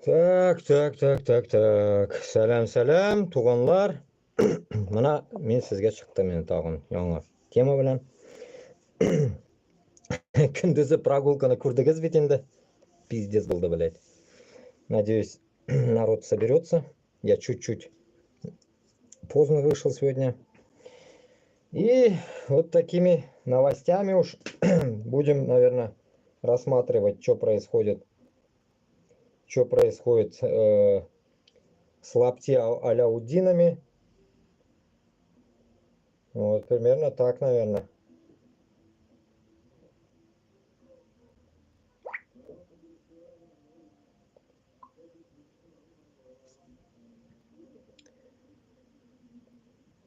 Так. Сәлем, туғанлар. Мына мен сізге шықтым енді тағын жаңа тема білән. Күндізі прогулканы көрдіңіз бе енді? Пиздец болды, блядь. Надеюсь, народ соберется. Я чуть-чуть поздно вышел сегодня. И вот такими новостями уж будем, наверное, рассматривать, что происходит с Лапти Аляутдинами. Вот примерно так, наверное.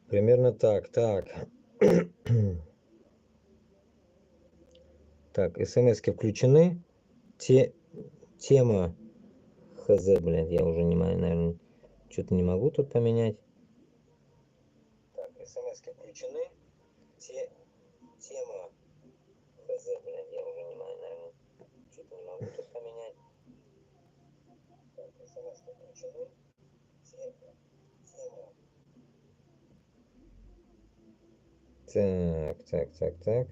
Примерно так. Так, смс-ки включены. Тема хз, блядь, я уже не знаю, наверное, что-то не могу тут поменять. Так, смс-ки включены. Тема хз, блядь, я уже не знаю, наверное, что-то не могу тут поменять. Так, смс-ки включены. Так.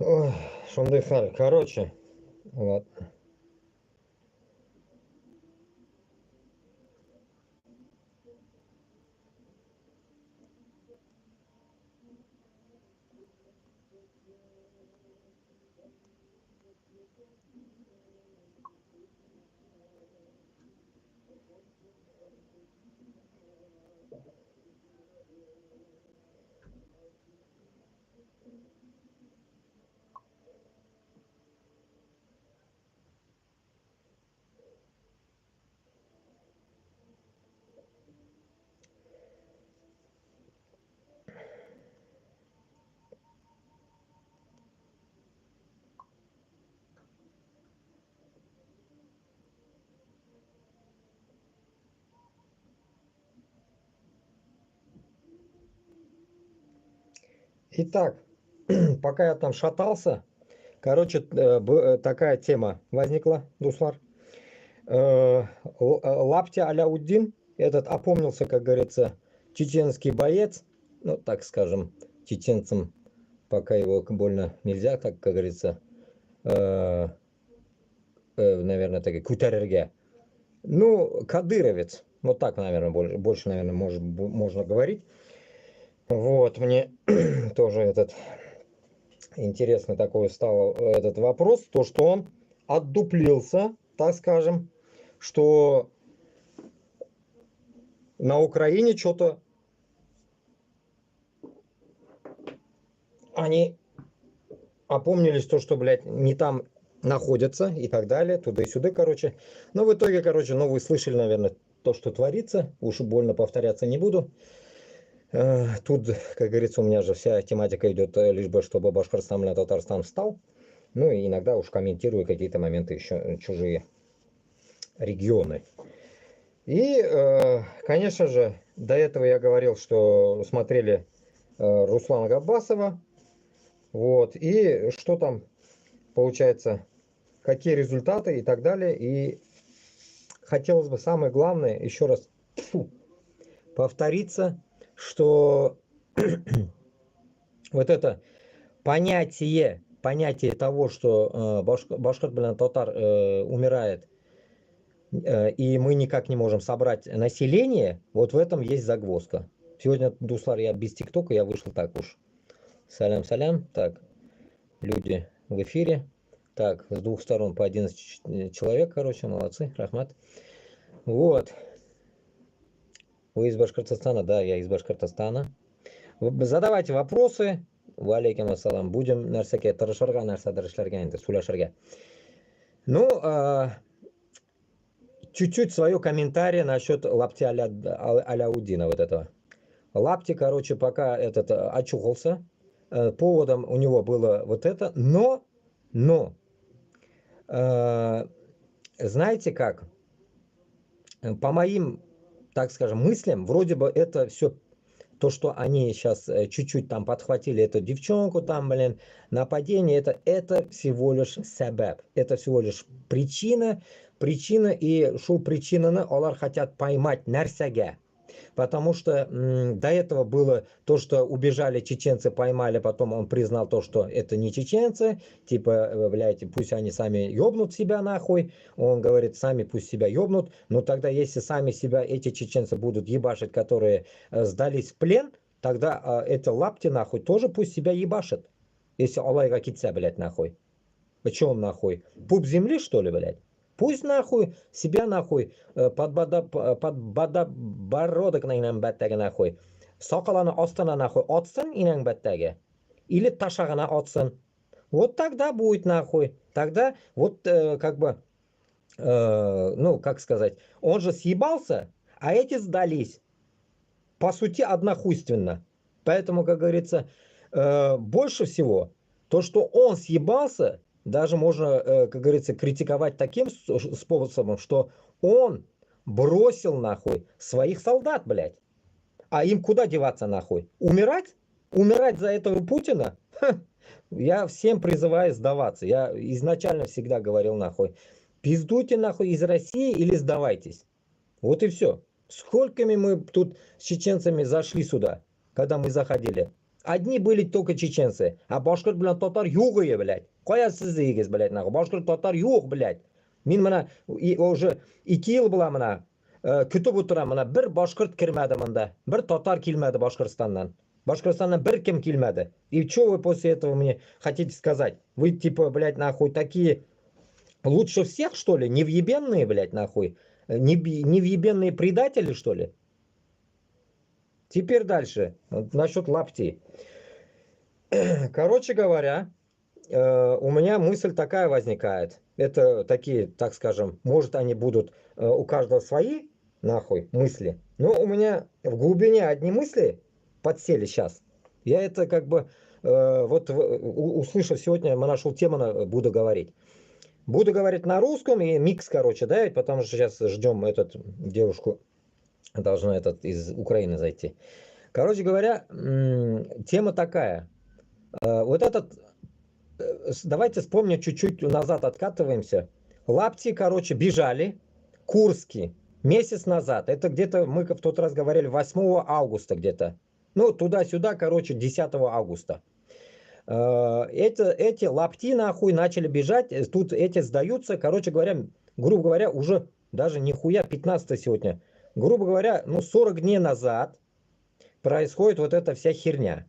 Ой, шумный халь. Короче, вот. Итак, пока я там шатался, короче, такая тема возникла, Дуслар. Лапти Аляутдин, этот опомнился, как говорится, чеченский боец, ну, так скажем, чеченцам пока его больно нельзя, как говорится, наверное, так, кутерерге. Ну, кадыровец, вот так, наверное, больше наверное, можно говорить. Вот, мне тоже интересный такой стал этот вопрос, то, что он отдуплился, так скажем, что на Украине что-то они опомнились, то, что, блядь, не там находятся и так далее, туда и сюда, короче. Но в итоге, короче, ну, вы слышали, наверное, то, что творится, уж больно повторяться не буду. Тут, как говорится, у меня же вся тематика идет лишь бы, чтобы Башкортостан или Татарстан встал. Ну и иногда уж комментирую какие-то моменты еще чужие регионы. И, конечно же, до этого я говорил, что смотрели Руслана Габбасова. Вот. И что там получается, какие результаты и так далее. И хотелось бы самое главное еще раз повториться, что вот это понятие того, что башкорт, блин, татар умирает, и мы никак не можем собрать население, вот в этом есть загвоздка. Сегодня, Дуслар, я без ТикТока, я вышел так уж. Салям. Так, люди в эфире. Так, с двух сторон по 11 человек, короче, молодцы, рахмат. Вот. Вы из Башкортостана? Да, я из Башкортостана. Задавайте вопросы, Va alaykum assalom. Будем narsaga tirishirga, narsadir ishlarga endi so'lashirga. Ну, чуть-чуть свое комментарий насчет лапти Аляудина вот этого. Лапти, короче, пока этот очухался, поводом у него было вот это, но, знаете как, по моим, так скажем, мыслям, вроде бы это все то, что они сейчас чуть-чуть там подхватили эту девчонку, там, блин, нападение, это всего лишь сабаб, это всего лишь причина, и шул причинаны олар хотят поймать нарсяга. Потому что до этого было то, что убежали чеченцы, поймали, потом он признал то, что это не чеченцы, типа, блядь, пусть они сами ёбнут себя нахуй. Он говорит, сами пусть себя ёбнут. Но тогда, если сами себя эти чеченцы будут ебашить, которые сдались в плен, тогда эти лапти нахуй тоже пусть себя ебашат. Если Аллайга кится, блядь, нахуй. Почему нахуй? Пуп земли, что ли, блядь? Пусть нахуй себя нахуй под подбородок на баттаги нахуй. Соколаны астына нахуй отсын инang баттаги. Или ташагана отсын. Вот тогда будет нахуй. Тогда вот как бы, ну как сказать, он же съебался, а эти сдались. По сути однохуйственно. Поэтому, как говорится, больше всего то, что он съебался, даже можно, как говорится, критиковать таким способом, что он бросил нахуй своих солдат, блядь. А им куда деваться нахуй? Умирать? Умирать за этого Путина? Ха. Я всем призываю сдаваться. Я изначально всегда говорил нахуй. Пиздуйте нахуй из России или сдавайтесь. Вот и все. Сколькими мы тут с чеченцами зашли сюда, когда мы заходили. Одни были только чеченцы, а башкирт bilan татар yo'q ey, блядь. Qo'yasiz deysiz, блядь, нахуй. Башкирт татар yo'q, блядь. Men mana уже 2 yil bilan mana kutib o'tiraman, mana bir boshqirt kirmadi bunda. Bir tatar kelmadi Boshqirdistondan. Boshqirdistondan bir kim kelmadi. И что вы после этого мне хотите сказать? Вы типа, блядь, нахуй такие лучше всех, что ли? Невъебенные, блядь, нахуй? Невъебенные предатели, что ли? Теперь дальше. Насчет лапти. Короче говоря, у меня мысль такая возникает. Это такие, так скажем, может они будут у каждого свои, нахуй, мысли. Но у меня в глубине одни мысли подсели сейчас. Я это как бы, вот услышав сегодня, я нашел тему, буду говорить. Буду говорить на русском и микс, короче, да, потому что сейчас ждем девушку, должна из Украины зайти. Короче говоря, тема такая. Вот давайте вспомним, чуть-чуть назад откатываемся. Лапти, короче, бежали, Курский, месяц назад. Это где-то, мы в тот раз говорили, 8 августа где-то. Ну, туда-сюда, короче, 10 августа. Эти лапти нахуй начали бежать, тут эти сдаются, короче говоря, грубо говоря, уже даже нихуя 15 сегодня, грубо говоря, ну 40 дней назад происходит вот эта вся херня.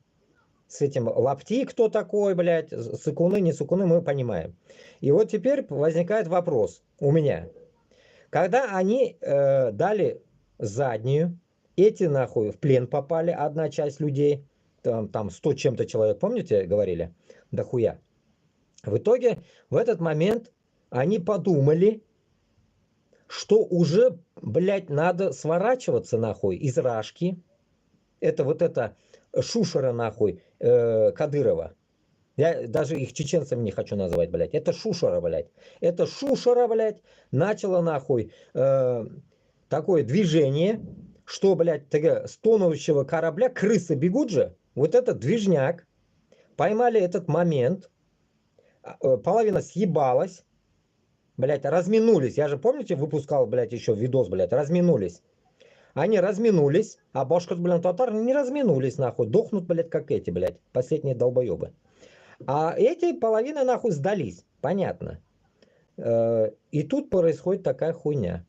С этим лапти кто такой, блядь, сыкуны, не сыкуны, мы понимаем. И вот теперь возникает вопрос у меня. Когда они дали заднюю, эти нахуй в плен попали, одна часть людей, там 100 чем-то человек, помните, говорили? Да хуя. В итоге, в этот момент они подумали, что уже, блядь, надо сворачиваться нахуй из Рашки. Это вот это шушера нахуй Кадырова. Я даже их чеченцами не хочу называть, блядь. Это шушера, блядь. Это шушера, блядь, начала нахуй такое движение, что, блядь, с тонущего корабля крысы бегут же. Вот этот движняк, поймали этот момент, половина съебалась, блядь, разминулись. Я же, помните, выпускал, блядь, еще видос, блядь, разминулись. Они разминулись, а башкирт, блядь, татар не разминулись, нахуй. Дохнут, блядь, как эти, блядь, последние долбоебы. А эти половины, нахуй, сдались, понятно. И тут происходит такая хуйня.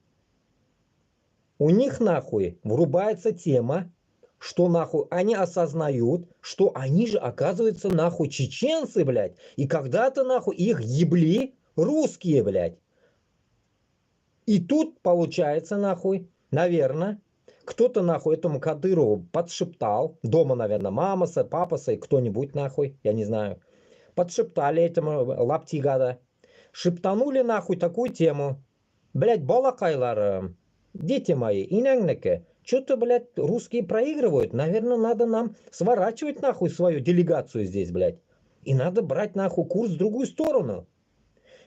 У них, нахуй, врубается тема, что нахуй они осознают, что они же, оказывается, нахуй чеченцы, блядь. И когда-то нахуй их ебли русские, блядь. И тут получается, нахуй, наверное, Кто-то нахуй этому Кадырову подшептал, дома, наверное, мама, папа, кто-нибудь нахуй, я не знаю, подшептали этому лапти гада, шептанули нахуй такую тему. Блять, балакайлар, дети мои, инягнеке, что-то, блядь, русские проигрывают. Наверное, надо нам сворачивать нахуй свою делегацию здесь, блядь. И надо брать нахуй курс в другую сторону.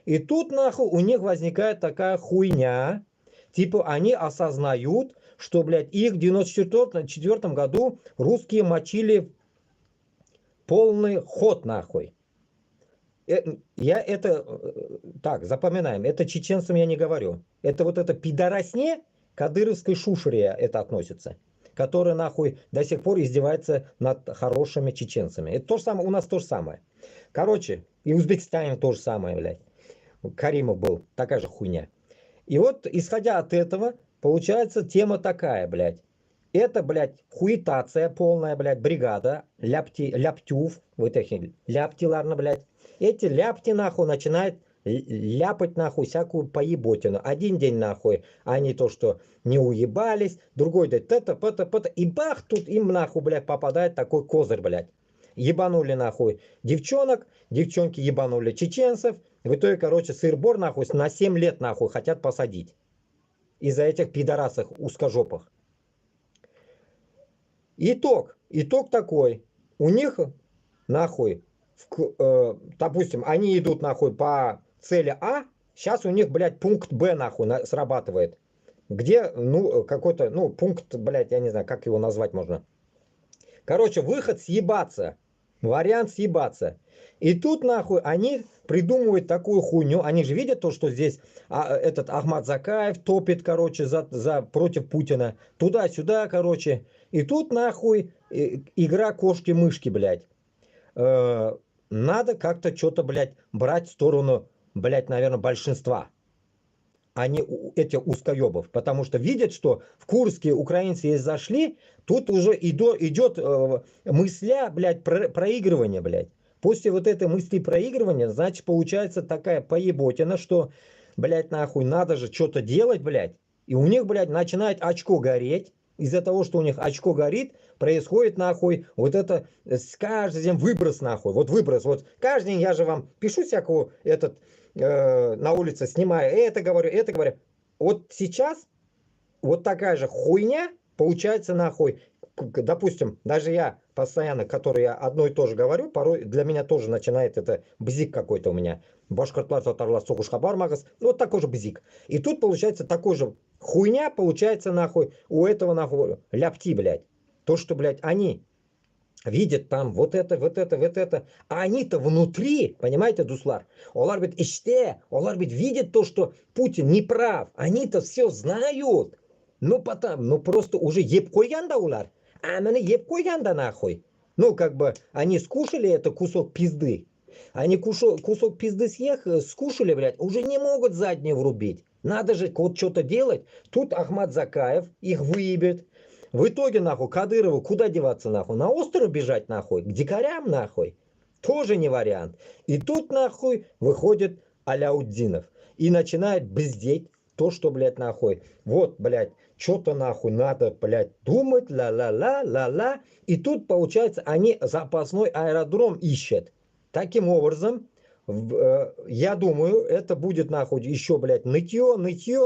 И тут нахуй у них возникает такая хуйня. Типа они осознают, что, блядь, их в 94 году русские мочили полный ход нахуй. Я это, так, запоминаем, это чеченцам я не говорю. Это вот это пидоросне кадыровской шушере это относится, которая нахуй до сих пор издевается над хорошими чеченцами. Это то же самое, у нас то же самое. Короче, и в Узбекистане то же самое, блядь. Каримов был, такая же хуйня. И вот, исходя от этого, получается тема такая, блядь. Это, блядь, хуетация полная, блядь, бригада, ляптюв, вот эти ляпти, ладно, блядь. Эти ляпти, нахуй, начинают ляпать, нахуй, всякую поеботину. Один день, нахуй, они то, что не уебались, другой день, это, и бах, тут им, нахуй, блядь, попадает такой козырь, блядь. Ебанули, нахуй, девчонок, девчонки ебанули чеченцев. В итоге, короче, сыр-бор, нахуй, на 7 лет, нахуй, хотят посадить. Из-за этих пидорасов узкожопых. Итог такой. У них, нахуй, допустим, они идут, нахуй, по цели А. Сейчас у них, блядь, пункт Б, нахуй, срабатывает. Где, ну, какой-то, ну, пункт, блядь, я не знаю, как его назвать можно. Короче, выход съебаться. Вариант съебаться. И тут, нахуй, они придумывают такую хуйню. Они же видят то, что здесь этот Ахмад Закаев топит, короче, против Путина. Туда-сюда, короче. И тут, нахуй, игра кошки-мышки, блядь. Надо как-то что-то, блядь, брать в сторону, блядь, наверное, большинства. А не эти узкоебов. Потому что видят, что в Курске украинцы и зашли, тут уже идет мысля, блядь, проигрывания, блядь. После вот этой мысли проигрывания, значит, получается такая поеботина, что, блядь, нахуй, надо же что-то делать, блядь. И у них, блядь, начинает очко гореть. Из-за того, что у них очко горит, происходит, нахуй, вот это с каждый день выброс, нахуй. Вот выброс. Вот каждый день я же вам пишу всякого на улице, снимаю это говорю. Вот сейчас вот такая же хуйня получается, нахуй. Допустим, даже я постоянно, который я одно и то же говорю, порой для меня тоже начинает это бзик какой-то у меня. Башкортлар татарлар соғышқа бармағыз. Вот такой же бзик. И тут получается такой же хуйня, получается, нахуй, у этого, нахуй, ляпти, блядь. То, что, блядь, они видят там вот это. А они-то внутри, понимаете, Дуслар? Олар бит иште, олар бит видит то, что Путин не прав. Они-то все знают. Ну, ну просто уже еб койганда улар. А они еб койганда нахуй. Ну, как бы, они скушали это кусок пизды. Они кусок пизды скушали, блядь, уже не могут заднюю врубить. Надо же вот что-то делать. Тут Ахмад Закаев их выебет. В итоге, нахуй, Кадырову куда деваться, нахуй? На остров бежать, нахуй? К дикарям, нахуй? Тоже не вариант. И тут, нахуй, выходит Аляутдинов. И начинает бздеть то, что, блядь, нахуй. Вот, блядь, что-то, нахуй, надо, блядь, думать, ла-ла-ла. И тут, получается, они запасной аэродром ищут. Таким образом, я думаю, это будет, нахуй, еще, блядь, нытье,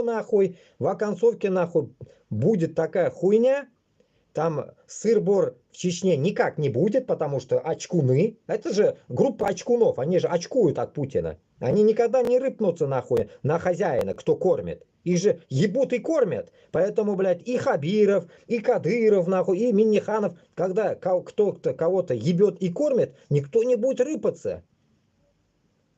нахуй. В оконцовке, нахуй, будет такая хуйня. Там сыр-бор в Чечне никак не будет, потому что очкуны. Это же группа очкунов, они же очкуют от Путина. Они никогда не рыпнутся, нахуй, на хозяина, кто кормит. Их же ебут и кормят. Поэтому, блядь, и Хабиров, и Кадыров, нахуй, и Минниханов, когда кто-то кого-то ебет и кормит, никто не будет рыпаться.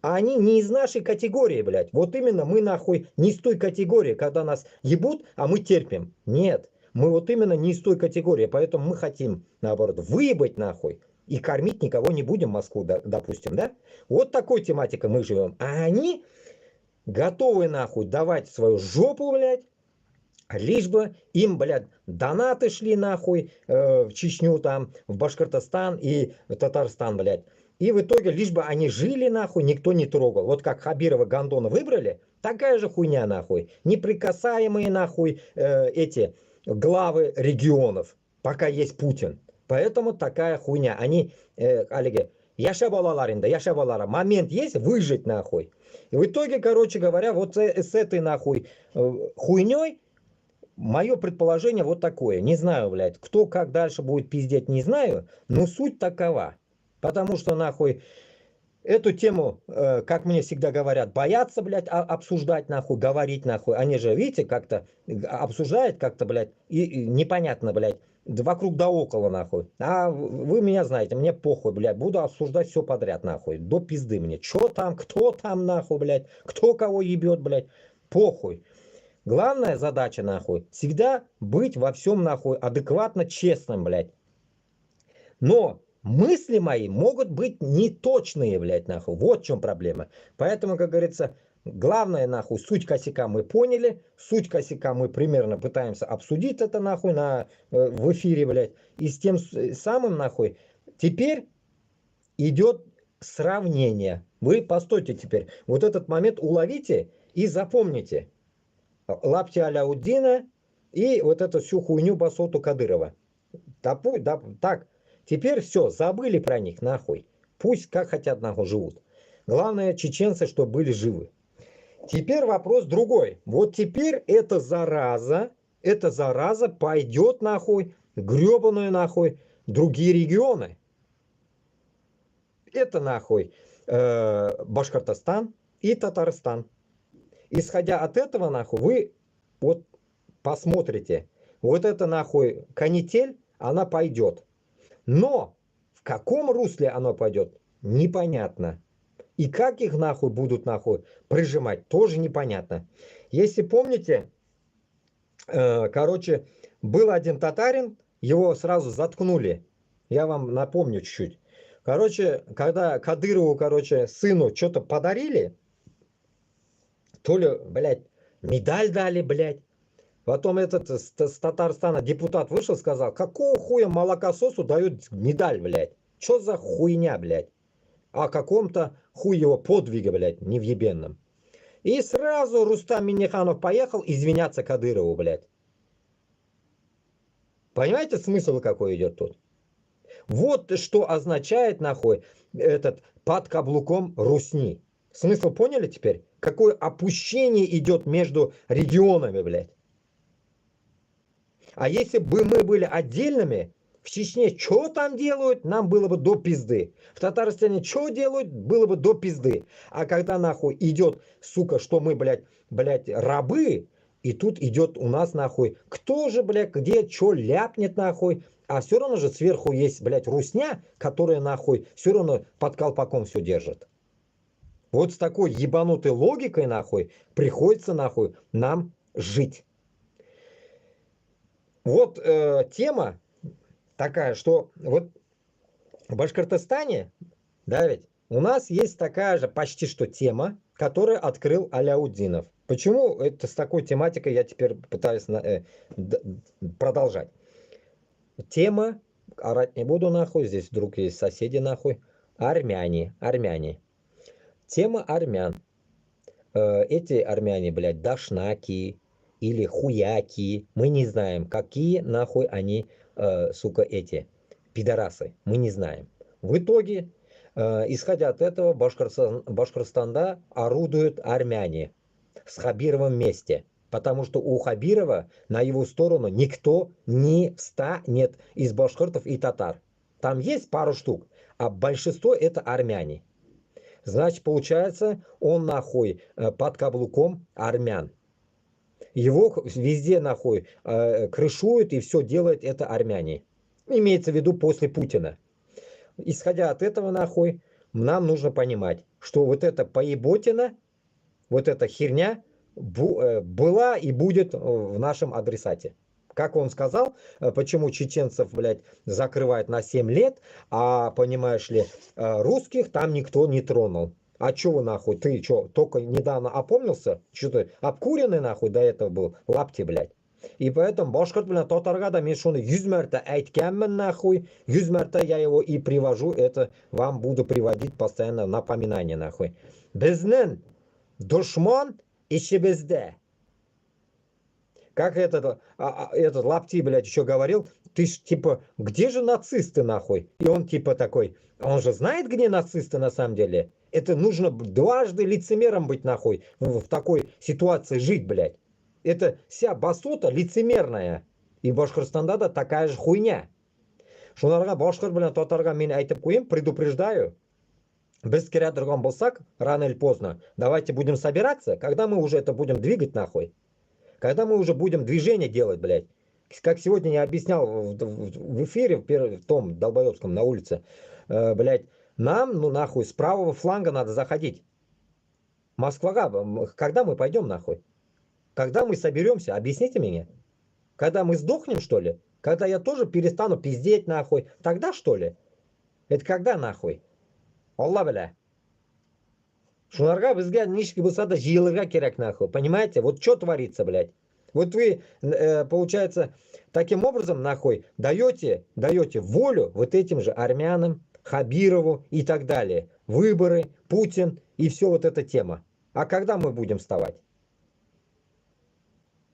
А они не из нашей категории, блядь. Вот именно мы, нахуй, не из той категории, когда нас ебут, а мы терпим. Нет. Мы вот именно не из той категории, поэтому мы хотим, наоборот, выебать, нахуй. И кормить никого не будем, Москву, допустим, да? Вот такой тематикой мы живем. А они готовы, нахуй, давать свою жопу, блядь, лишь бы им, блядь, донаты шли, нахуй, в Чечню там, в Башкортостан и в Татарстан, блядь. И в итоге, лишь бы они жили, нахуй, никто не трогал. Вот как Хабирова, Гондона выбрали, такая же хуйня, нахуй. Неприкасаемые, нахуй, эти главы регионов, пока есть Путин. Поэтому такая хуйня. Они, Олеги, яша балаларинда, яша балара. Момент есть выжить нахуй. И в итоге, короче говоря, вот с этой нахуй хуйней мое предположение вот такое. Не знаю, блядь, кто как дальше будет пиздеть, не знаю, но суть такова. Потому что нахуй эту тему, как мне всегда говорят, боятся, блядь, обсуждать, нахуй, говорить, нахуй. Они же, видите, как-то обсуждают, как-то, блядь, и непонятно, блядь, вокруг да около, нахуй. А вы меня знаете, мне похуй, блядь, буду обсуждать все подряд, нахуй. До пизды мне. Чё там, кто там, нахуй, блядь, кто кого ебет, блядь, похуй. Главная задача, нахуй, всегда быть во всем, нахуй, адекватно честным, блядь. Но мысли мои могут быть неточные, блядь, нахуй. Вот в чем проблема. Поэтому, как говорится, главное, нахуй, суть косяка мы поняли. Суть косяка мы примерно пытаемся обсудить это, нахуй, в эфире, блядь. И с тем самым, нахуй, теперь идет сравнение. Вы постойте теперь. Вот этот момент уловите и запомните. Лапти Аляуддина и вот эту всю хуйню Басоту Кадырова. Так, теперь все, забыли про них, нахуй. Пусть как хотят, нахуй, живут. Главное, чеченцы, чтобы были живы. Теперь вопрос другой. Вот теперь эта зараза пойдет, нахуй, гребаную, нахуй, другие регионы. Это, нахуй, Башкортостан и Татарстан. Исходя от этого, нахуй, вы вот посмотрите, вот это, нахуй, канитель, она пойдет. Но в каком русле оно пойдет, непонятно. И как их, нахуй, будут, нахуй, прижимать, тоже непонятно. Если помните, короче, был один татарин, его сразу заткнули. Я вам напомню чуть-чуть. Короче, когда Кадырову, короче, сыну что-то подарили, то ли, блядь, медаль дали, блядь. Потом этот с Татарстана депутат вышел, сказал, какого хуя молокососу дают медаль, блядь? Что за хуйня, блядь? О каком-то хуево подвиге, блядь, невъебенном. И сразу Рустам Минниханов поехал извиняться Кадырову, блядь. Понимаете, смысл какой идет тут? Вот что означает, нахуй, этот под каблуком русни. Смысл поняли теперь? Какое опущение идет между регионами, блядь. А если бы мы были отдельными, в Чечне что там делают, нам было бы до пизды. В Татарстане что делают, было бы до пизды. А когда нахуй идет, сука, что мы, блядь, рабы, и тут идет у нас нахуй, кто же, блядь, где что ляпнет нахуй, а все равно же сверху есть, блядь, русня, которая нахуй все равно под колпаком все держит. Вот с такой ебанутой логикой нахуй приходится нахуй нам жить. Вот тема такая, что вот в Башкортостане, да ведь, у нас есть такая же почти что тема, которую открыл Аляутдинов. Почему это с такой тематикой я теперь пытаюсь продолжать? Тема, орать не буду нахуй, здесь вдруг есть соседи нахуй, армяне. Тема армян. Эти армяне, блядь, дашнаки или хуяки, мы не знаем, какие нахуй они, сука, эти пидорасы, мы не знаем. В итоге, исходя от этого, Башкортостанда орудуют армяне с Хабировым вместе. Потому что у Хабирова на его сторону никто не встанет из башкортов и татар. Там есть пару штук, а большинство это армяне. Значит, получается, он нахуй под каблуком армян. Его везде нахуй крышуют и все делает это армяне. Имеется в виду после Путина. Исходя от этого нахуй, нам нужно понимать, что вот эта поеботина, вот эта херня была и будет в нашем адресате. Как он сказал, почему чеченцев, блядь, закрывают на 7 лет, а, понимаешь ли, русских там никто не тронул. А чё вы нахуй, ты чё, только недавно опомнился? Чё ты, обкуренный нахуй до этого был? Лапти, блядь. И поэтому башкорт bilan татарга мен шуны 100 мәртә әйткәнмен нахуй, 100 мәртә я его и привожу, это вам буду приводить постоянно напоминание нахуй. Безнең дошман ишебездә. Как этот Лапти, блядь, еще говорил, ты ж типа, где же нацисты нахуй? И он типа такой, он же знает, где нацисты на самом деле. Это нужно дважды лицемером быть нахуй, в такой ситуации жить, блядь. Это вся басота лицемерная. И Башкортостанда да такая же хуйня. Шунарға башқұрт білен татарға мен айтып қойым, предупреждаю. Без керядырган болсак, рано или поздно, давайте будем собираться, когда мы уже это будем двигать нахуй. Когда мы уже будем движение делать, блядь. Как сегодня я объяснял в эфире, в том долбоебском на улице, блядь, нам, ну нахуй, с правого фланга надо заходить. Москва, когда мы пойдем нахуй? Когда мы соберемся? Объясните мне. Когда мы сдохнем, что ли? Когда я тоже перестану пиздеть нахуй? Тогда, что ли? Это когда нахуй? Алла бля. Шунарға бізге нишки болса да жиылырға керек нахуй. Понимаете? Вот что творится, блядь. Вот вы, получается, таким образом нахуй даете волю вот этим же армянам, Хабирову и так далее. Выборы, Путин и все вот эта тема. А когда мы будем вставать?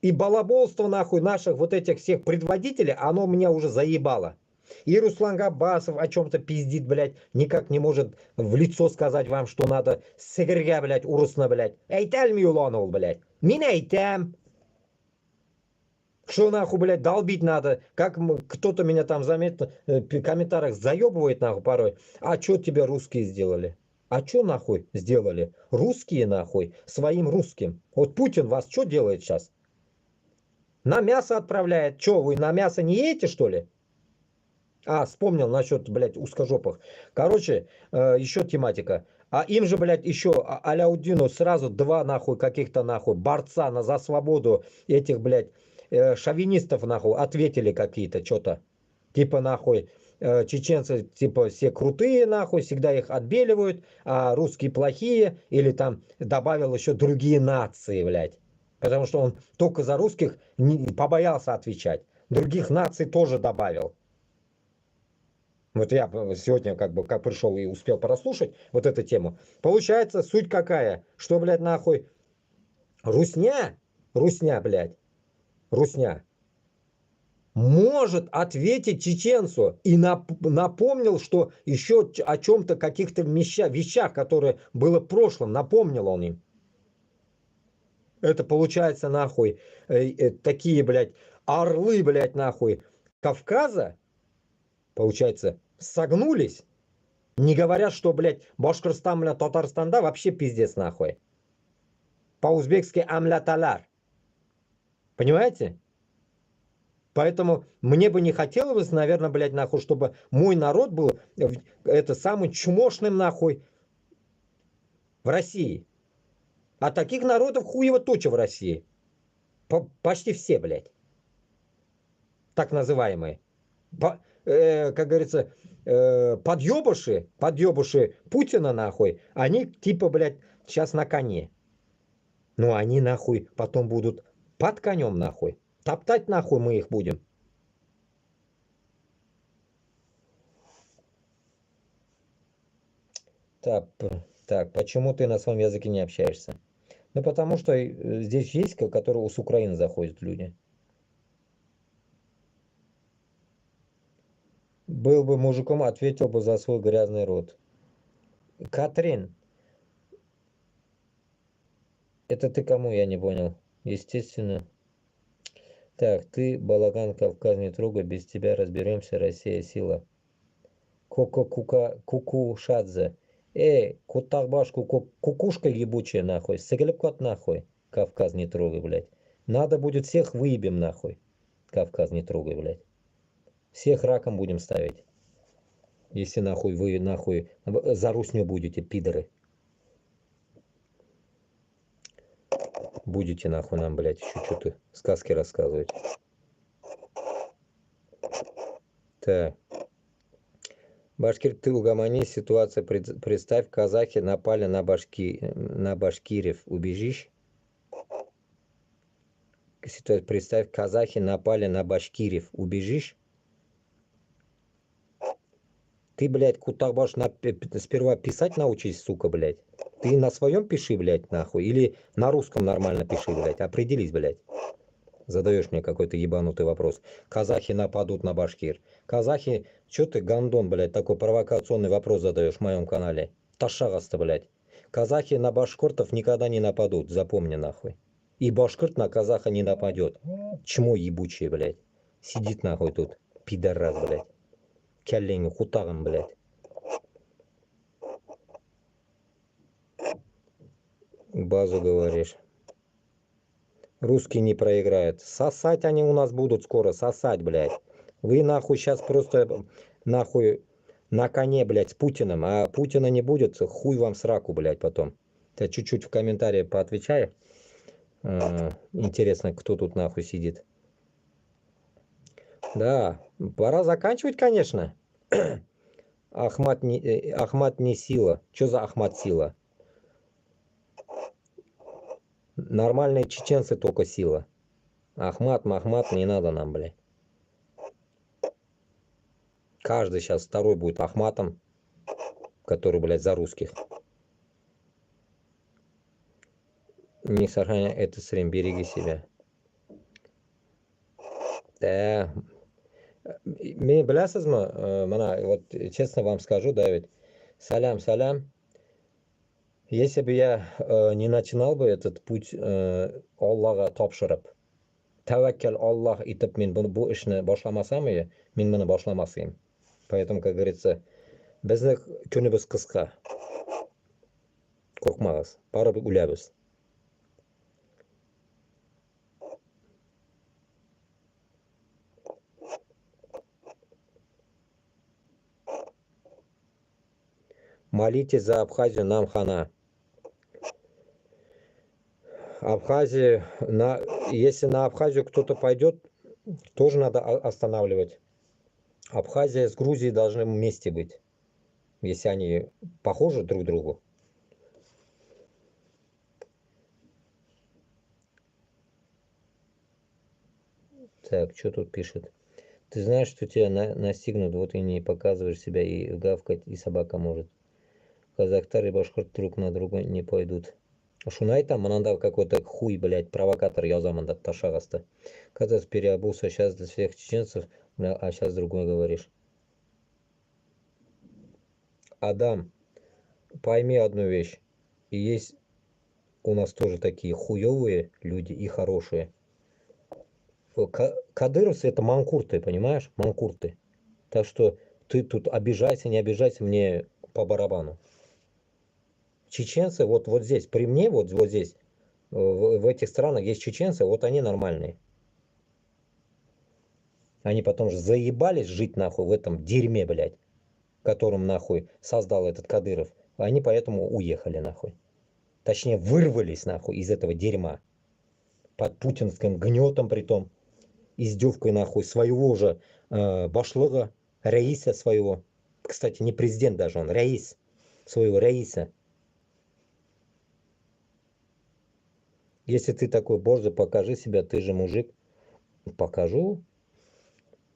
И балаболство нахуй наших вот этих всех предводителей, оно меня уже заебало. И Руслан Габасов о чем-то пиздит, блядь, никак не может в лицо сказать вам, что надо сыгырга, блядь, урусна, блядь. Әйтәлми уланул, блядь. Мин әйтәм. Что нахуй, блядь, долбить надо. Как кто-то меня там заметно в комментариях заебывает нахуй порой. А что тебе русские сделали? А что нахуй сделали? Русские нахуй своим русским. Вот Путин вас что делает сейчас? На мясо отправляет. Че, вы на мясо не едете, что ли? А, вспомнил насчет, блядь, узкожопых. Короче, еще тематика. А им же, блядь, еще Аляудину сразу два, нахуй, каких-то, нахуй, борца за свободу этих, блядь, шовинистов, нахуй, ответили какие-то, что-то. Типа, нахуй, чеченцы, типа, все крутые, нахуй, всегда их отбеливают, а русские плохие. Или там добавил еще другие нации, блядь. Потому что он только за русских не побоялся отвечать. Других наций тоже добавил. Вот я сегодня как пришел и успел прослушать вот эту тему. Получается, суть какая? Что, блядь, нахуй? Русня, блядь, русня может ответить чеченцу. И напомнил, что еще о чем-то, каких-то вещах, которые было в прошлом, напомнил он им. Это получается, нахуй, такие, блядь, орлы, блядь, нахуй, Кавказа, получается, согнулись. Не говорят, что, блядь, Башкортостан, блядь, Татарстанда вообще пиздец, нахуй. По-узбекски амляталар. Понимаете? Поэтому мне бы не хотелось, наверное, блядь, нахуй, чтобы мой народ был это самым чмошным, нахуй, в России. А таких народов хуево туча в России. Почти все, блядь. Так называемые. Как говорится, подъебыши Путина, нахуй, они типа, блядь, сейчас на коне. Но они, нахуй, потом будут под конем, нахуй. Топтать, нахуй, мы их будем. Так, почему ты на своем языке не общаешься? Ну, потому что здесь есть, которые с Украины заходят люди. Был бы мужиком, ответил бы за свой грязный рот. Катрин, это ты кому, я не понял. Естественно. Так, ты, балаган, Кавказ, не трогай, без тебя разберемся, Россия сила. Кукушадзе. Кутахбаш, кукушка ебучая, нахуй. Сыгелеп кот, нахуй. Кавказ не трогай, блядь. Надо будет всех выебем, нахуй. Кавказ не трогай, блядь. Всех раком будем ставить. Если нахуй вы, нахуй, за русню будете, пидоры. Будете, нахуй, нам, блядь, еще что-то сказки рассказывать. Так. Башкир, ты угомони, ситуация, представь, казахи напали на башкирев, убежишь? Ситуация, представь, казахи напали на башкирев, убежишь? Ты, блядь, Кутахбаш, сперва писать научись, сука, блядь. Ты на своем пиши, блядь, нахуй, или на русском нормально пиши, блядь, определись, блядь. Задаешь мне какой-то ебанутый вопрос. Казахи нападут на башкир. Казахи, что ты, гандон, блядь, такой провокационный вопрос задаешь в моем канале? Ташагас-то, блядь. Казахи на башкортов никогда не нападут, запомни нахуй. И башкорт на казаха не нападет. Чмо ебучий, блядь. Сидит нахуй тут, пидорас, блядь. Кяллеңи хутаган, блядь. Базу говоришь. Русский не проиграет. Сосать они у нас будут скоро, сосать, блядь. Вы нахуй сейчас просто нахуй на коне, блядь, с Путиным, а Путина не будет, хуй вам сраку, блядь, потом. Я чуть-чуть в комментарии поотвечаю. Интересно, кто тут нахуй сидит. Да, пора заканчивать, конечно. Ахмат не сила. Что за Ахмат сила? Нормальные чеченцы только сила. Ахмат, Махмат не надо нам, блядь. Каждый сейчас второй будет Ахматом, который, блядь, за русских. Не сохраняй это срем, береги себя. Да. Мені білесізме, мана, вот честно вам скажу, Давид, салям, салям. Если бы я не начинал бы этот путь Аллаға тапшырып, тәвәккәл Аллах итеп мен бу эшне башламасам, мен моны башламас идем. Поэтому, как говорится, безнең көнебез кыска. Куркмагыз, барыбер үләбез. Молитесь за Абхазию, нам хана. Абхазия, если на Абхазию кто-то пойдет, тоже надо останавливать. Абхазия с Грузией должны вместе быть, если они похожи друг к другу. Так, что тут пишет? Ты знаешь, что тебя настигнут, вот и не показываешь себя, и гавкать, и собака может. Казахтар и башкорт друг на друга не пойдут. Шунай там, мынандай какой-то хуй, блядь, провокатор язаман да ташагасты. Когда ты переобулся сейчас для всех чеченцев, а сейчас другой говоришь. Адам, пойми одну вещь. И есть у нас тоже такие хуевые люди и хорошие. Кадыровцы это манкурты, понимаешь? Манкурты. Так что ты тут обижайся, не обижайся, мне по барабану. Чеченцы, вот здесь, при мне, вот здесь, в этих странах есть чеченцы, вот они нормальные. Они потом же заебались жить нахуй в этом дерьме, блядь, которым нахуй создал этот Кадыров. Они поэтому уехали нахуй. Точнее, вырвались нахуй из этого дерьма. Под путинским гнетом притом. Издевкой нахуй своего же башлыга, раиса своего. Кстати, не президент даже он, раис. Своего раиса. Если ты такой борзый, покажи себя, ты же мужик. Покажу.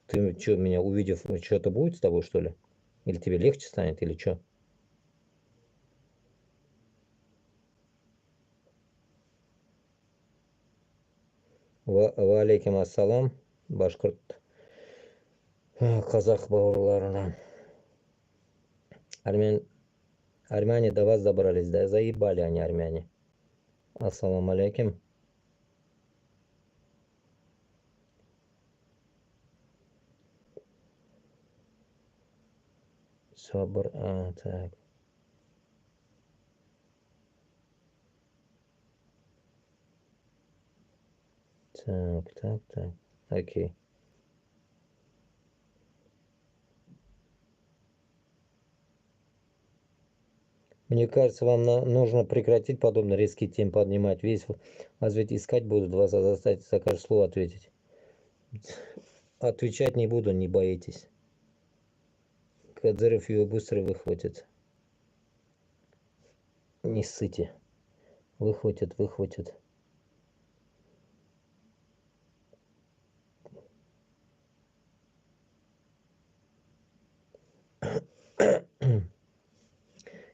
Ты что, меня увидев, что-то будет с тобой, что ли? Или тебе легче станет, или что? Ва алейкум ассалам, башкорт, казах бауырларына. Армяне до вас добрались, да? Заебали они, армяне. Ассалам алейкум. Собр, так. Так. Окей. Мне кажется, вам нужно прекратить подобно резкий темп поднимать. Весь вас ведь искать будут, вас заставить за каждое слово ответить. Отвечать не буду, не боитесь. Кадыров его быстро выхватит. Не ссыте. Выхватит.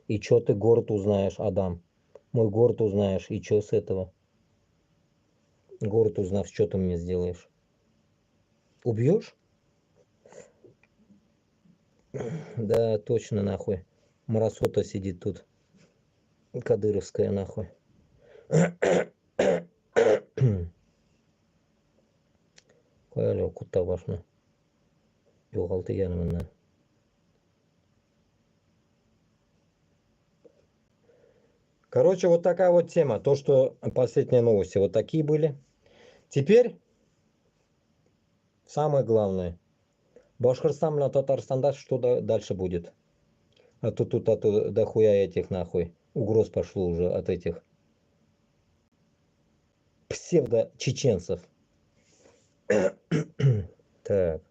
И чё ты город узнаешь, Адам? Мой город узнаешь, и чё с этого? Город узнав, что ты мне сделаешь? Убьешь? Да, точно, нахуй. Мразота сидит тут. Кадыровская, нахуй. Кайло, кута важно. Югалты янмана. Короче, вот такая вот тема. То, что последние новости вот такие были. Теперь самое главное. Башкортостан на Татарстан, что дальше будет? А то тут дохуя этих нахуй. Угроз пошло уже от этих псевдо-чеченцев. Так.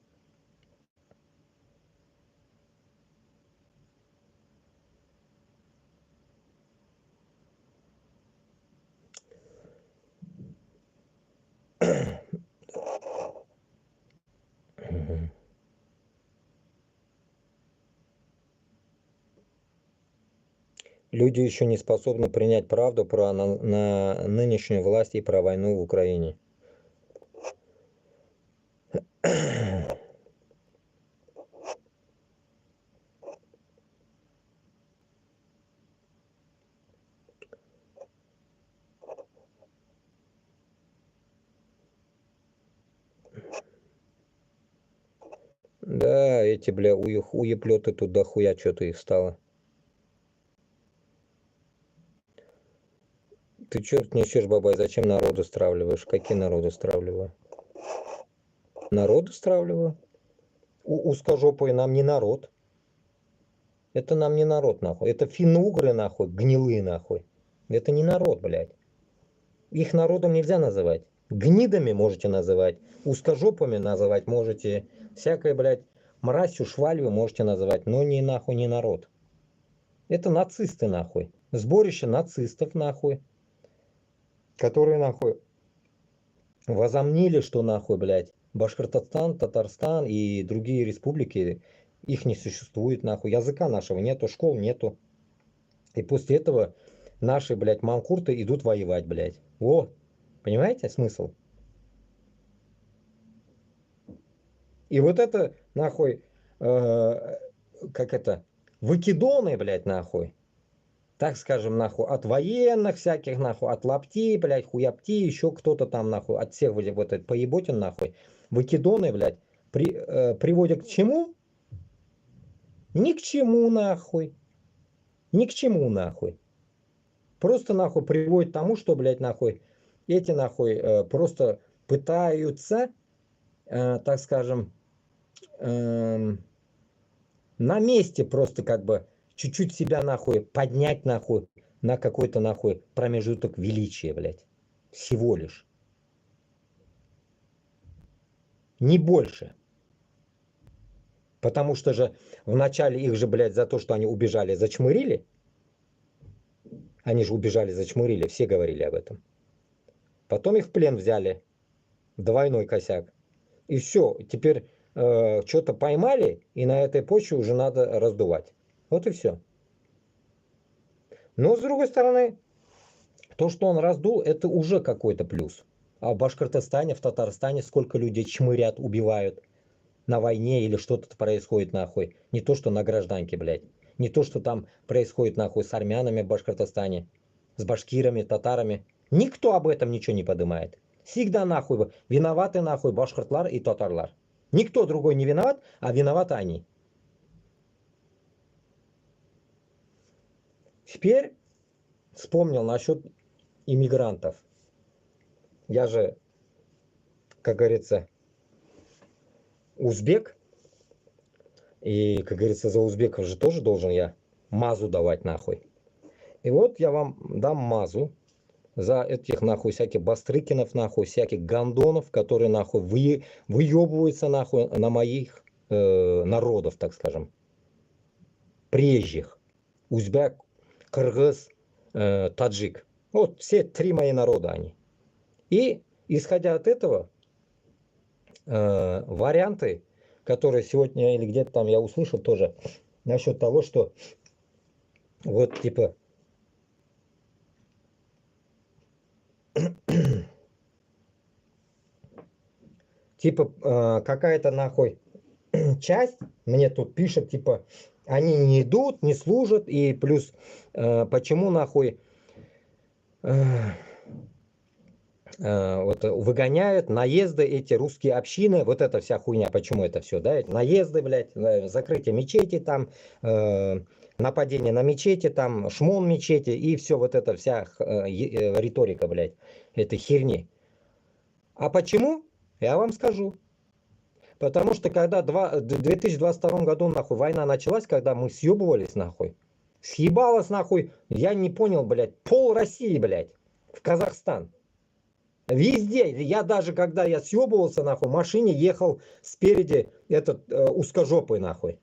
Люди еще не способны принять правду про на нынешнюю власть и про войну в Украине. Да, эти, бля, уеплеты тут дохуя что-то их стало. Ты чё несешь, бабай, зачем народу стравливаешь? Какие народу стравливаю? Народу стравливаю? Узкожопые нам не народ. Это нам не народ, нахуй. Это финно-угры, нахуй, гнилые, нахуй. Это не народ, блядь. Их народом нельзя называть. Гнидами можете называть. Узкожопами называть можете. Всякое, блядь, мразью, швалью можете называть. Но не нахуй не народ. Это нацисты, нахуй. Сборище нацистов, нахуй. Которые, нахуй, возомнили, что, нахуй, блядь, Башкортостан, Татарстан и другие республики, их не существует, нахуй. Языка нашего нету, школ нету. И после этого наши, блядь, манкурты идут воевать, блядь. О, понимаете смысл? И вот это, нахуй, как это, выкидоны, блядь, нахуй. Так скажем, нахуй, от военных всяких, нахуй, от лапти, блядь, хуяпти, еще кто-то там, нахуй, от всех, блядь, вот этот поеботин, нахуй. Выкидоны, блядь, приводят к чему? Ни к чему, нахуй. Ни к чему, нахуй. Просто, нахуй, приводит к тому, что, блядь, нахуй, эти, нахуй, просто пытаются, так скажем, эм, на месте просто как бы чуть-чуть себя, нахуй, поднять, нахуй, на какой-то, нахуй, промежуток величия, блядь. Всего лишь. Не больше. Потому что же вначале их же, блядь, за то, что они убежали, зачмырили. Они же убежали, зачмырили, все говорили об этом. Потом их в плен взяли. Двойной косяк. И все, теперь что-то поймали, и на этой почве уже надо раздувать. Вот и все. Но с другой стороны, то, что он раздул, это уже какой-то плюс. А в Башкортостане, в Татарстане сколько людей чмырят, убивают на войне или что-то происходит нахуй. Не то, что на гражданке, блядь. Не то, что там происходит нахуй с армянами в Башкортостане, с башкирами, татарами. Никто об этом ничего не поднимает. Всегда нахуй виноваты нахуй башкортлар и татарлар. Никто другой не виноват, а виноваты они. Теперь вспомнил насчет иммигрантов. Я же, как говорится, узбек. И, как говорится, за узбеков же тоже должен я мазу давать нахуй. И вот я вам дам мазу за этих нахуй всяких бастрыкинов, нахуй всяких гандонов, которые нахуй выебываются нахуй на моих народов, так скажем, приезжих. Узбек, кыргыз, таджик. Вот все три мои народа они. И исходя от этого, варианты, которые сегодня или где-то там я услышал тоже насчет того, что вот типа типа какая-то нахуй часть мне тут пишет, типа, они не идут, не служат, и плюс, почему нахуй вот выгоняют наезды эти русские общины, вот эта вся хуйня, почему это все, да, наезды, блядь, закрытие мечети там, нападение на мечети там, шмон мечети и все вот эта вся риторика, блядь, этой херни. А почему? Я вам скажу. Потому что когда в 2022 году нахуй война началась, когда мы съебывались нахуй, съебалась нахуй, я не понял, блядь, пол России, блядь, в Казахстан. Везде, я даже когда я съебывался нахуй, в машине ехал спереди этот узкожопый нахуй.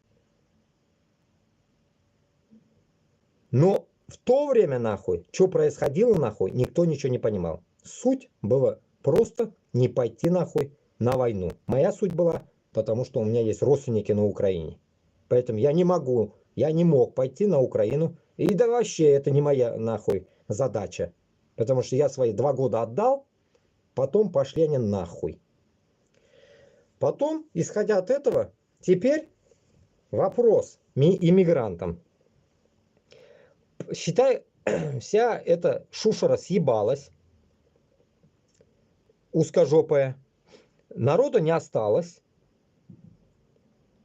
Но в то время нахуй, что происходило нахуй, никто ничего не понимал. Суть была просто не пойти нахуй на войну. Моя суть была, потому что у меня есть родственники на Украине. Поэтому я не могу, я не мог пойти на Украину. И да вообще это не моя нахуй задача. Потому что я свои 2 года отдал, потом пошли они нахуй. Потом, исходя от этого, теперь вопрос иммигрантам. Считай, вся эта шушера съебалась, узкожопая, народу не осталось.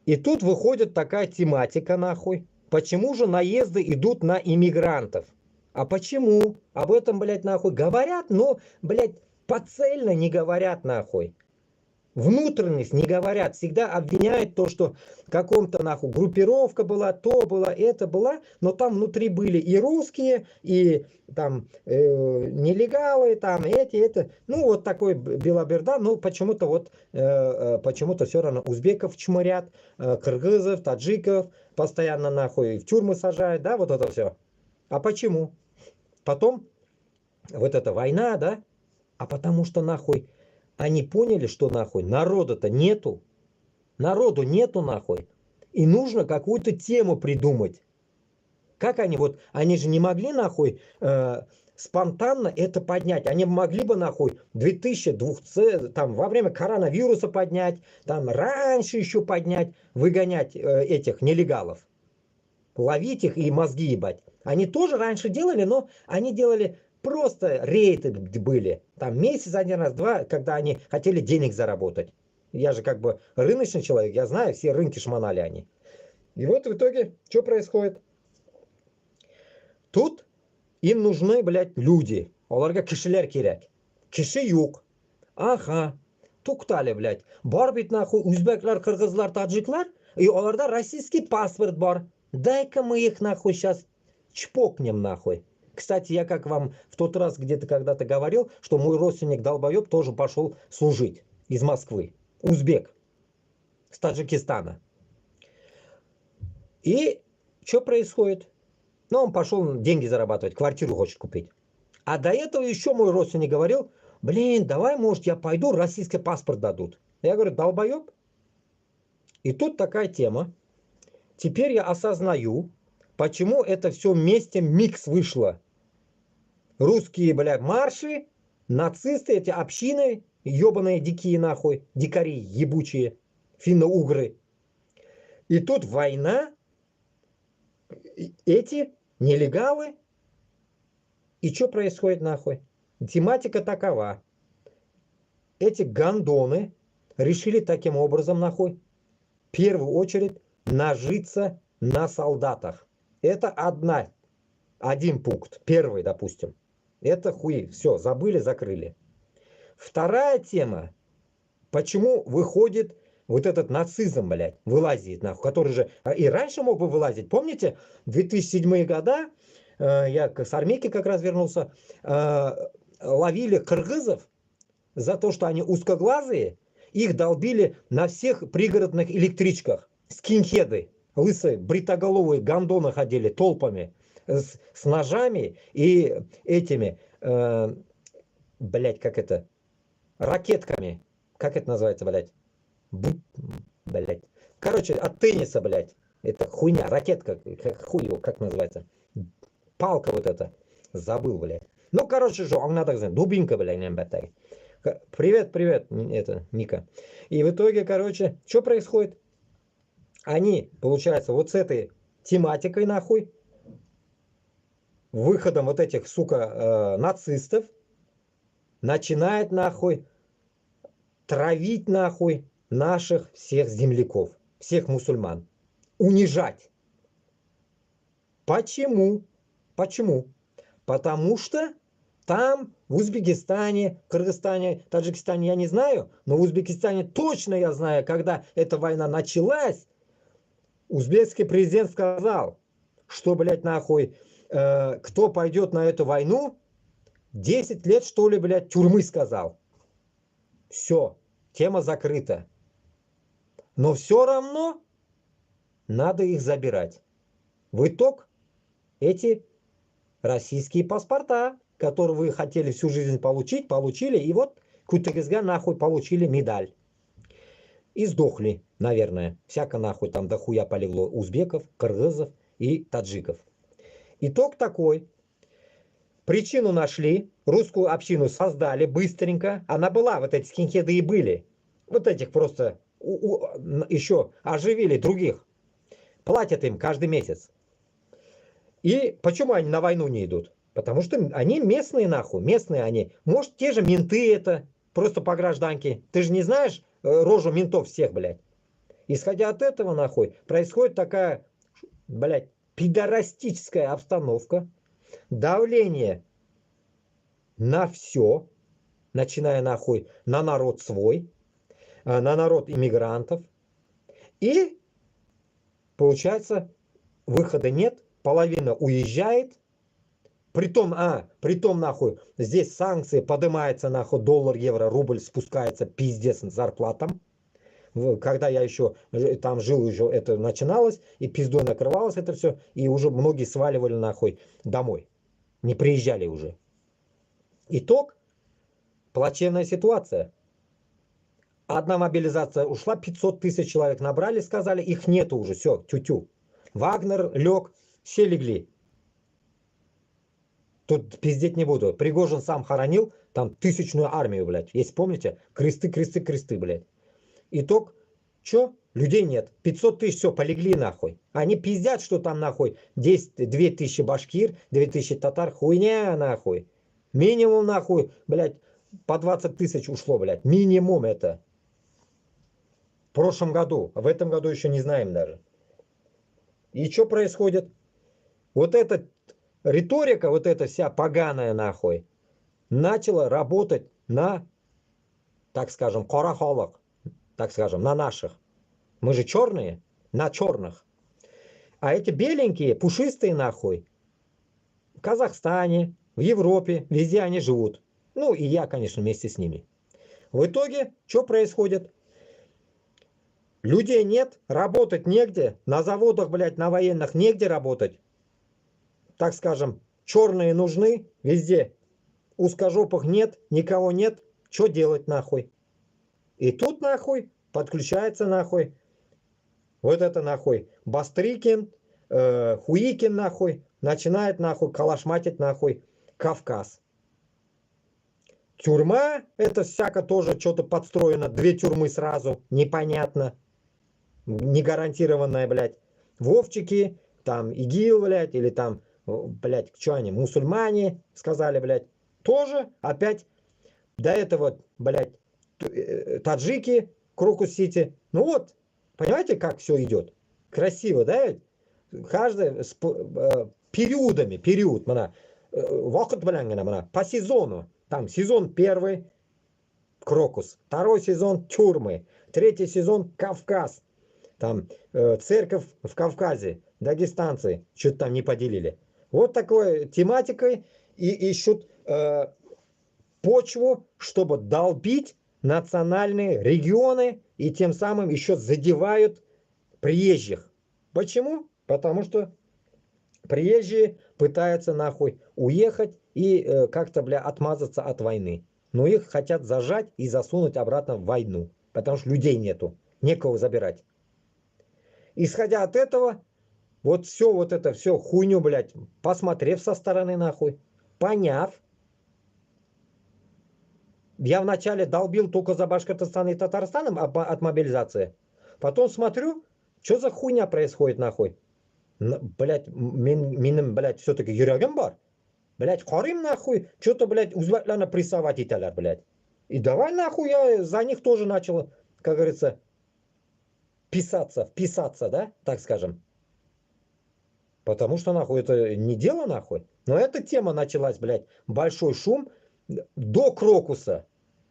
И тут выходит такая тематика нахуй. Почему же наезды идут на иммигрантов? А почему? Об этом, блядь, нахуй говорят, но, блядь, поцельно не говорят нахуй. Внутренность не говорят, всегда обвиняют то, что каком-то нахуй группировка была, то была, это была, но там внутри были и русские, и там нелегалы, там эти, это, ну вот такой белоберда, но почему-то вот, почему-то все равно узбеков чморят, кыргызов, таджиков, постоянно нахуй в тюрьмы сажают, да, вот это все. А почему? Потом вот эта война, да, а потому что нахуй они поняли, что нахуй народа-то нету. Народу нету нахуй. И нужно какую-то тему придумать. Как они вот, они же не могли нахуй спонтанно это поднять. Они могли бы нахуй 2002, там во время коронавируса поднять, там раньше еще поднять, выгонять этих нелегалов. Ловить их и мозги ебать. Они тоже раньше делали, но они делали просто рейды были. Там месяц, один раз, два, когда они хотели денег заработать. Я же как бы рыночный человек, я знаю, все рынки шмонали они. И вот в итоге, что происходит? Тут им нужны, блядь, люди. Оларга кишилер керек. Киши юк. Аха. Туктали, блядь. Бар бит нахуй узбеклар, кыргызлар, таджиклар. И оларда российский паспорт бар. Дай-ка мы их нахуй сейчас чпокнем нахуй. Кстати, я как вам в тот раз где-то когда-то говорил, что мой родственник долбоеб тоже пошел служить из Москвы. Узбек. С Таджикистана. И что происходит? Ну, он пошел деньги зарабатывать, квартиру хочет купить. А до этого еще мой родственник говорил, блин, давай, может, я пойду, российский паспорт дадут. Я говорю, долбоеб. И тут такая тема. Теперь я осознаю, почему это все вместе микс вышло. Русские, блядь, марши, нацисты, эти общины, ебаные дикие нахуй, дикари ебучие, финно-угры. И тут война, эти нелегалы. И что происходит нахуй? Тематика такова. Эти гандоны решили таким образом нахуй, в первую очередь, нажиться на солдатах. Это один пункт. Первый, допустим. Это хуи. Все, забыли, закрыли. Вторая тема. Почему выходит вот этот нацизм, блядь, вылазит, нахуй, который же и раньше мог бы вылазить. Помните, 2007 года, я с армейки как раз вернулся, ловили кыргызов за то, что они узкоглазые, их долбили на всех пригородных электричках. Скинхеды, лысые, бритоголовые гандоны ходили толпами с ножами и этими, блядь, как это, ракетками. Как это называется, блядь? Блядь. Короче, от тенниса, блядь. Это хуйня, ракетка, хуй его, как называется? Палка вот эта. Забыл, блядь. Ну, короче же, он надо знать, дубинка, блядь, не батай. Привет, привет, это, Ника. И в итоге, короче, что происходит? Они, получается, вот с этой тематикой, нахуй, выходом вот этих, сука, нацистов, начинает, нахуй, травить, нахуй, наших всех земляков, всех мусульман. Унижать. Почему? Почему? Потому что там, в Узбекистане, Кыргызстане, Таджикистане я не знаю, но в Узбекистане точно я знаю, когда эта война началась, узбекский президент сказал, что, блядь, нахуй, кто пойдет на эту войну, 10 лет, что ли, блядь, тюрьмы, сказал. Все, тема закрыта. Но все равно надо их забирать. В итог эти российские паспорта, которые вы хотели всю жизнь получить, получили, и вот Кутыгызга нахуй получили медаль. И сдохли, наверное. Всяко нахуй там дохуя полегло узбеков, кыргызов и таджиков. Итог такой. Причину нашли, русскую общину создали быстренько. Она была, вот эти скинхеды и были. Вот этих просто еще оживили других. Платят им каждый месяц. И почему они на войну не идут? Потому что они местные нахуй, местные они. Может, те же менты это, просто по гражданке. Ты же не знаешь рожу ментов всех, блядь. Исходя от этого, нахуй, происходит такая, блядь, пидорастическая обстановка, давление на все, начиная нахуй на народ свой, на народ иммигрантов. И получается, выхода нет, половина уезжает. Притом нахуй, здесь санкции, поднимается нахуй доллар, евро, рубль спускается, пиздец, зарплатам. Когда я еще там жил, уже это начиналось, и пиздой накрывалось это все, и уже многие сваливали нахуй домой. Не приезжали уже. Итог, плачевная ситуация. Одна мобилизация ушла, 500 тысяч человек набрали, сказали, их нету уже, все, тю-тю. Вагнер лег, все легли. Тут пиздеть не буду. Пригожин сам хоронил там 1000-ю армию, блядь. Если помните, кресты, кресты, кресты, блядь. Итог, чё? Людей нет. 500 тысяч, все, полегли нахуй. Они пиздят, что там нахуй 10, 2000 башкир, 2000 татар. Хуйня нахуй. Минимум нахуй, блядь, по 20 тысяч ушло, блядь. Минимум это. В прошлом году. А в этом году еще не знаем даже. И что происходит? Вот эта риторика, вот эта вся поганая нахуй, начала работать на, так скажем, корахолок, так скажем, на наших. Мы же черные, на черных. А эти беленькие, пушистые нахуй, в Казахстане, в Европе, везде они живут. Ну и я, конечно, вместе с ними. В итоге, что происходит? Людей нет, работать негде, на заводах, блядь, на военных негде работать. Так скажем, черные нужны везде. Узкожопых нет, никого нет. Что делать нахуй? И тут нахуй подключается нахуй вот это нахуй Бастрыкин, Хуикин нахуй, начинает нахуй калашматить нахуй Кавказ. Тюрьма, это всяко тоже что-то подстроено, 2 тюрьмы сразу, непонятно, не гарантированная, блядь. Вовчики, там ИГИЛ, блядь, или там, блядь, что они, мусульмане, сказали, блядь, тоже опять до этого, блядь, таджики, Крокус-Сити. Ну вот, понимаете, как все идет? Красиво, да? Каждый с периодами, период, вакыт белән по сезону. Там сезон первый, Крокус, второй сезон тюрьмы, третий сезон Кавказ. Там церковь в Кавказе, дагестанцы что-то там не поделили. Вот такой тематикой и ищут почву, чтобы долбить национальные регионы и тем самым еще задевают приезжих. Почему? Потому что приезжие пытаются нахуй уехать и как-то, бля, отмазаться от войны. Но их хотят зажать и засунуть обратно в войну. Потому что людей нету, некого забирать. Исходя от этого, вот все вот это, все хуйню, блядь, посмотрев со стороны нахуй, поняв, Я вначале долбил только за Башкортостан и Татарстаном от мобилизации. Потом смотрю, что за хуйня происходит нахуй. Блять, блять, все-таки юрагим бар. Блять, харим нахуй, что-то, блять, узбекларны прессовать италар, блять. И давай нахуй я за них тоже начал, как говорится, вписаться, да, так скажем. Потому что, нахуй, это не дело, нахуй. Но эта тема началась, блядь, большой шум до Крокуса.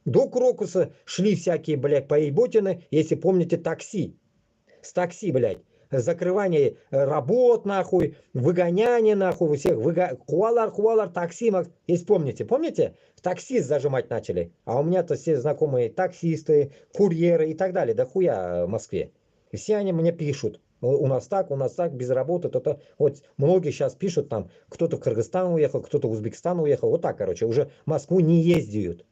До Крокуса шли всякие, блядь, поеботины, если помните, такси. С такси, блядь. Закрывание работ, нахуй, выгоняние, нахуй, всех, хуалар, такси, если помните, такси зажимать начали. А у меня-то все знакомые таксисты, курьеры и так далее, да хуя в Москве. И все они мне пишут. У нас так, без работы, то-то. Вот многие сейчас пишут там, кто-то в Кыргызстан уехал, кто-то в Узбекистан уехал. Вот так, короче, уже в Москву не ездят.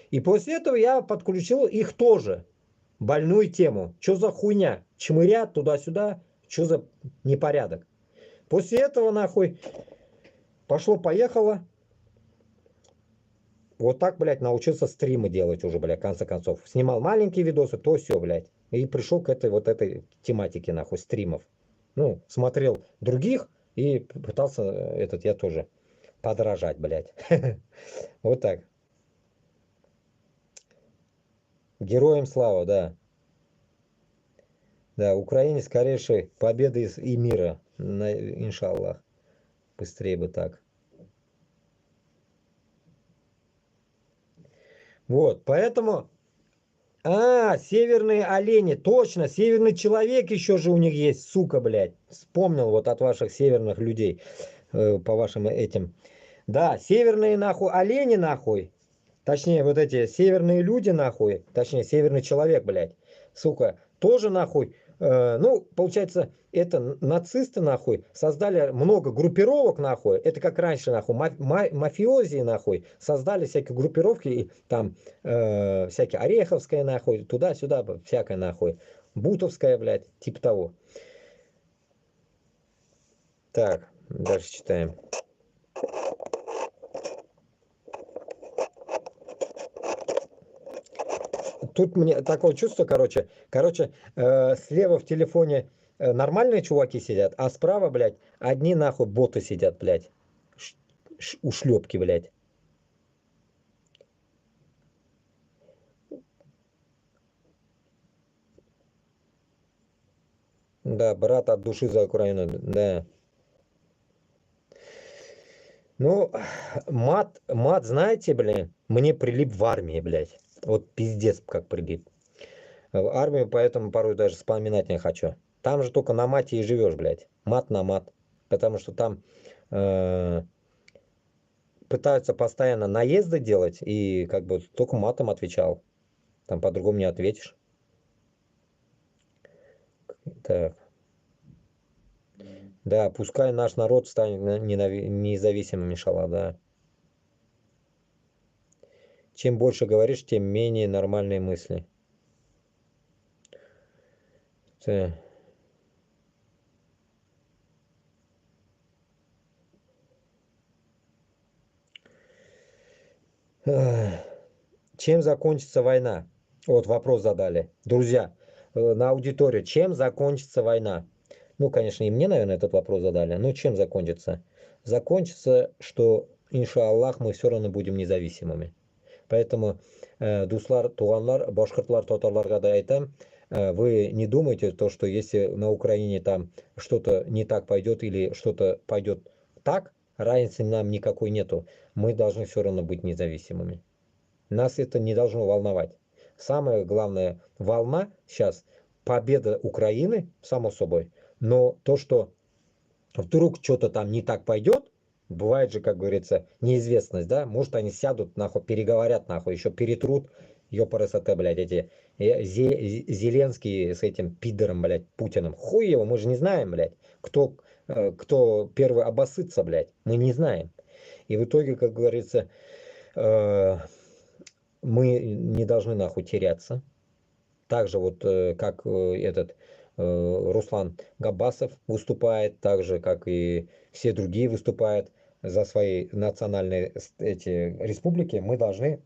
И после этого я подключил их тоже. Больную тему. Что за хуйня? Чмырят туда-сюда. Что за непорядок? После этого, нахуй, пошло-поехало. Вот так, блядь, научился стримы делать уже, блядь, в конце концов. Снимал маленькие видосы, то все, блядь. И пришел к этой тематике, нахуй, стримов. Ну, смотрел других и пытался я тоже подражать, блядь. Вот так. Героям слава, да. Да, Украине скорейшей победы и мира. Иншаллах. Быстрее бы так. Вот, поэтому... северные олени, точно, северный человек еще же у них есть, сука, блядь. Вспомнил вот от ваших северных людей, по вашим этим. Да, северные нахуй олени нахуй. Точнее, вот эти северные люди нахуй. Точнее, северный человек, блядь. Сука, тоже нахуй. Ну, получается, это нацисты нахуй создали много группировок нахуй. Это как раньше нахуй мафиози нахуй создали всякие группировки и там всякие Ореховская нахуй, туда-сюда всякая нахуй. Бутовская, блядь, типа того. Так, дальше читаем. Тут мне такое чувство, слева в телефоне нормальные чуваки сидят, а справа, блядь, одни нахуй боты сидят, блядь. Ушлепки, блядь. Да, брат от души за Украину, да. Ну, мат, знаете, блин, мне прилип в армии, блядь. Вот пиздец как прилип. В армию поэтому порой даже вспоминать не хочу. Там же только на мате и живешь, блядь. Мат на мат. Потому что там пытаются постоянно наезды делать, и как бы только матом отвечал. Там по-другому не ответишь. Так. Да, пускай наш народ станет независимым, иншаллах, да. Чем больше говоришь, тем менее нормальные мысли. Так. Чем закончится война? Вот вопрос задали. Друзья, на аудиторию. Чем закончится война? Ну, конечно, и мне, наверное, этот вопрос задали. Но чем закончится? Закончится, что, иншаллах, мы все равно будем независимыми. Поэтому, дуслар, туганлар, башкортлар, татарларга да айтам, вы не думайте, то, что если на Украине там что-то не так пойдет или что-то пойдет так, разницы нам никакой нету. Мы должны все равно быть независимыми. Нас это не должно волновать. Самая главная волна сейчас победа Украины, само собой. Но то, что вдруг что-то там не так пойдет, бывает же, как говорится, неизвестность, да? Может, они сядут, нахуй, переговорят, нахуй, еще перетрут, ёпрст, блядь, эти Зеленский с этим пидором, блядь, Путиным. Хуй его, мы же не знаем, блядь, кто первый обоссытся, блядь. Мы не знаем. И в итоге, как говорится, мы не должны нахуй теряться. Так же вот как этот Руслан Габасов выступает, так же как и все другие выступают за свои национальные эти республики, мы должны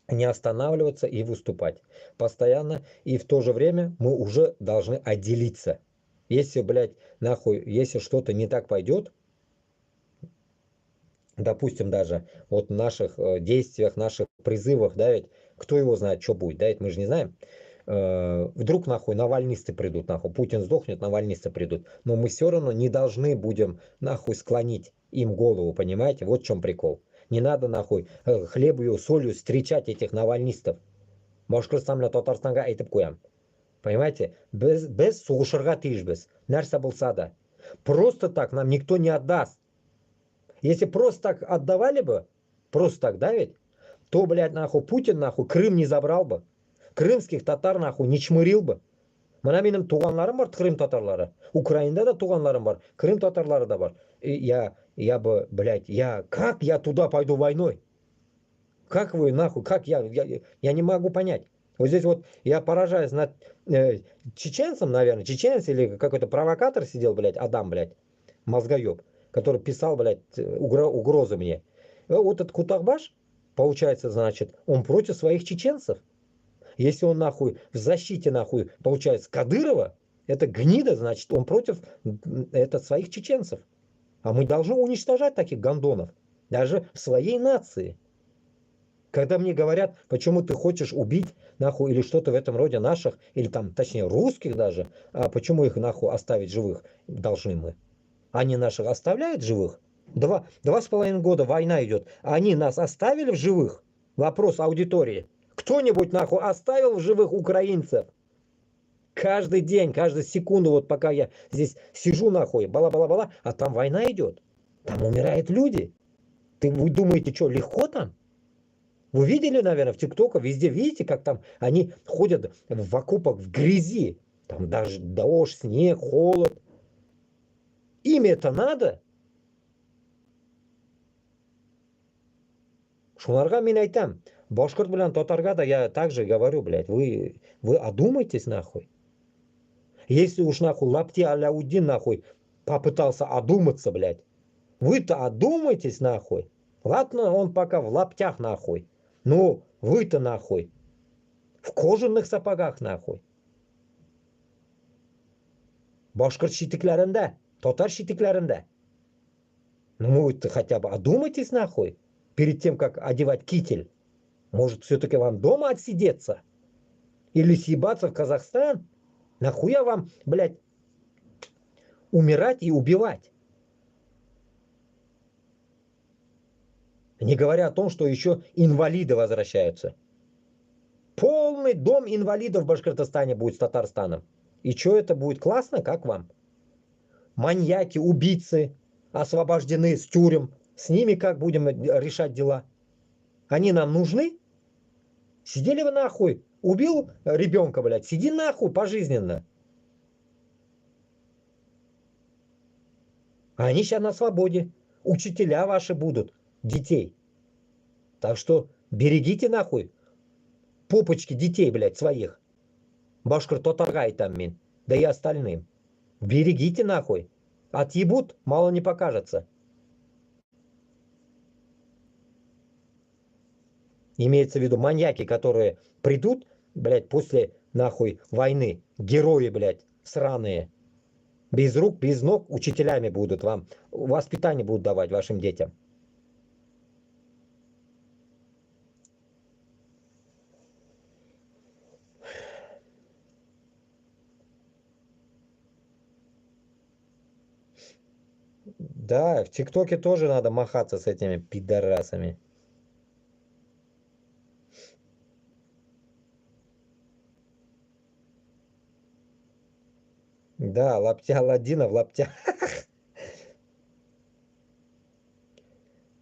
не останавливаться и выступать постоянно. И в то же время мы уже должны отделиться. Если, блядь, нахуй, если что-то не так пойдет, допустим, даже вот в наших действиях, наших призывах, да, ведь кто его знает, что будет, да, ведь мы же не знаем. Вдруг нахуй навальнисты придут, нахуй, Путин сдохнет, навальнисты придут. Но мы все равно не должны будем нахуй склонить им голову, понимаете? Вот в чем прикол. Не надо нахуй хлебью, солью встречать этих навальнистов. Башкортстанға Татарстанға айтып қоям. Понимаете? Без соғышырға тиіспіз. Нәрсе болса да. Просто так нам никто не отдаст. Если просто так отдавали бы, просто так, да ведь, то, блядь, нахуй, Путин, нахуй, Крым не забрал бы. Крымских татар, нахуй, не чмырил бы. Мына менің туғанларым бар, Крым татарлары. Украинада да туғанларым бар, Крым татарлары да бар. И я бы, блядь, как я туда пойду войной? Как вы, нахуй, как я не могу понять. Вот здесь вот я поражаюсь над чеченцем, наверное, чеченец или какой-то провокатор сидел, блядь, Адам, блядь, мозгоеб, который писал, блядь, угрозы мне. Вот этот Кутахбаш, получается, значит, он против своих чеченцев. Если он, нахуй, в защите, нахуй, получается, Кадырова, это гнида, значит, он против своих чеченцев. А мы должны уничтожать таких гондонов, даже в своей нации. Когда мне говорят, почему ты хочешь убить, нахуй, или что-то в этом роде наших, или там, точнее, русских даже, а почему их, нахуй, оставить живых должны мы? Они наших оставляют живых? 2,5 года война идет, а они нас оставили в живых? Вопрос аудитории. Кто-нибудь, нахуй, оставил в живых украинцев? Каждый день, каждую секунду, вот пока я здесь сижу, нахуй, бала-бала-бала, а там война идет. Там умирают люди. Вы думаете, что, легко там? Вы видели, наверное, в ТикТоке, везде видите, как там они ходят в окопах в грязи. Там даже дождь, снег, холод. Им это надо? Шуларға мен айтам, башқұрт белән татарға да я также говорю, блядь, вы одумайтесь, нахуй. Если уж, нахуй, Лапти Аляудин, нахуй, попытался одуматься, блядь, вы-то одумайтесь, нахуй. Ладно, он пока в лаптях, нахуй. Ну, вы-то, нахуй, в кожаных сапогах, нахуй. Башқұрт шитикләрендә, татар шитикләрендә. Ну, вы-то хотя бы одумайтесь, нахуй, перед тем, как одевать китель. Может, все-таки вам дома отсидеться? Или съебаться в Казахстан? Нахуя вам, блядь, умирать и убивать? Не говоря о том, что еще инвалиды возвращаются. Полный дом инвалидов в Башкортостане будет с Татарстаном. И что это будет классно, как вам? Маньяки, убийцы освобождены с тюрем. С ними как будем решать дела? Они нам нужны? Сидели вы нахуй? Убил ребенка, блядь, сиди нахуй пожизненно. А они сейчас на свободе. Учителя ваши будут детей. Так что берегите нахуй попочки детей, блядь, своих. Башкортотарға айтам мен. Да и остальным. Берегите нахуй. Отъебут, мало не покажется. Имеется в виду маньяки, которые придут, блядь, после нахуй войны. Герои, блядь, сраные. Без рук, без ног учителями будут вам. Воспитание будут давать вашим детям. Да, в ТикТоке тоже надо махаться с этими пидорасами. Да, лаптя Аладдина в лаптях.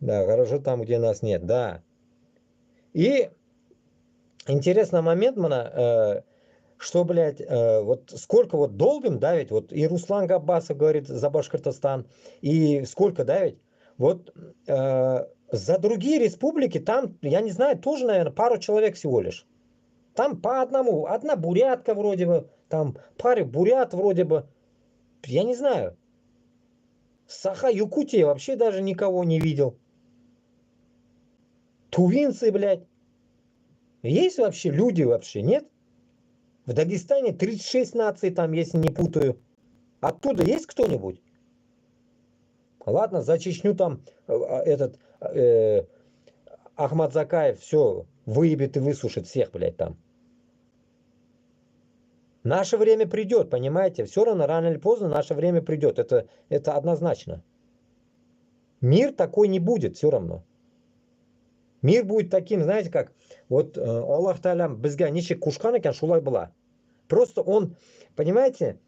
Да, хорошо там, где нас нет, да. И интересный момент, что, блядь, вот сколько вот долбим, да, ведь, вот и Руслан Габбасов говорит за Башкортостан, и сколько, да, ведь, вот за другие республики там, я не знаю, тоже, наверное, пару человек всего лишь. Там по одному, одна бурятка вроде бы, там пару бурят вроде бы, я не знаю. Саха, Якутия вообще даже никого не видел. Тувинцы, блядь. Есть вообще люди вообще, нет? В Дагестане 36 наций там, если не путаю. Оттуда есть кто-нибудь? Ладно, за Чечню там этот Ахмад Закаев все выебет и высушит всех, блядь, там. Наше время придет, понимаете? Все равно, рано или поздно, наше время придет. Это однозначно. Мир такой не будет все равно. Мир будет таким, знаете как, вот Аллах Та'алям бізге неше кушқан екен, шулай была. Просто он, понимаете,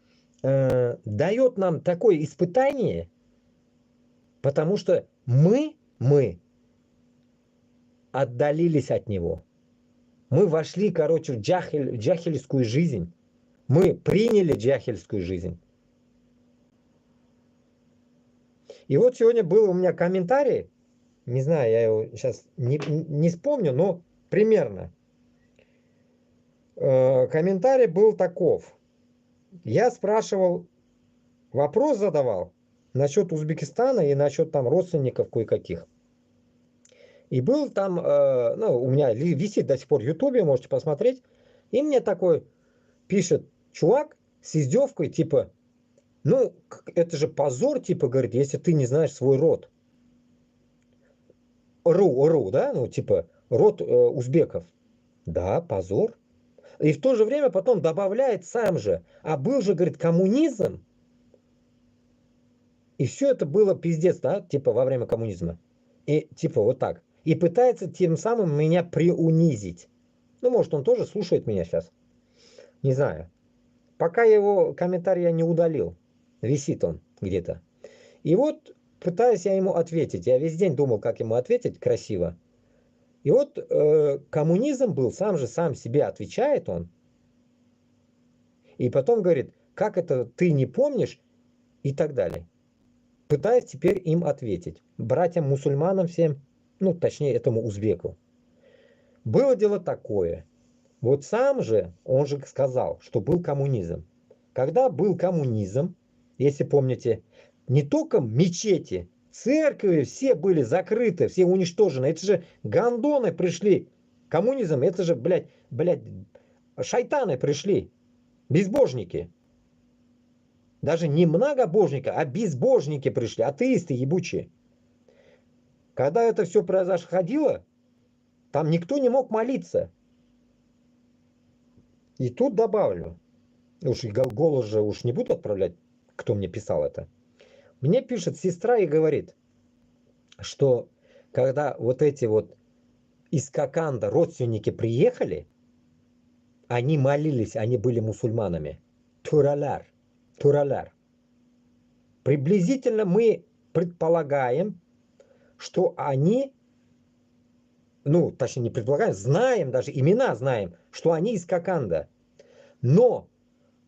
дает нам такое испытание, потому что мы отдалились от него. Мы вошли, короче, в джахильскую жизнь. Мы приняли джахильскую жизнь. И вот сегодня был у меня комментарий, не знаю, я его сейчас не вспомню, но примерно. Комментарий был таков. Я спрашивал, вопрос задавал насчет Узбекистана и насчет там родственников кое-каких. И был там, ну, у меня висит до сих пор в Ютубе, можете посмотреть. И мне такой пишет чувак с издевкой, типа, ну, это же позор, типа, говорит, если ты не знаешь свой род. Ру, да, ну, типа, род узбеков. Да, позор. И в то же время потом добавляет сам же, а был же, говорит, коммунизм. И все это было пиздец, да, типа, во время коммунизма. И типа вот так. И пытается тем самым меня приунизить. Ну, может, он тоже слушает меня сейчас. Не знаю. Пока его комментарий я не удалил. Висит он где-то. И вот пытаюсь я ему ответить. Я весь день думал, как ему ответить красиво. И вот коммунизм был, сам себе отвечает он. И потом говорит, как это ты не помнишь и так далее. Пытаюсь теперь им ответить. Братьям-мусульманам всем, ну, точнее, этому узбеку. Было дело такое. Вот сам же, он же сказал, что был коммунизм. Когда был коммунизм, если помните, не только мечети, церкви все были закрыты, все уничтожены. Это же гондоны пришли. Коммунизм, это же, блядь, шайтаны пришли. Безбожники. Даже не многобожники, а безбожники пришли. Атеисты ебучие. Когда это все происходило, там никто не мог молиться. И тут добавлю, уж голос же уж не буду отправлять, кто мне писал это. Мне пишет сестра и говорит, что когда вот эти вот из Коканда родственники приехали, они молились, они были мусульманами. Тураляр. Приблизительно мы предполагаем, что они, ну, точнее не предполагаем, знаем, даже имена знаем, что они из Коканда. Но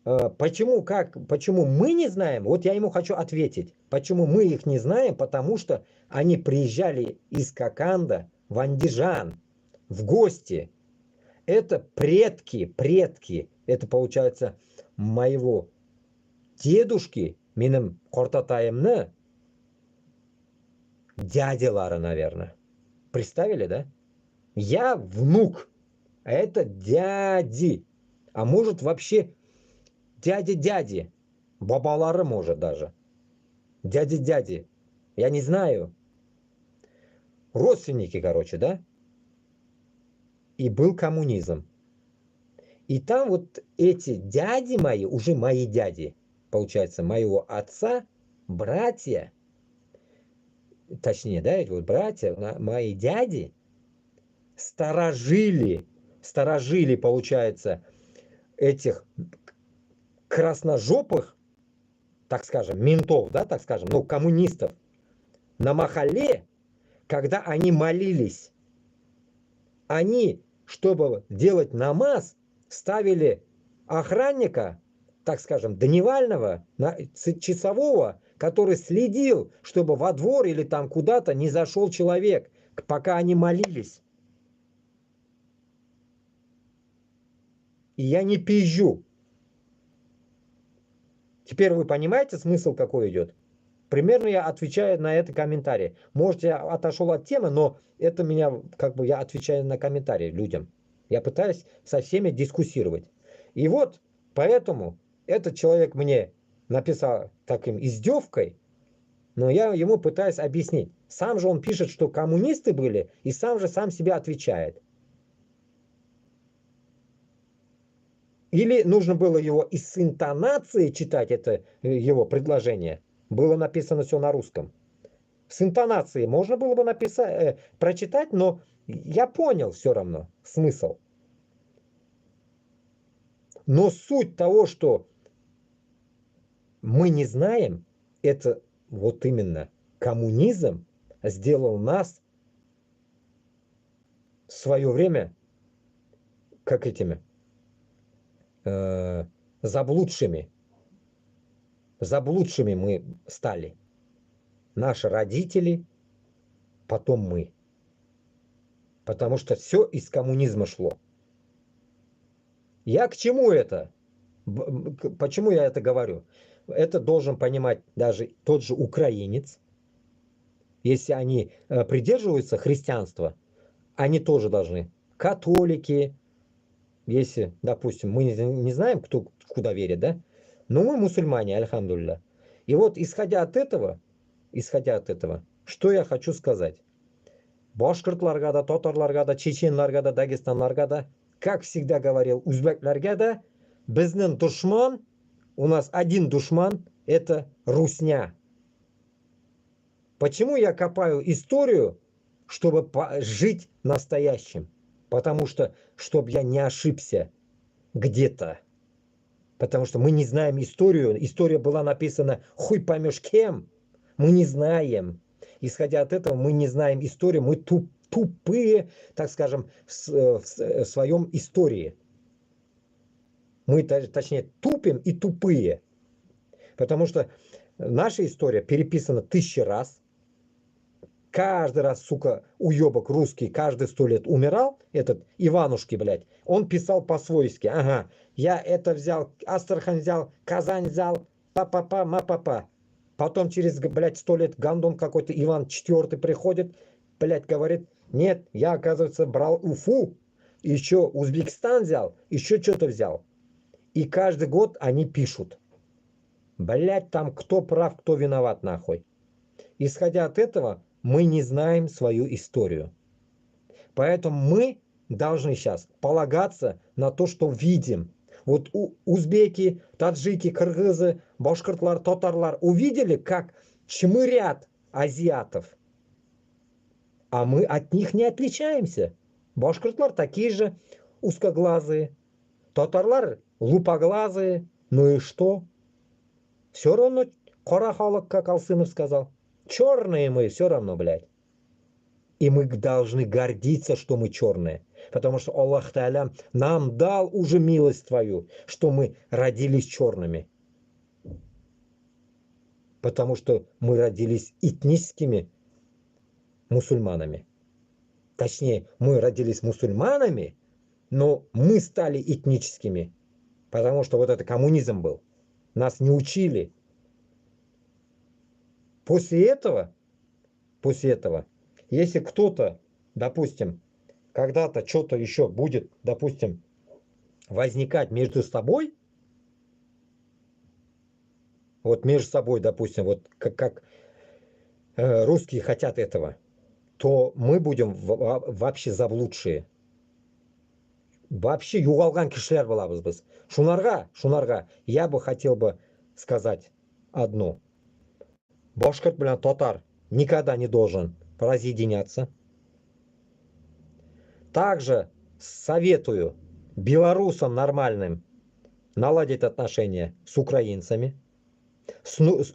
почему мы не знаем, вот я ему хочу ответить. Почему мы их не знаем? Потому что они приезжали из Коканда в Андижан в гости. Это предки, это получается моего дедушки, менің қортатайымны дядялары, наверное. Представили, да? Я внук, а это дяди. А может вообще дяди. Бабалары может даже. Дяди. Я не знаю. Родственники, короче, да? И был коммунизм. И там вот эти дяди мои, уже мои дяди, получается, моего отца, братья, точнее, да, эти вот братья, мои дяди, сторожили, получается, этих красножопых, так скажем, ментов, да, так скажем, ну, коммунистов, на Махале, когда они молились, они, чтобы делать намаз, ставили охранника, так скажем, дневального, часового, который следил, чтобы во двор или там куда-то не зашел человек, пока они молились. И я не пизжу. Теперь вы понимаете смысл какой идет? Примерно я отвечаю на это комментарий. Может, я отошел от темы, но это меня, как бы, я отвечаю на комментарии людям. Я пытаюсь со всеми дискуссировать. И вот поэтому этот человек мне написал таким издевкой, но я ему пытаюсь объяснить. Сам же он пишет, что коммунисты были, и сам себя отвечает. Или нужно было его из интонации читать, это его предложение. Было написано все на русском. С интонацией можно было бы написать, прочитать, но я понял все равно смысл. Но суть того, что мы не знаем, это вот именно коммунизм сделал нас в свое время как этими заблудшими. Заблудшими мы стали. Наши родители, потом мы. Потому что все из коммунизма шло. Я к чему это? Почему я это говорю? Это должен понимать даже тот же украинец. Если они придерживаются христианства, они тоже должны. Католики, если, допустим, мы не знаем, кто куда верит, да? Но мы мусульмане, альхамдулилля. И вот исходя от этого, что я хочу сказать? Башкортларга да, татарларга да, чеченларга да, дагестанларга да, как всегда говорил, узбекларга да, безнен душман, у нас один душман, это русня. Почему я копаю историю, чтобы жить настоящим? Потому что, чтобы я не ошибся где-то. Потому что мы не знаем историю. История была написана хуй поймешь кем. Мы не знаем. Исходя от этого, мы не знаем историю. Мы тупые, так скажем, в своем истории. Мы, точнее, тупим и тупые. Потому что наша история переписана 1000 раз. Каждый раз, сука, уебок русский каждые 100 лет умирал, этот Иванушки, блядь, он писал по-свойски. Ага, я это взял, Астрахань взял, Казань взял, па-па-па, ма-па-па. Потом через, блядь, 100 лет гандон какой-то Иван IV приходит, блядь, говорит, нет, я, оказывается, брал Уфу, еще Узбекистан взял, еще что-то взял. И каждый год они пишут. Блядь, там кто прав, кто виноват, нахуй. Исходя от этого, мы не знаем свою историю. Поэтому мы должны сейчас полагаться на то, что видим. Вот узбеки, таджики, кыргызы, башкортлар, татарлар увидели, как чмырят азиатов. А мы от них не отличаемся. Башкортлар такие же узкоглазые, татарлар лупоглазые. Ну и что? Все равно кара халық, как Алсынов сказал. Черные мы все равно, блядь. И мы должны гордиться, что мы черные. Потому что Аллах Та'аля нам дал уже милость твою, что мы родились черными. Потому что мы родились этническими мусульманами. Точнее, мы родились мусульманами, но мы стали этническими. Потому что вот это коммунизм был. Нас не учили. После этого, если кто-то, допустим, когда-то что-то еще будет, допустим, возникать между собой, вот между собой, допустим, вот как русские хотят этого, то мы будем вообще заблудшие. Вообще юғалған кішілер боламыз біз. Шунарға, я бы хотел бы сказать одно. Башкорт белән татар никогда не должен разъединяться. Также советую белорусам нормальным наладить отношения с украинцами.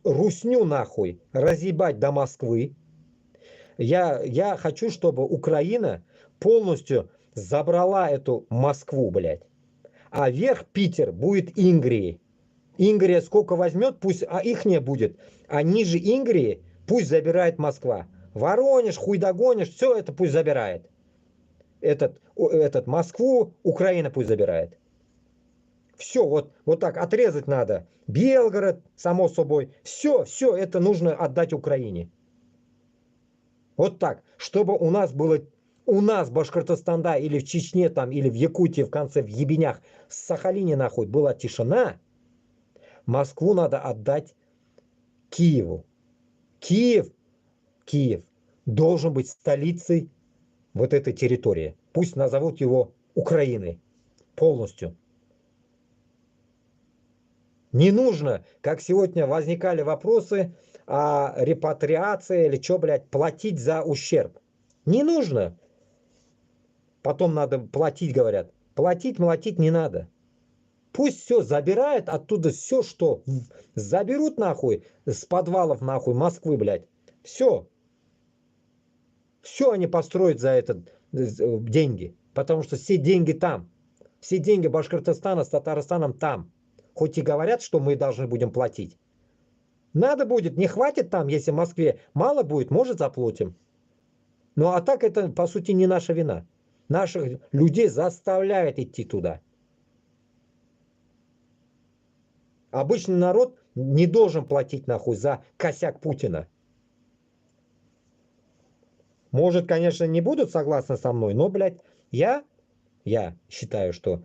Русню нахуй разъебать до Москвы. Я хочу, чтобы Украина полностью забрала эту Москву, блядь. А верх Питер будет Ингрии. Ингрия сколько возьмет, пусть, а их не будет. А ниже Ингрии пусть забирает Москва. Воронеж, хуй догонишь, все это пусть забирает. Этот Москву Украина пусть забирает. Все, вот так отрезать надо. Белгород, само собой. Все это нужно отдать Украине. Вот так, чтобы у нас было У нас в Башкортостане или в Чечне там, или в Якутии в конце, в Ебенях, в Сахалине нахуй была тишина, Москву надо отдать Киеву. Киев, Киев должен быть столицей вот этой территории. Пусть назовут его Украиной полностью. Не нужно, как сегодня возникали вопросы о репатриации или что, блядь, платить за ущерб. Не нужно. Потом надо платить, говорят. Платить, молотить не надо. Пусть все забирают оттуда, все, что заберут нахуй, с подвалов нахуй Москвы, блядь. Все. Все они построят за это деньги. Потому что все деньги там. Все деньги Башкортостана с Татарстаном там. Хоть и говорят, что мы должны будем платить. Надо будет, не хватит там, если в Москве мало будет, может заплатим. Ну а так это, по сути, не наша вина. Наших людей заставляют идти туда. Обычный народ не должен платить нахуй за косяк Путина. Может, конечно, не будут согласны со мной, но, блядь, я считаю, что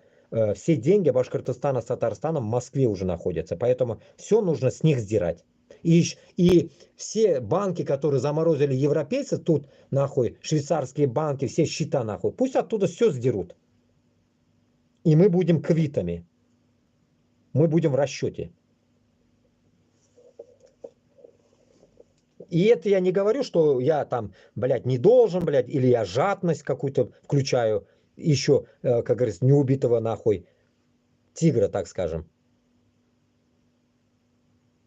все деньги Башкортостана с Татарстаном в Москве уже находятся. Поэтому все нужно с них сдирать. И все банки, которые заморозили европейцы, тут нахуй, швейцарские банки, все счета нахуй, пусть оттуда все сдерут. И мы будем квитами. Мы будем в расчете. И это я не говорю, что я там, блядь, не должен, блядь, или я жадность какую-то включаю, еще, как говорится, неубитого нахуй тигра, так скажем.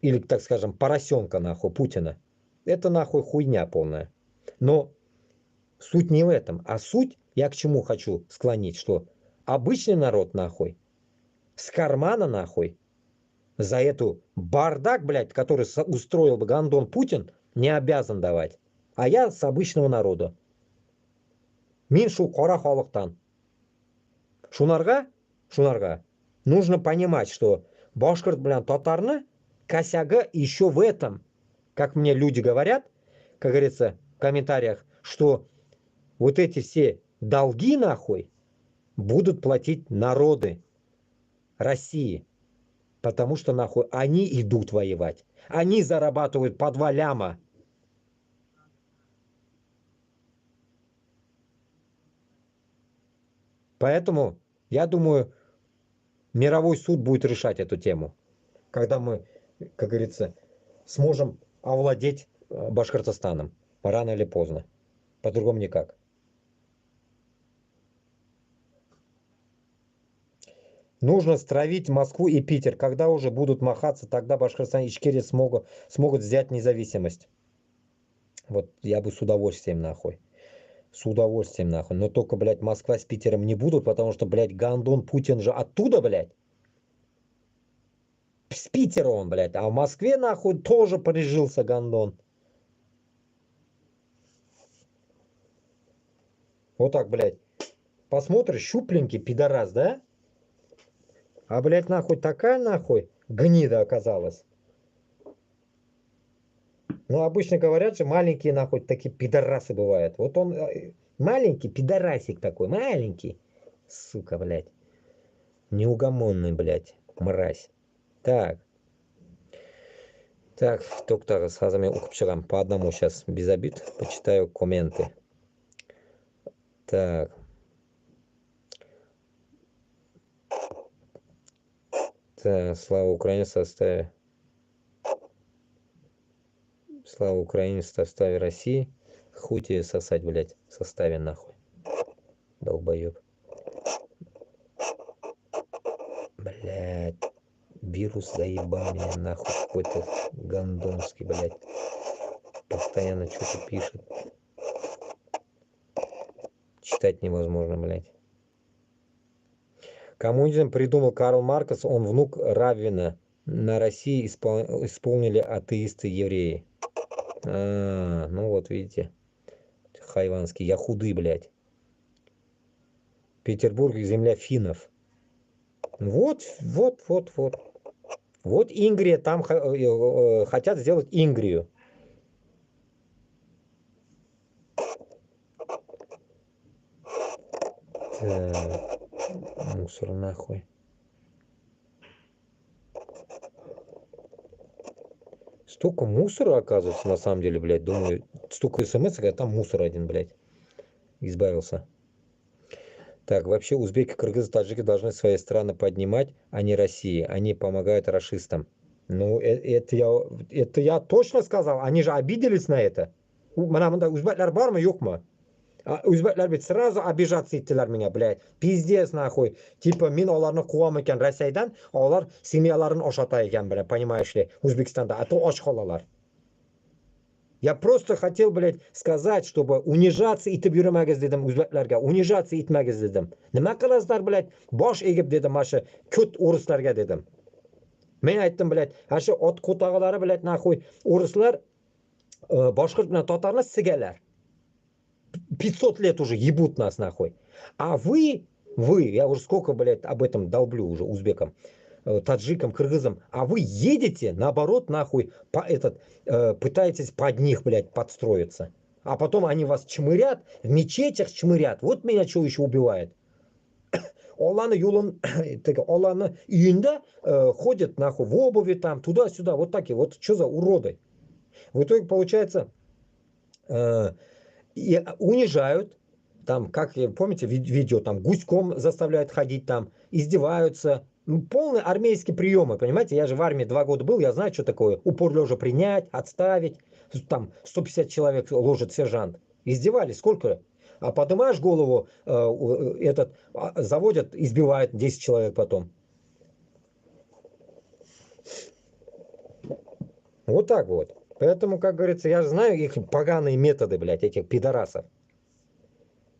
Или, так скажем, поросенка нахуй Путина. Это нахуй хуйня полная. Но суть не в этом. А суть, я к чему хочу склонить, что обычный народ нахуй, с кармана нахуй, за эту бардак, блядь, который устроил бы гандон Путин, не обязан давать. А я с обычного народа. Меньше кора халықтан. Шунарға нужно понимать, что башкорт, блин, татарны косяга еще в этом. Как мне люди говорят, как говорится в комментариях, что вот эти все долги нахуй будут платить народы России. Потому что нахуй они идут воевать. Они зарабатывают по 2 ляма. Поэтому, я думаю, мировой суд будет решать эту тему. Когда мы, как говорится, сможем овладеть Башкортостаном. Рано или поздно. По-другому никак. Нужно стравить Москву и Питер. Когда уже будут махаться, тогда Башкортостан и Ичкерия смогут взять независимость. Вот я бы с удовольствием нахуй. С удовольствием нахуй. Но только, блядь, Москва с Питером не будут, потому что, блядь, гандон Путин же оттуда, блядь. С Питера он, блядь. А в Москве, нахуй, тоже прижился гандон. Вот так, блядь. Посмотришь, щупленький пидорас, да? А, блядь, нахуй такая, нахуй, гнида оказалась. Ну, обычно говорят же, маленькие, нахуй, такие пидорасы бывают. Вот он маленький пидорасик такой, маленький. Сука, блядь. Неугомонный, блядь, мразь. Так. Так, доктор, с вами укупчерам по одному сейчас, без обид, почитаю комменты. Так. Так, слава Украине в составе. Слава Украине в составе России. Хуй тебе сосать, блядь, в составе нахуй. Долбоёб. Блядь. Вирус заебал меня нахуй. Какой-то гандонский, блядь. Постоянно что-то пишет. Читать невозможно, блядь. Коммунизм придумал Карл Маркс, он внук Раввина. На России исполнили атеисты-евреи. Ну вот, видите. Хайванский, я худый, блядь. Петербург, земля финнов. Вот. Вот Ингрия, там хотят сделать Ингрию. Так, мусор нахуй. Столько мусора, оказывается, на самом деле, блядь. Думаю, столько смс, а там мусор один, блядь. Избавился. Так, вообще узбеки, кыргызы, таджики должны свои страны поднимать, а не России. Они помогают расистам. Ну, это я точно сказал. Они же обиделись на это. Mana bunda o'zbeklar bormi yo'qmi? O'zbeklar ведь сразу обижаться etdilar menga, блядь. Пиздец, нахуй. Типа, men ularni quvam ekan Rossiyadan, ular семьяларын oshatar ekan, блядь, понимаешь ли, O'zbekistonda. А то och qolalar. Я просто хотел, блядь, сказать, чтобы унижаться itib yurmagiz dedim o'zbeklarga. Унижаться etmagiz dedim. Nima qilasizlar, блядь? Bosh egib dedim mana shu ko't o'rislarga dedim. Men aytdim, блядь, ana shu ot qo'tog'ilari, блядь, нахуй, o'rislar boshqirt bilan totarni sigalar. 500 лет уже ебут нас, нахуй. А вы, я уже сколько, блядь, об этом долблю уже узбекам, таджикам, кыргызам, а вы едете, наоборот, нахуй, пытаетесь под них, блядь, подстроиться. А потом они вас чмырят, в мечетях чмырят. Вот меня что еще убивает. Оланы юлын, Оланы июнда ходят, нахуй, в обуви там, туда-сюда, вот такие, вот что за уроды. В итоге получается, и унижают, там, как, помните, видео, там, гуськом заставляют ходить, там, издеваются. Полные армейские приемы, понимаете? Я же в армии 2 года был, я знаю, что такое. Упор лежа принять, отставить. Там 150 человек ложит сержант. Издевались, сколько? А поднимаешь голову, заводят, избивают 10 человек потом. Вот так вот. Поэтому, как говорится, я же знаю их поганые методы, блядь, этих пидорасов.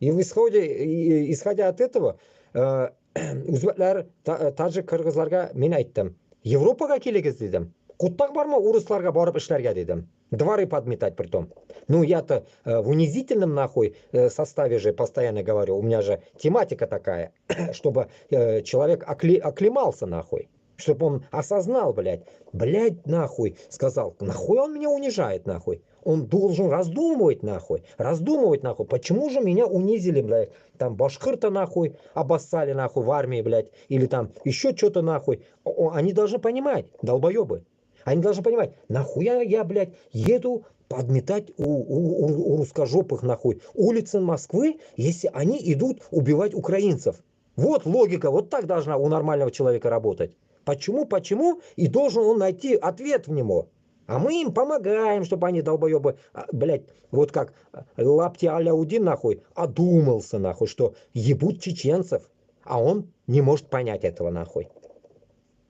И исходя от этого, o'zbeklar tojik qirg'izlarga men aytdim, Yevropaga kelasiz dedim. Quttaq bormi o'rislarga borib ishlarga dedim. Дворы подметать при том. Ну, я-то в унизительном, нахуй, составе же постоянно говорю. У меня же тематика такая, чтобы человек оклемался, нахуй. Чтобы он осознал, блядь. Блядь, нахуй, сказал. Нахуй он меня унижает, нахуй. Он должен раздумывать, нахуй. Раздумывать, нахуй. Почему же меня унизили, блядь? Там башкирта, нахуй, обоссали, нахуй, в армии, блядь. Или там еще что-то, нахуй. Они должны понимать, долбоебы. Они должны понимать, нахуя я, блядь, еду подметать у русскожопых, нахуй, улицы Москвы, если они идут убивать украинцев. Вот логика, вот так должна у нормального человека работать. Почему? И должен он найти ответ в него. А мы им помогаем, чтобы они, долбоебы, блядь, вот как Лапти Аляудин, нахуй, одумался, нахуй, что ебут чеченцев. А он не может понять этого, нахуй.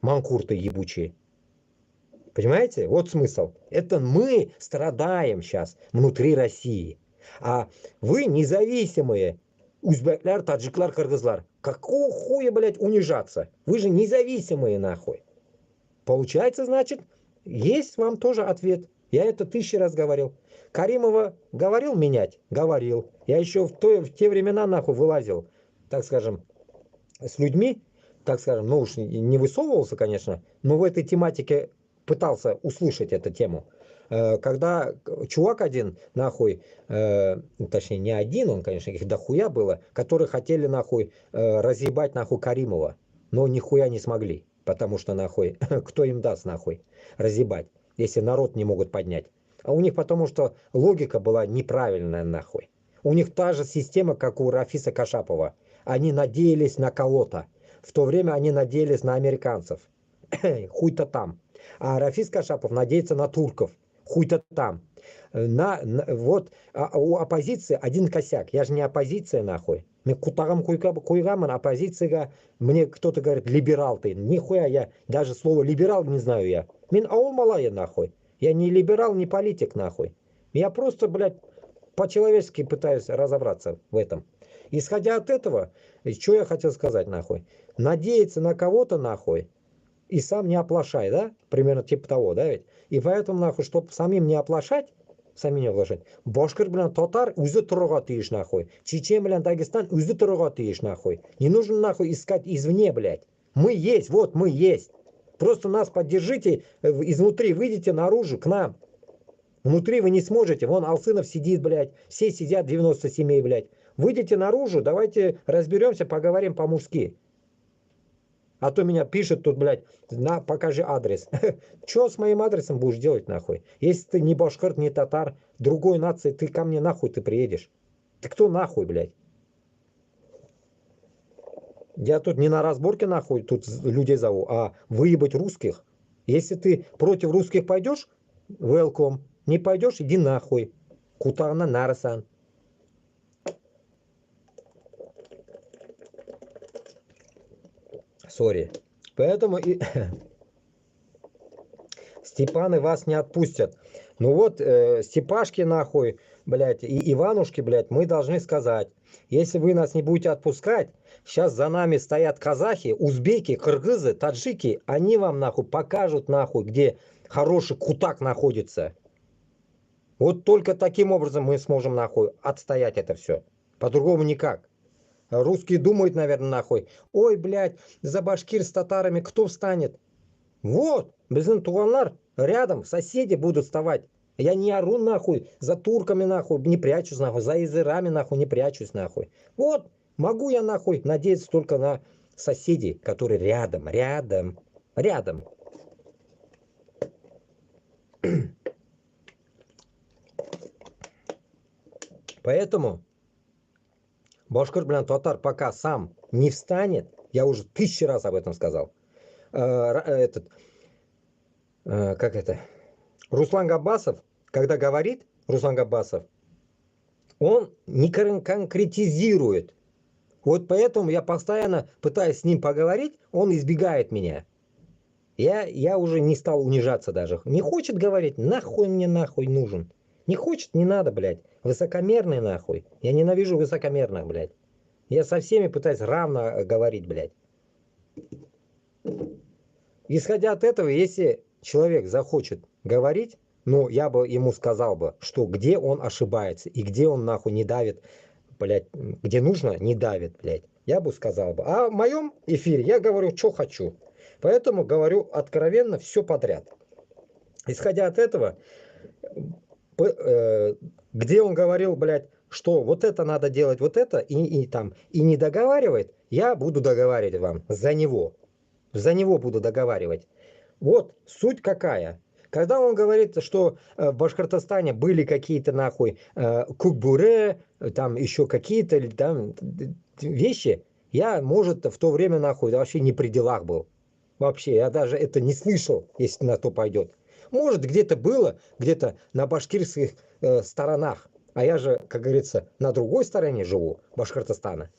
Манкурты ебучие. Понимаете? Вот смысл. Это мы страдаем сейчас внутри России. А вы независимые узбекляр, таджиклар, кыргызлар. Какого хуя, блядь, унижаться? Вы же независимые, нахуй. Получается, значит, есть вам тоже ответ. Я это 1000 раз говорил. Каримова говорил менять? Говорил. Я еще в те времена, нахуй, вылазил, так скажем, с людьми, так скажем, ну уж не высовывался, конечно, но в этой тематике пытался услышать эту тему. Когда чувак один, нахуй, точнее не один, он, конечно, их дохуя было, которые хотели, нахуй, разъебать, нахуй, Каримова, но нихуя не смогли, потому что, нахуй, кто им даст, нахуй, разъебать, если народ не могут поднять. А у них потому что логика была неправильная, нахуй. У них та же система, как у Рафиса Кашапова. Они надеялись на кого-то. В то время они надеялись на американцев. Хуй-то там. А Рафис Кашапов надеется на турков. Хуй-то там. Вот у оппозиции один косяк. Я же не оппозиция, нахуй. Мен кутагам куйгамын оппозицияға. Мне кто-то говорит, либерал ты. Нихуя я даже слово либерал не знаю я. Мен ауыл малайы, нахуй. Я не либерал, не политик, нахуй. Я просто, блядь, по-человечески пытаюсь разобраться в этом. Исходя от этого, что я хотел сказать, нахуй. Надеяться на кого-то, нахуй, и сам не оплошай, да? Примерно типа того, да ведь? И поэтому, нахуй, чтобы самим не оплошать, башкир bilan татар o'zi turg'a tiyish, нахуй. Чечен bilan Дагестан o'zi turg'a tiyish, нахуй. Не нужно, нахуй, искать извне, блядь. Мы есть, вот мы есть. Просто нас поддержите изнутри, выйдите наружу к нам. Внутри вы не сможете. Вон Алсынов сидит, блядь. Все сидят, 90 семей, блядь. выйдите наружу, давайте разберемся, поговорим по-мужски. А то меня пишет тут, блядь, на, покажи адрес. Че с моим адресом будешь делать, нахуй? Если ты не башкирт, не татар, другой нации, ты ко мне нахуй ты приедешь. Ты кто нахуй, блядь? Я тут не на разборке нахуй тут людей зову, а выебать русских. Если ты против русских пойдешь, welcome. Не пойдешь, иди нахуй. Кутана нарасан. Сори. Поэтому и Степаны вас не отпустят. Ну вот, Степашки нахуй, блядь, и Иванушки, блядь, мы должны сказать, если вы нас не будете отпускать, сейчас за нами стоят казахи, узбеки, кыргызы, таджики, они вам нахуй покажут нахуй, где хороший кутак находится. Вот только таким образом мы сможем нахуй отстоять это все. По-другому никак. Русские думают, наверное, нахуй, ой, блядь, за башкир с татарами кто встанет? Вот, біздің туғандар рядом, соседи будут вставать. Я не ору нахуй, за турками нахуй, не прячусь нахуй, за изырами нахуй, не прячусь нахуй. Вот, могу я нахуй надеяться только на соседей, которые рядом, рядом, рядом. Поэтому башкир, блин, татар пока сам не встанет, я уже 1000 раз об этом сказал. Этот, как это, Руслан Габасов, когда говорит, Руслан Габасов, он не конкретизирует. Вот поэтому я постоянно пытаюсь с ним поговорить, он избегает меня. Я уже не стал унижаться даже. Не хочет говорить, нахуй мне нахуй нужен. Не хочет, не надо, блядь. Высокомерный нахуй. Я ненавижу высокомерных, блядь. Я со всеми пытаюсь равно говорить, блядь. Исходя от этого, если человек захочет говорить, ну, я бы ему сказал бы, что где он ошибается и где он нахуй не давит, блядь, где нужно, не давит, блядь. Я бы сказал бы. А в моем эфире я говорю, что хочу. Поэтому говорю откровенно все подряд. Исходя от этого, где он говорил, блядь, что вот это надо делать, вот это, и там, и не договаривает, я буду договаривать вам за него. За него буду договаривать. Вот суть какая. Когда он говорит, что в Башкортостане были какие-то нахуй кукбуре, там еще какие-то там вещи, я, может, в то время нахуй вообще не при делах был. Вообще, я даже это не слышал, если на то пойдет. Может, где-то было, где-то на башкирских сторонах. А я же, как говорится, на другой стороне живу, Башкортостана.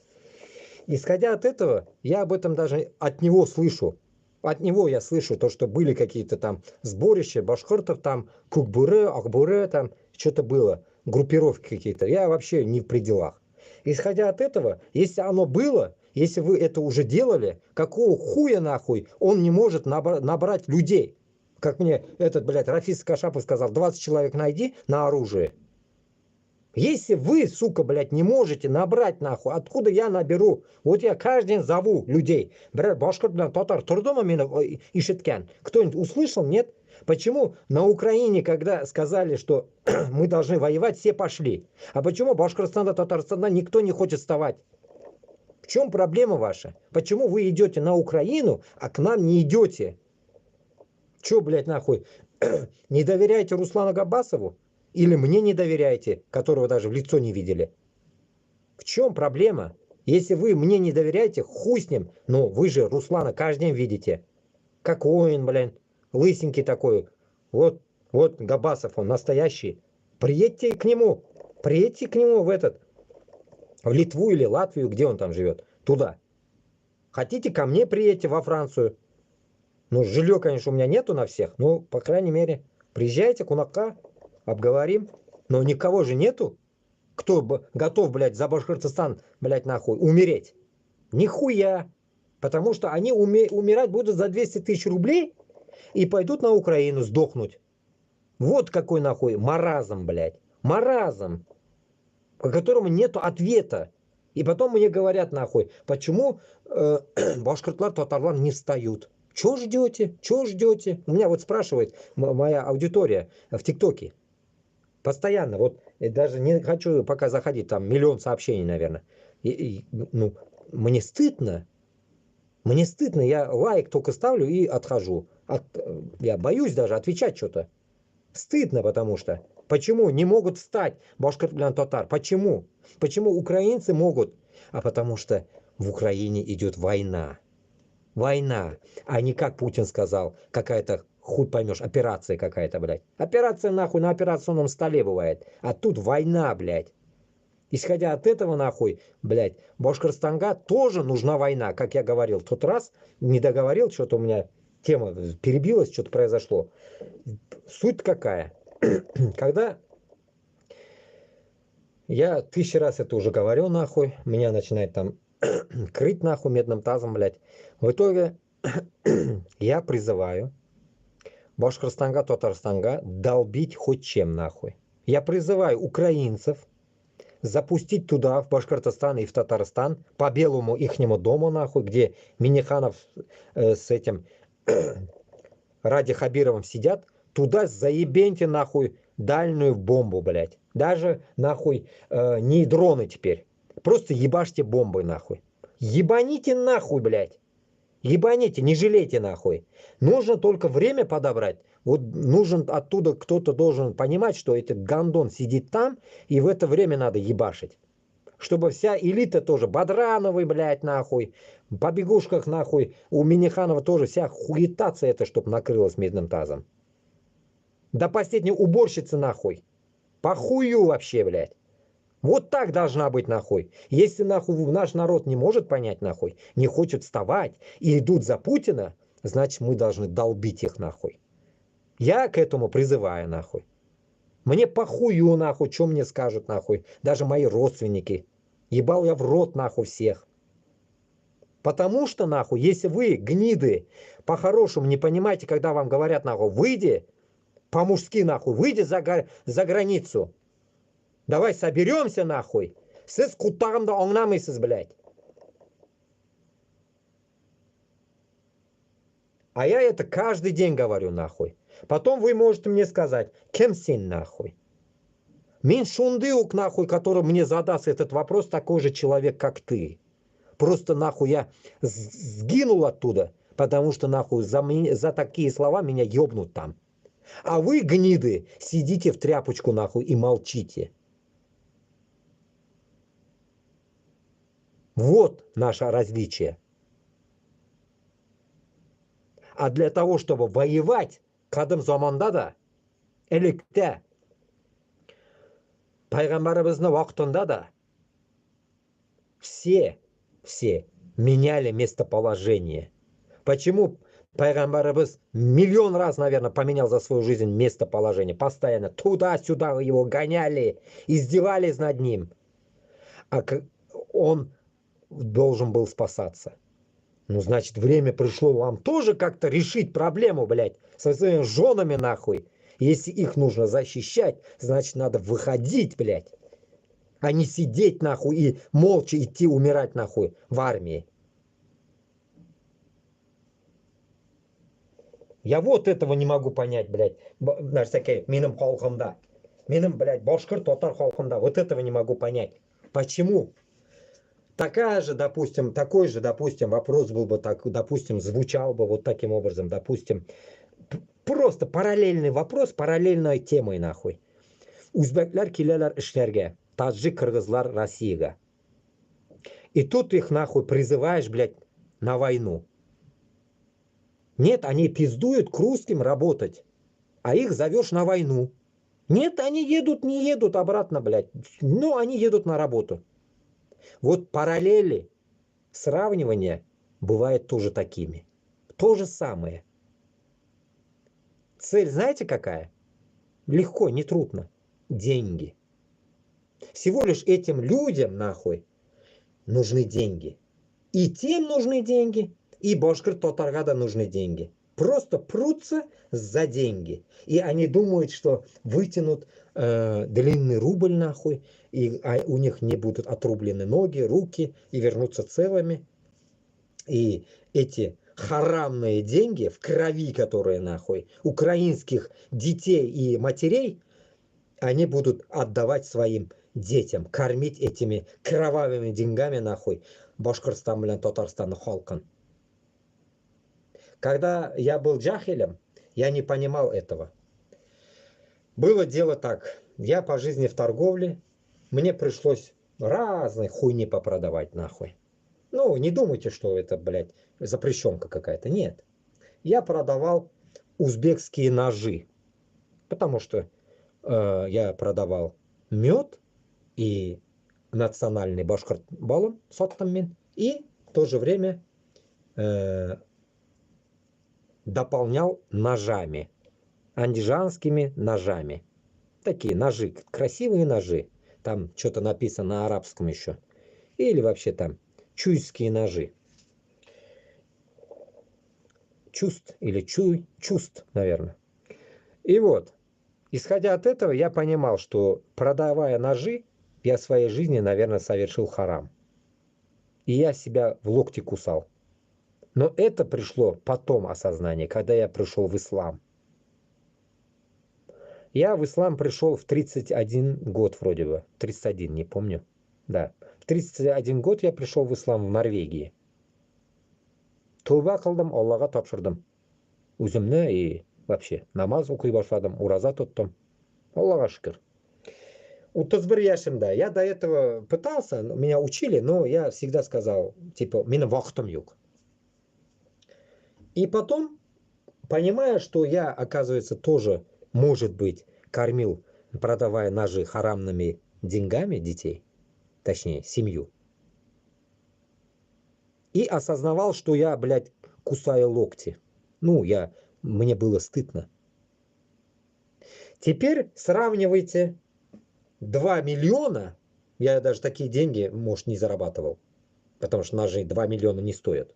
Исходя от этого, я об этом даже от него слышу. От него я слышу то, что были какие-то там сборища башкиртов, там кукбуре, ахбуре, там что-то было, группировки какие-то. Я вообще не в пределах. Исходя от этого, если оно было, если вы это уже делали, какого хуя нахуй он не может набрать людей? Как мне этот, блядь, Рафис Кашапов сказал, 20 человек найди на оружие. Если вы, сука, блядь, не можете набрать нахуй, откуда я наберу? Вот я каждый день зову людей. Блядь, башкир, блядь, татар, тұрды ма мені ишіткен? Кто-нибудь услышал, нет? Почему на Украине, когда сказали, что мы должны воевать, все пошли? А почему в Башкортостане, Татарстане никто не хочет вставать? В чем проблема ваша? Почему вы идете на Украину, а к нам не идете? Че, блядь, нахуй? Не доверяете Руслану Габасову? Или мне не доверяете, которого даже в лицо не видели? В чем проблема? Если вы мне не доверяете, хуй с ним. Но вы же Руслана каждый день видите. Какой он, блин, лысенький такой. Вот Габасов, он настоящий. Приедьте к нему. Приедьте к нему в Литву или Латвию, где он там живет. Туда. Хотите, ко мне приедьте во Францию. Ну, жилье, конечно, у меня нету на всех. Ну, по крайней мере, приезжайте, кунакка. Обговорим. Но никого же нету, кто готов, блядь, за Башкортостан, блядь, нахуй, умереть. Нихуя. Потому что они умирать будут за 200 тысяч рублей и пойдут на Украину сдохнуть. Вот какой нахуй маразм, блядь. Маразм. По которому нету ответа. И потом мне говорят нахуй, почему башкиртлар, татарлар не встают. Чего ждете? Чего ждете? У меня вот спрашивает моя аудитория в ТикТоке. Постоянно. Вот И даже не хочу пока заходить, там миллион сообщений, наверное. Ну, мне стыдно. Мне стыдно, я лайк только ставлю и отхожу. Я боюсь даже отвечать что-то. Стыдно, потому что. Почему не могут встать башкиртлян-татар? Почему? Почему украинцы могут? А потому что в Украине идет война. Война. А не как Путин сказал, какая-то, хуй поймешь, операция какая-то, блядь. Операция нахуй на операционном столе бывает. А тут война, блядь. Исходя от этого, нахуй, блядь, Башкортостанга тоже нужна война, как я говорил. В тот раз не договорил, что-то у меня тема перебилась, что-то произошло. Суть какая? Когда я 1000 раз это уже говорил, нахуй, меня начинает там крыть, нахуй, медным тазом, блядь. В итоге я призываю Башкортостанга, Татарстанга долбить хоть чем, нахуй. Я призываю украинцев запустить туда, в Башкортостан и в Татарстан, по белому ихнему дому, нахуй, где Миниханов с этим Ради Хабировым сидят, туда заебеньте, нахуй, дальнюю бомбу, блядь. Даже, нахуй, не дроны теперь. Просто ебашьте бомбой, нахуй. Ебаните нахуй, блядь. Ебаните, не жалейте, нахуй. Нужно только время подобрать. Вот нужен оттуда, кто-то должен понимать, что этот гандон сидит там, и в это время надо ебашить. Чтобы вся элита тоже, Бодрановый, блядь, нахуй, по бегушках, нахуй, у Миниханова тоже вся хуетация это, чтобы накрылась медным тазом. До последней уборщицы, нахуй. По хую вообще, блядь. Вот так должна быть, нахуй. Если, нахуй, наш народ не может понять, нахуй, не хочет вставать и идут за Путина, значит, мы должны долбить их, нахуй. Я к этому призываю, нахуй. Мне похую, нахуй, что мне скажут, нахуй. Даже мои родственники. Ебал я в рот, нахуй, всех. Потому что, нахуй, если вы, гниды, по-хорошему не понимаете, когда вам говорят, нахуй, выйди, по-мужски, нахуй, выйди за границу. Давай соберемся, нахуй. Сіз құттағымды аңламайсыз, блядь. А я это каждый день говорю, нахуй. Потом вы можете мне сказать, кем сен, нахуй. Мен шундыук, нахуй, который мне задаст этот вопрос, такой же человек, как ты. Просто, нахуй, я сгинул оттуда, потому что, нахуй, за такие слова меня ёбнут там. А вы, гниды, сидите в тряпочку, нахуй, и молчите. Вот наше различие. А для того, чтобы воевать, кадым заманда да, эликте, пайғамбарымыздың уақытында да, все меняли местоположение. Почему пайғамбарымыз миллион раз, наверное, поменял за свою жизнь местоположение? Постоянно туда-сюда его гоняли, издевались над ним. А он должен был спасаться. Ну, значит, время пришло вам тоже как-то решить проблему, блядь, со своими женами, нахуй. Если их нужно защищать, значит, надо выходить, блядь. А не сидеть, нахуй, и молча идти умирать, нахуй, в армии. Я вот этого не могу понять, блядь. Нәрсеке, миным халқымда. Миным, блядь, башкирт татар халқымда. Вот этого не могу понять. Почему? Такой же, допустим, вопрос был бы, так, допустим, звучал бы вот таким образом, допустим, просто параллельный вопрос, параллельной темой, нахуй. Узбеклер келелер эшлерге, таджик, кыргызлар Россияга. И тут их, нахуй, призываешь, блядь, на войну. Нет, они пиздуют к русским работать, а их зовешь на войну. Нет, они не едут обратно, блядь, но они едут на работу. Вот параллели, сравнивания бывают тоже такими. То же самое. Цель знаете какая? Легко, не трудно. Деньги. Всего лишь этим людям, нахуй, нужны деньги. И тем нужны деньги, и башкирт-татаргада нужны деньги. Просто прутся за деньги. И они думают, что вытянут длинный рубль, нахуй, и у них не будут отрублены ноги, руки, и вернутся целыми. И эти харамные деньги в крови, которые, нахуй, украинских детей и матерей, они будут отдавать своим детям, кормить этими кровавыми деньгами нахуй Башкортостан блин Татарстанның халкын. Когда я был джахилем, я не понимал этого. Было дело так. Я по жизни в торговле, мне пришлось разной хуйни попродавать нахуй. Ну, не думайте, что это, блядь, запрещенка какая-то. Нет. Я продавал узбекские ножи, потому что я продавал мед и национальный башкорт балым саттым мен, и в то же время дополнял ножами, андижанскими ножами. Такие ножи, красивые ножи. Там что-то написано на арабском еще. Или вообще там чуйские ножи. Чуст или чуст, наверное. И вот, исходя от этого, я понимал, что продавая ножи, я в своей жизни, наверное, совершил харам. И я себя в локти кусал. Но это пришло потом осознание, когда я пришел в ислам. Я в ислам пришел в 31 год вроде бы. 31, не помню. Да. В 31 год я пришел в ислам в Норвегии. Тәуба қылдым, Аллаға тапшырдым. Өзімні и вообще намаз оқи башладым, ураза тұттым. Аллаға шүкір. 31 яшымда. Я до этого пытался, меня учили, но я всегда сказал, типа, менің вақытым жоқ. И потом, понимая, что я, оказывается, тоже, может быть, кормил, продавая ножи харамными деньгами детей, точнее, семью, и осознавал, что я, блядь, кусаю локти. Ну, мне было стыдно. Теперь сравнивайте 2 миллиона, я даже такие деньги, может, не зарабатывал, потому что ножи 2 миллиона не стоят.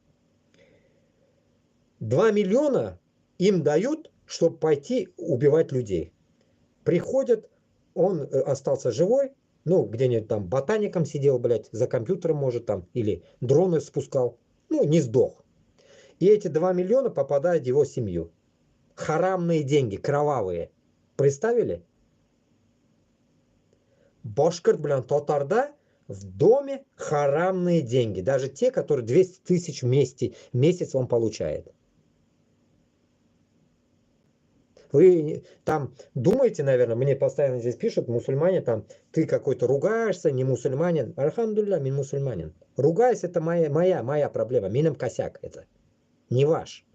2 миллиона им дают, чтобы пойти убивать людей. Приходят, он остался живой, ну, где-нибудь там ботаником сидел, блядь, за компьютером, может, там, или дроны спускал, ну, не сдох. И эти 2 миллиона попадают в его семью. Харамные деньги, кровавые. Представили? Башкирт, блин, татарда в доме харамные деньги. Даже те, которые 200 тысяч в месяц он получает. Вы там думаете, наверное, мне постоянно здесь пишут, мусульмане, там, ты какой-то ругаешься, не мусульманин. Альхамдулилля, не мусульманин. Ругаюсь, это моя проблема, минем косяк это, не ваш.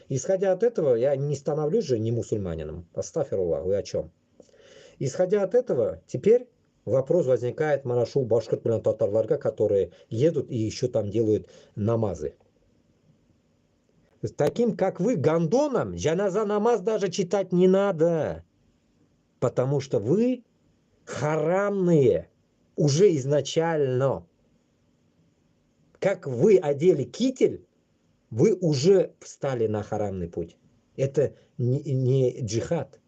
Исходя от этого, я не становлюсь же не мусульманином. Астафируллах, вы о чем? Исходя от этого, теперь вопрос возникает манашу башкирт белән татарларга, которые едут и еще там делают намазы. Таким, как вы, гондонам, джаназа намаз даже читать не надо. Потому что вы харамные уже изначально. Как вы одели китель, вы уже встали на харамный путь. Это не джихад.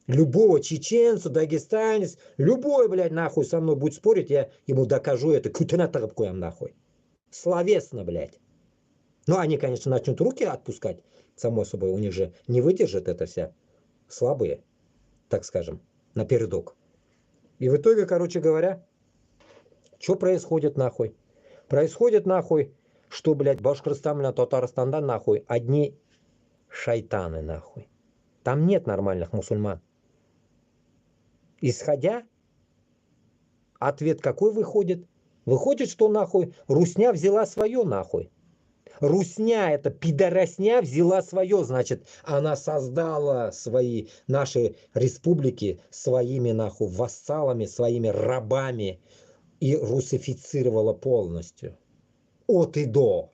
Любого чеченца, дагестанец, любой, блядь, нахуй со мной будет спорить, я ему докажу это. Кутына тагып коям нахуй. Словесно, блядь. Ну, они, конечно, начнут руки отпускать, само собой, у них же не выдержит это вся. Слабые, так скажем, напередок. И в итоге, короче говоря, что происходит нахуй? Происходит нахуй, что, блядь, Башкортостан, блядь, Татарстанда нахуй одни шайтаны нахуй. Там нет нормальных мусульман. Исходя, ответ какой выходит? Выходит, что нахуй Русня взяла свое нахуй. Русня, это пидоросня, взяла свое, значит, она создала свои наши республики своими нахуй вассалами, своими рабами и русифицировала полностью. От и до.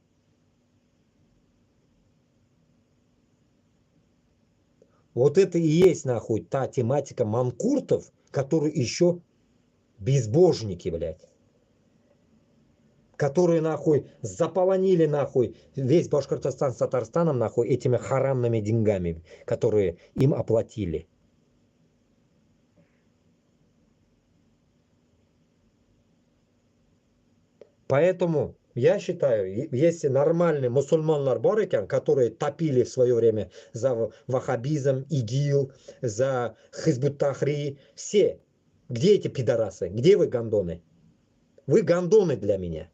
Вот это и есть нахуй та тематика манкуртов, которые еще безбожники, блядь. Которые нахуй заполонили нахуй весь Башкортостан с Татарстаном нахуй этими харамными деньгами, которые им оплатили. Поэтому Я считаю, если нормальные мусульманлар бар екен, которые топили в свое время за ваххабизм, ИГИЛ, за Хизбут Тахри, все. Где эти пидорасы? Где вы, гондоны? Вы гондоны для меня.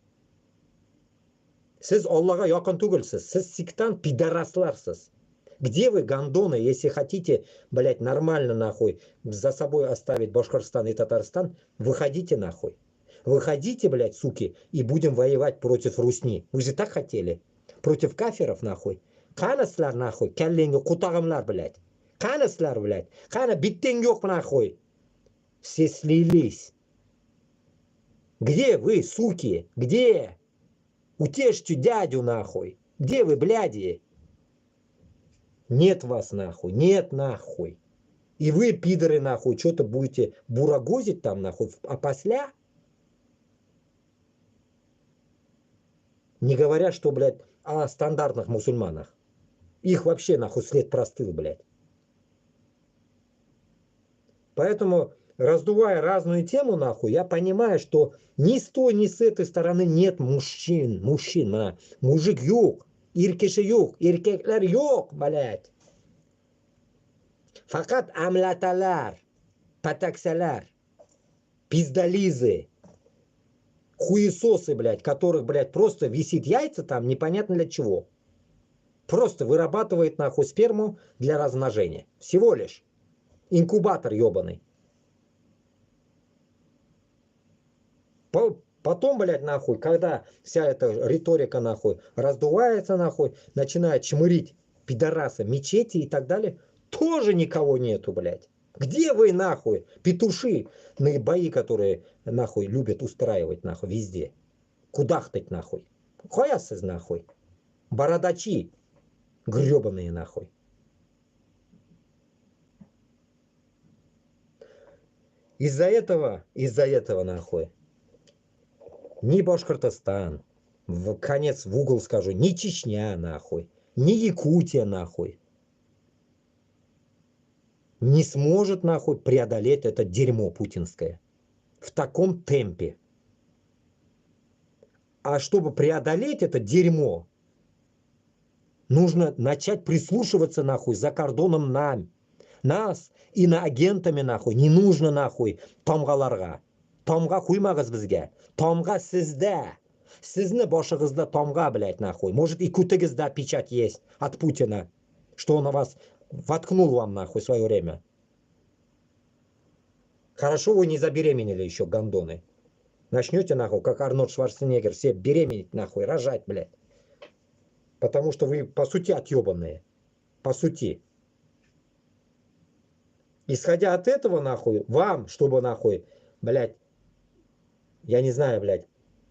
Siz Allah'a yakın түгілсіз. Siz сектант пидорасларсыз. Где вы, гондоны, если хотите, блядь, нормально нахуй за собой оставить Башкортостан и Татарстан, выходите нахуй. Выходите, блядь, суки, и будем воевать против Русни. Вы же так хотели. Против кафиров, нахуй. Канаслар, нахуй, кәлленге кутағымлар, блядь. Канаслар, блядь. Кана биттен yok, нахуй. Все слились. Где вы, суки? Где? Утешьте дядю, нахуй. Где вы, бляди? Нет вас, нахуй. Нет, нахуй. И вы, пидоры, нахуй, что-то будете бурагозить там, нахуй, а после... Не говоря, что, блядь, о стандартных мусульманах. Их вообще, нахуй, след простыл, блядь. Поэтому, раздувая разную тему, нахуй, я понимаю, что ни с той, ни с этой стороны нет мужчин. Мужик yok. Иркеши yok. Erkekler yok, блядь. Fakat amlatalar, pataksalar, пиздализы, хуесосы, блядь, которых, блядь, просто висит яйца там, непонятно для чего. Просто вырабатывает, нахуй, сперму для размножения. Всего лишь. Инкубатор ебаный. Потом, блядь, нахуй, когда вся эта риторика, нахуй, раздувается, нахуй, начинает чмырить пидорасы, мечети и так далее, тоже никого нету, блядь. Где вы, нахуй, петушиные бои, которые, нахуй, любят устраивать, нахуй, везде. Кудахтать, нахуй. Хуясыз, нахуй. Бородачи гребаные, нахуй. Из-за этого, нахуй, ни Башкортостан, в конец в угол скажу, ни Чечня, нахуй, ни Якутия, нахуй, не сможет, нахуй, преодолеть это дерьмо путинское в таком темпе. А чтобы преодолеть это дерьмо, нужно начать прислушиваться, нахуй, за кордоном нас иноагентами, нахуй, не нужно, нахуй, томғаларға. Томға құймағыз бізге. Томға сізді. Сізні башығызда томға, блядь, нахуй. Может, и кутыгызда печать есть от Путина, что он вас воткнул вам, нахуй, в свое время. Хорошо вы не забеременели еще, гондоны. Начнете, нахуй, как Арнольд Шварценеггер, все беременеть, нахуй, рожать, блядь. Потому что вы, по сути, отъебанные. По сути. Исходя от этого, нахуй, вам, чтобы, нахуй, блядь, я не знаю, блядь,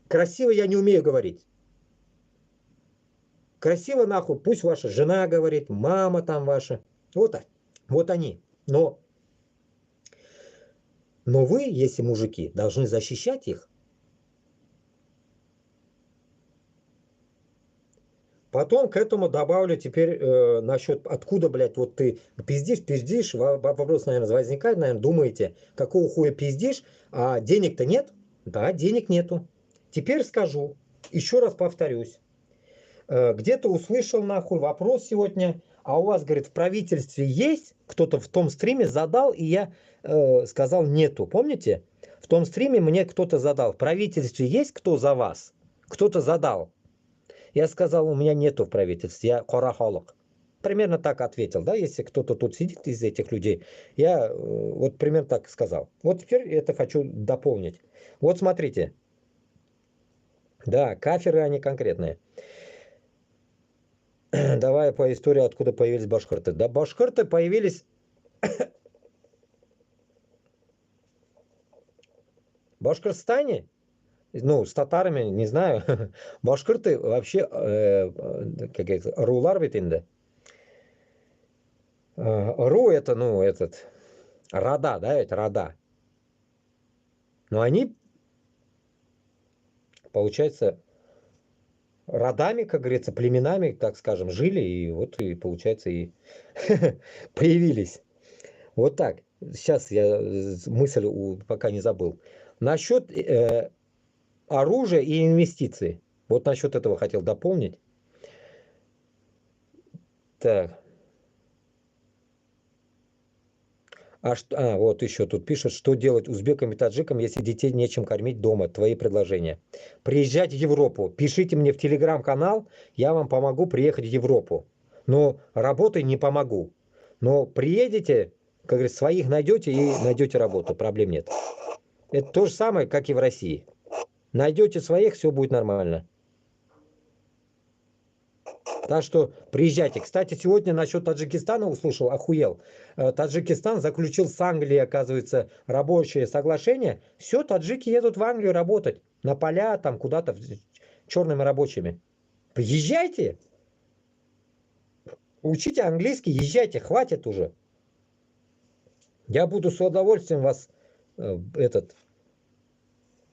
красиво я не умею говорить. Красиво, нахуй, пусть ваша жена говорит, мама там ваша. Вот они. Но вы, если мужики, должны защищать их. Потом к этому добавлю теперь насчет, откуда, блядь, вот ты пиздишь, вопрос, наверное, возникает, наверное, думаете, какого хуя пиздишь, а денег-то нет? Да, денег нету. Теперь скажу, еще раз повторюсь. Где-то услышал, нахуй, вопрос сегодня, а у вас, говорит, в правительстве есть? Кто-то в том стриме задал, и я сказал нету. Помните? В том стриме мне кто-то задал, в правительстве есть кто за вас? Кто-то задал. Я сказал, у меня нету в правительстве, я корахолог. Примерно так ответил, да, если кто-то тут сидит из этих людей. Я вот примерно так сказал. Вот теперь это хочу дополнить. Вот смотрите. Да, кафиры они конкретные. Давай по истории, откуда появились башкирты. Да, башкирты появились... В Башкортостане? Ну, с татарами, не знаю. Башкирты вообще, как это, рулар ведь инде. Ру это, ну, этот, рода, да, это рода. Но они, получается, родами, как говорится, племенами, так скажем, жили, и вот, и, получается, и появились. Вот так. Сейчас я мысль пока не забыл. Насчет оружия и инвестиций. Вот насчет этого хотел дополнить. Так. Вот еще тут пишет, что делать узбекам и таджикам, если детей нечем кормить дома. Твои предложения. Приезжать в Европу. Пишите мне в телеграм-канал, я вам помогу приехать в Европу. Но работой не помогу. Но приедете, как говорится, своих найдете и найдете работу. Проблем нет. Это то же самое, как и в России. Найдете своих, все будет нормально. Так что приезжайте. Кстати, сегодня насчет Таджикистана услышал, охуел. Таджикистан заключил с Англией, оказывается, рабочее соглашение. Все, таджики едут в Англию работать. На поля, там куда-то, черными рабочими. Приезжайте. Учите английский, езжайте, хватит уже. Я буду с удовольствием вас,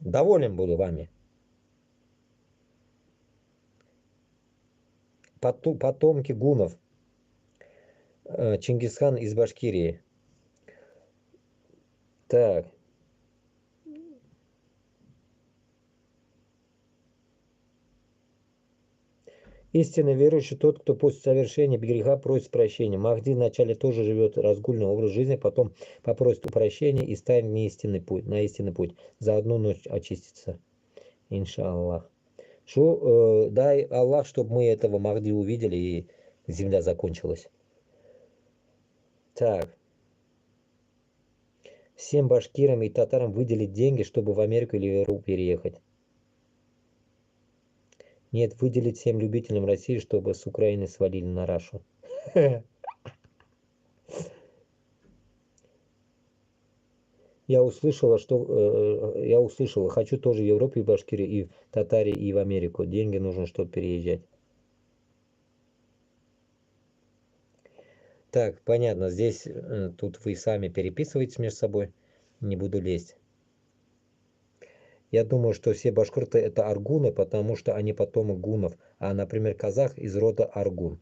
доволен буду вами. Потомки гунов. Чингисхан из Башкирии. Так. Истинно верующий тот, кто после совершения греха просит прощения. Махди вначале тоже живет разгульный образ жизни, потом попросит у прощения и станет на истинный путь. За одну ночь очистится. Иншаллах. Дай Аллах, чтобы мы этого Махди увидели и земля закончилась. Так. Всем башкирам и татарам выделить деньги, чтобы в Америку или в Европу переехать. Нет, выделить всем любителям России, чтобы с Украины свалили на Рашу. Я услышала, хочу тоже в Европе, и в Башкирии, и в Татарии, и в Америку. Деньги нужно, чтобы переезжать. Так, понятно, здесь тут вы сами переписываетесь между собой. Не буду лезть. Я думаю, что все башкирты это аргуны, потому что они потомок гунов. А, например, казах из рода аргун.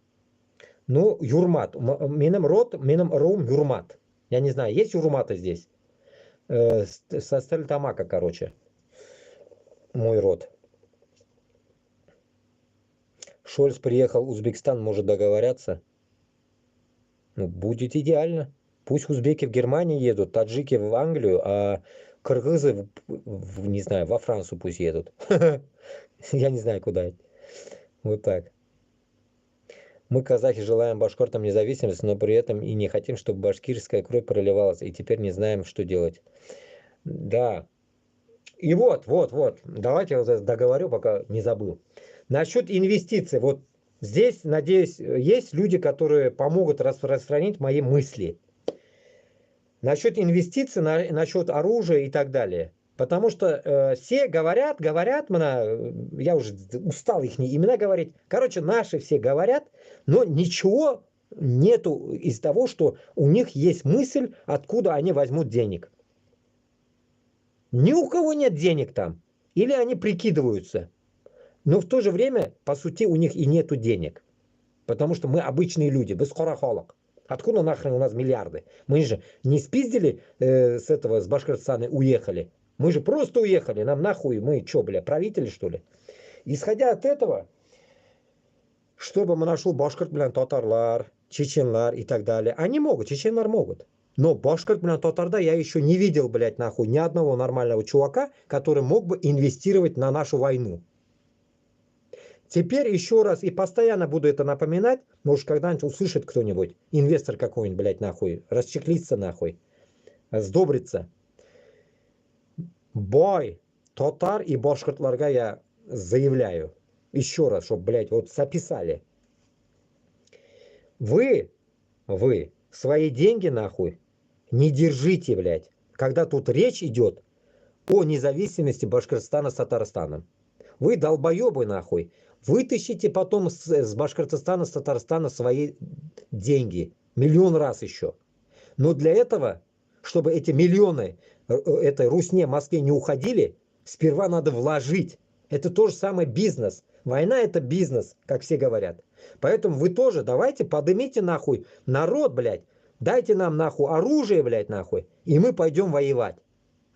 Ну, юрмат. Минем род, минем рум юрмат. Я не знаю, есть юрматы здесь? Со Стерлитамака, короче. Мой род. Шольц приехал в Узбекистан, может договорятся. Ну, будет идеально. Пусть узбеки в Германию едут, таджики в Англию, а кыргызы, не знаю, во Францию пусть едут. Я не знаю, куда. Вот так. Мы, казахи, желаем башкортам независимости, но при этом и не хотим, чтобы башкирская кровь проливалась, и теперь не знаем, что делать. Да. И вот. Давайте я вот договорю, пока не забыл. Насчет инвестиций. Вот здесь, надеюсь, есть люди, которые помогут распространить мои мысли. Насчет инвестиций, насчет оружия и так далее. Потому что все говорят, я уже устал их имена говорить. Короче, наши все говорят, но ничего нету из того, что у них есть мысль, откуда они возьмут денег. Ни у кого нет денег там. Или они прикидываются. Но в то же время, по сути, у них и нету денег. Потому что мы обычные люди, без хорохолок. Откуда нахрен у нас миллиарды? Мы же не спиздили с Башкортостана, уехали. Мы же просто уехали, нам нахуй, мы что, бля, правители, что ли? Исходя от этого, чтобы мы нашел башкорт, бля, татарлар, чеченлар и так далее. Они могут, чеченлар могут. Но башкорт, бля, татарда я еще не видел, блядь, нахуй, ни одного нормального чувака, который мог бы инвестировать на нашу войну. Теперь еще раз, и постоянно буду это напоминать, может когда-нибудь услышит кто-нибудь, инвестор какой-нибудь, блядь, нахуй, расчехлится нахуй, сдобрится. Бой, татар и башкортларга я заявляю, еще раз, чтобы, блядь, вот записали. Вы свои деньги нахуй не держите, блядь, когда тут речь идет о независимости Башкортостана с Татарстаном. Вы долбоебы нахуй. Вытащите потом с Башкортостана, с Татарстана свои деньги. Миллион раз еще. Но для этого, чтобы эти миллионы этой русне Москве не уходили, сперва надо вложить. Это то же самое бизнес. Война это бизнес, как все говорят. Поэтому вы тоже давайте поднимите нахуй народ, блядь. Дайте нам нахуй оружие, блядь, нахуй. И мы пойдем воевать.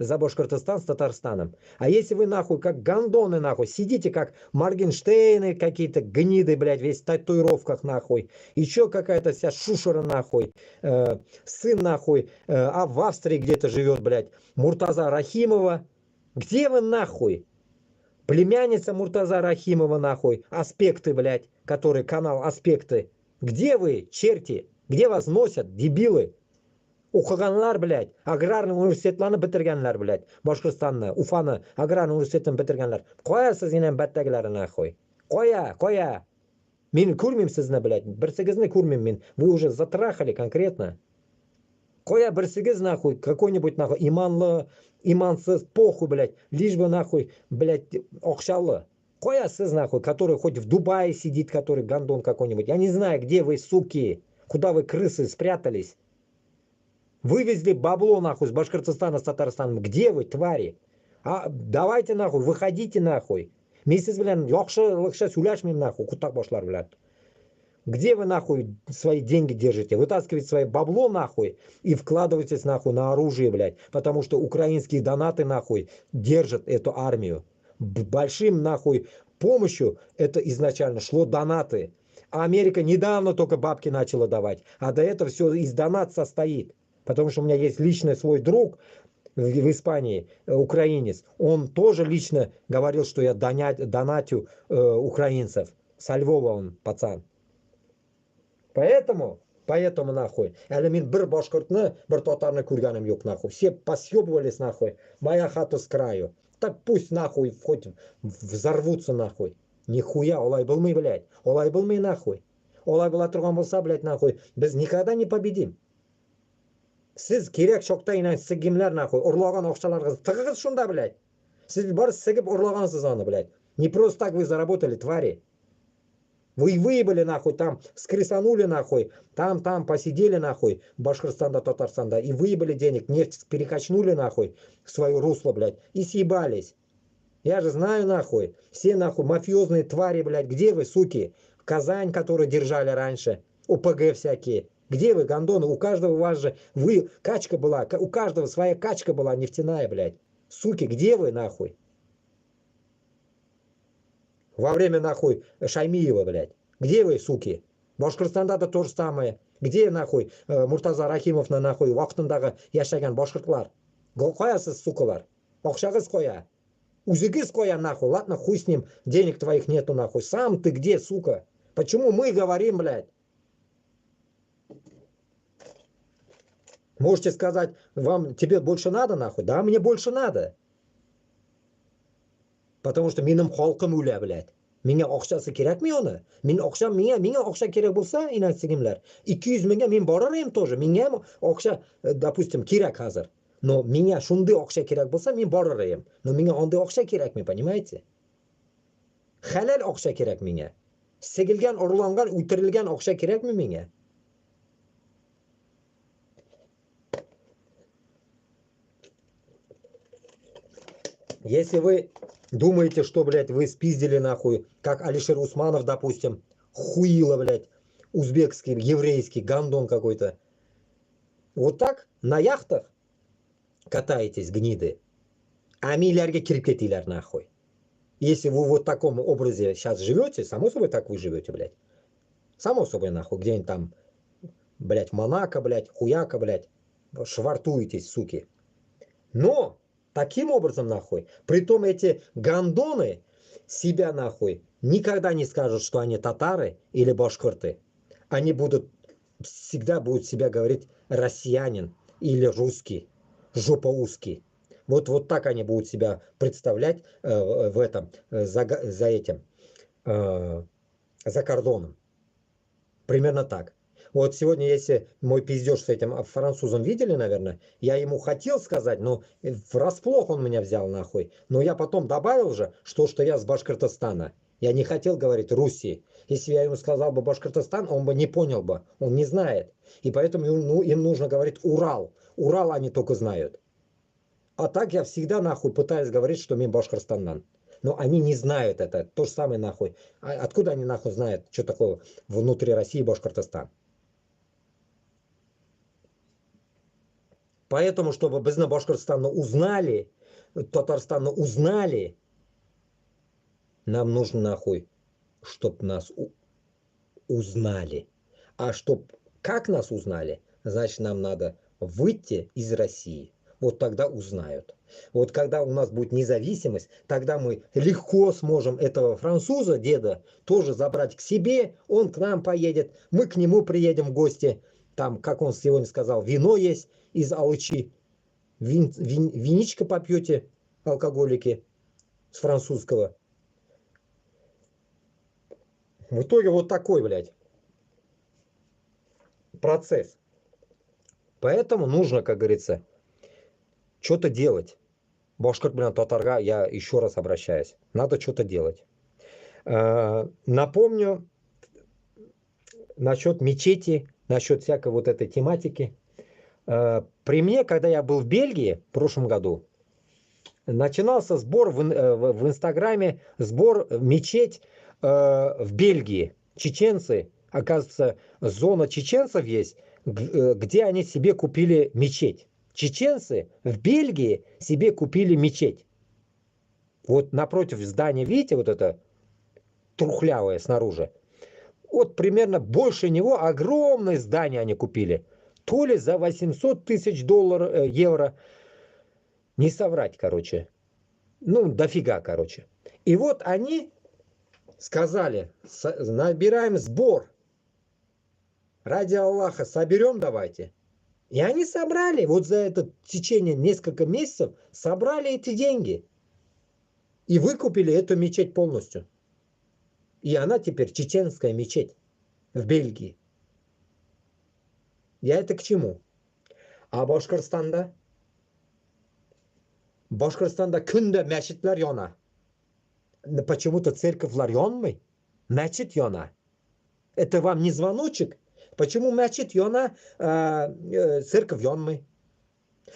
за Башкортостан с Татарстаном. А если вы нахуй как гандоны нахуй, сидите как Моргенштейны какие-то гниды, блядь, весь в татуировках нахуй, еще какая-то вся шушера нахуй, сын нахуй, а в Австрии где-то живет, блядь, Муртаза Рахимова. Где вы нахуй? Племянница Муртаза Рахимова нахуй, Аспекты, блядь, который канал Аспекты. Где вы, черти? Где вас носят, дебилы? Оқығанлар, блядь, аграрный университетlerini bitirganlar, блядь, Башқұртстанны, Уфаны аграрный университетін bitirganlar. Qo'yasiz yana battagilarini нахуй. Qo'ya. Meni ko'rmayman sizni, блядь, birsigizni ko'rmayman men. Вы уже затрахали конкретно. Qo'ya birsigiz нахуй, какой-нибудь нахуй иманлы, имансыз, похуй, блядь, лишь бы нахуй, блядь, оқшалы. Qo'yasiz нахуй, который хоть в Дубае сидит, который гандон какой-нибудь. Я не знаю, где вы, суки, куда вы, крысы, спрятались. Вывезли бабло нахуй с Башкортостана, с Татарстаном. Где вы, твари? А давайте нахуй, выходите нахуй. Месяц, блин, лакша сюляшмим нахуй, кутак башлар, блядь. Где вы нахуй свои деньги держите? Вытаскивайте свое бабло нахуй и вкладывайтесь нахуй на оружие, блядь. Потому что украинские донаты нахуй держат эту армию. Большим нахуй помощью это изначально шло донаты. А Америка недавно только бабки начала давать. А до этого все из донат состоит. Потому что у меня есть личный свой друг в Испании, украинец. Он тоже лично говорил, что я донатю украинцев. Со Львова он, пацан. Поэтому нахуй. Әлі мен бір башқұртны, бір татарны көргенім yok нахуй. Все посъебывались нахуй. Моя хата с краю. Так пусть нахуй хоть взорвутся нахуй. Нихуя, олай болмай, блядь. Олай болмай нахуй. Олай бола тұрған болса, блядь, нахуй. Біз никогда не победим. Siz kerak chokda sigimlar нахуй, urlagan ақшаларga tig'iz shunda, блядь. Siz bir sigib urlagansiz onu, блядь. Не просто так вы заработали, твари. Вы выебали нахуй там, скресанули нахуй, там посидели нахуй, Башкортостанда, Татарстанда, и выебали денег, нефть перекачнули нахуй в свое русло, блядь, и съебались. Я же знаю нахуй, все нахуй мафиозные твари, блядь, где вы, суки? Казань, которую держали раньше, ОПГ всякие. Где вы, гондоны? У каждого у вас же, качка была, у каждого своя качка была нефтяная, блядь. Суки, где вы, нахуй? Во время, нахуй, Шаймиева, блядь. Где вы, суки? Башкортстанда то же самое. Где, нахуй, Муртаза Рахимовна, нахуй, вақтындағы яшаган башқұртлар? Қоясыз, сукалар. Оқшағыз қоя. Узыгыз қоя, нахуй. Ладно, хуй с ним, денег твоих нету, нахуй. Сам ты где, сука? Почему мы говорим, блядь? Можете сказать, тебе больше надо, нахуй? Да, мне больше надо. Потому что менің халқым өлә, блядь. Менге ақшасы керекми оны? Менің ақшам, менге ақша керек болса, инансигимлер, 200 мыңға мен барар едім тоже. Менге ақша, допустим, керек қазір. Но менге шундай ақша керек болса, мен барар едім. Но менге ондай ақша керекми, понимаете? Халал ақша керек менге. Сегілген, ұрланған, өлтірілген ақша керекми менге? Если вы думаете, что, блядь, вы спиздили нахуй, как Алишер Усманов, допустим, хуило, блядь, узбекский, еврейский, гандон какой-то. Вот так на яхтах катаетесь, гниды, а миллиардеры киріп кетилер нахуй. Если вы вот в таком образе сейчас живете, само собой так вы живете, блядь. Само собой нахуй, где-нибудь там, блядь, Монако, блядь, хуяка, блядь, швартуетесь, суки. Но таким образом, нахуй, притом эти гандоны себя, нахуй, никогда не скажут, что они татары или башкорты. Они всегда будут себя говорить россиянин или русский, жопа узкий. Вот так они будут себя представлять в этом, за этим, за кордоном. Примерно так. Вот сегодня, если мой пиздеж с этим французом видели, наверное, я ему хотел сказать, но врасплох он меня взял нахуй. Но я потом добавил же, что я с Башкортостана. Я не хотел говорить Руси. Если я ему сказал бы Башкортостан, он бы не понял бы. Он не знает. И поэтому им нужно говорить Урал. Урал они только знают. А так я всегда нахуй пытаюсь говорить, что мен Башкортостаннан. Но они не знают это. То же самое нахуй. А откуда они нахуй знают, что такое внутри России Башкортостан? Поэтому, чтобы біз Башкортостанны узнали, Татарстанны узнали, нам нужно нахуй, чтобы нас узнали. А чтоб как нас узнали, значит, нам надо выйти из России. Вот тогда узнают. Вот когда у нас будет независимость, тогда мы легко сможем этого француза, деда, тоже забрать к себе. Он к нам поедет, мы к нему приедем в гости. Там, как он сегодня сказал, вино есть из Алычи. Виничка попьете, алкоголики, с французского. В итоге вот такой, блядь, процесс. Поэтому нужно, как говорится, что-то делать. Башкорт белән татарга я еще раз обращаюсь. Надо что-то делать. Напомню насчет мечети, насчет всякой вот этой тематики. При мне, когда я был в Бельгии в прошлом году, начинался сбор в Инстаграме, сбор мечеть в Бельгии. Чеченцы, оказывается, зона чеченцев есть, где они себе купили мечеть. Чеченцы в Бельгии себе купили мечеть. Вот напротив здания, видите, вот это трухлявое снаружи. Вот примерно больше него огромное здание они купили. То ли за 800 тысяч евро. Не соврать, короче. Ну, дофига, короче. И вот они сказали, набираем сбор. Ради Аллаха, соберем давайте. И они собрали, вот за это течение несколько месяцев, собрали эти деньги. И выкупили эту мечеть полностью. И она теперь чеченская мечеть в Бельгии. Я это к чему? А Башкортостанда күнде мәчетләр яна. Почему-то церковьлар янмый. Мәчет яна. Это вам не звоночек? Почему мәчет яна, церковь янмый?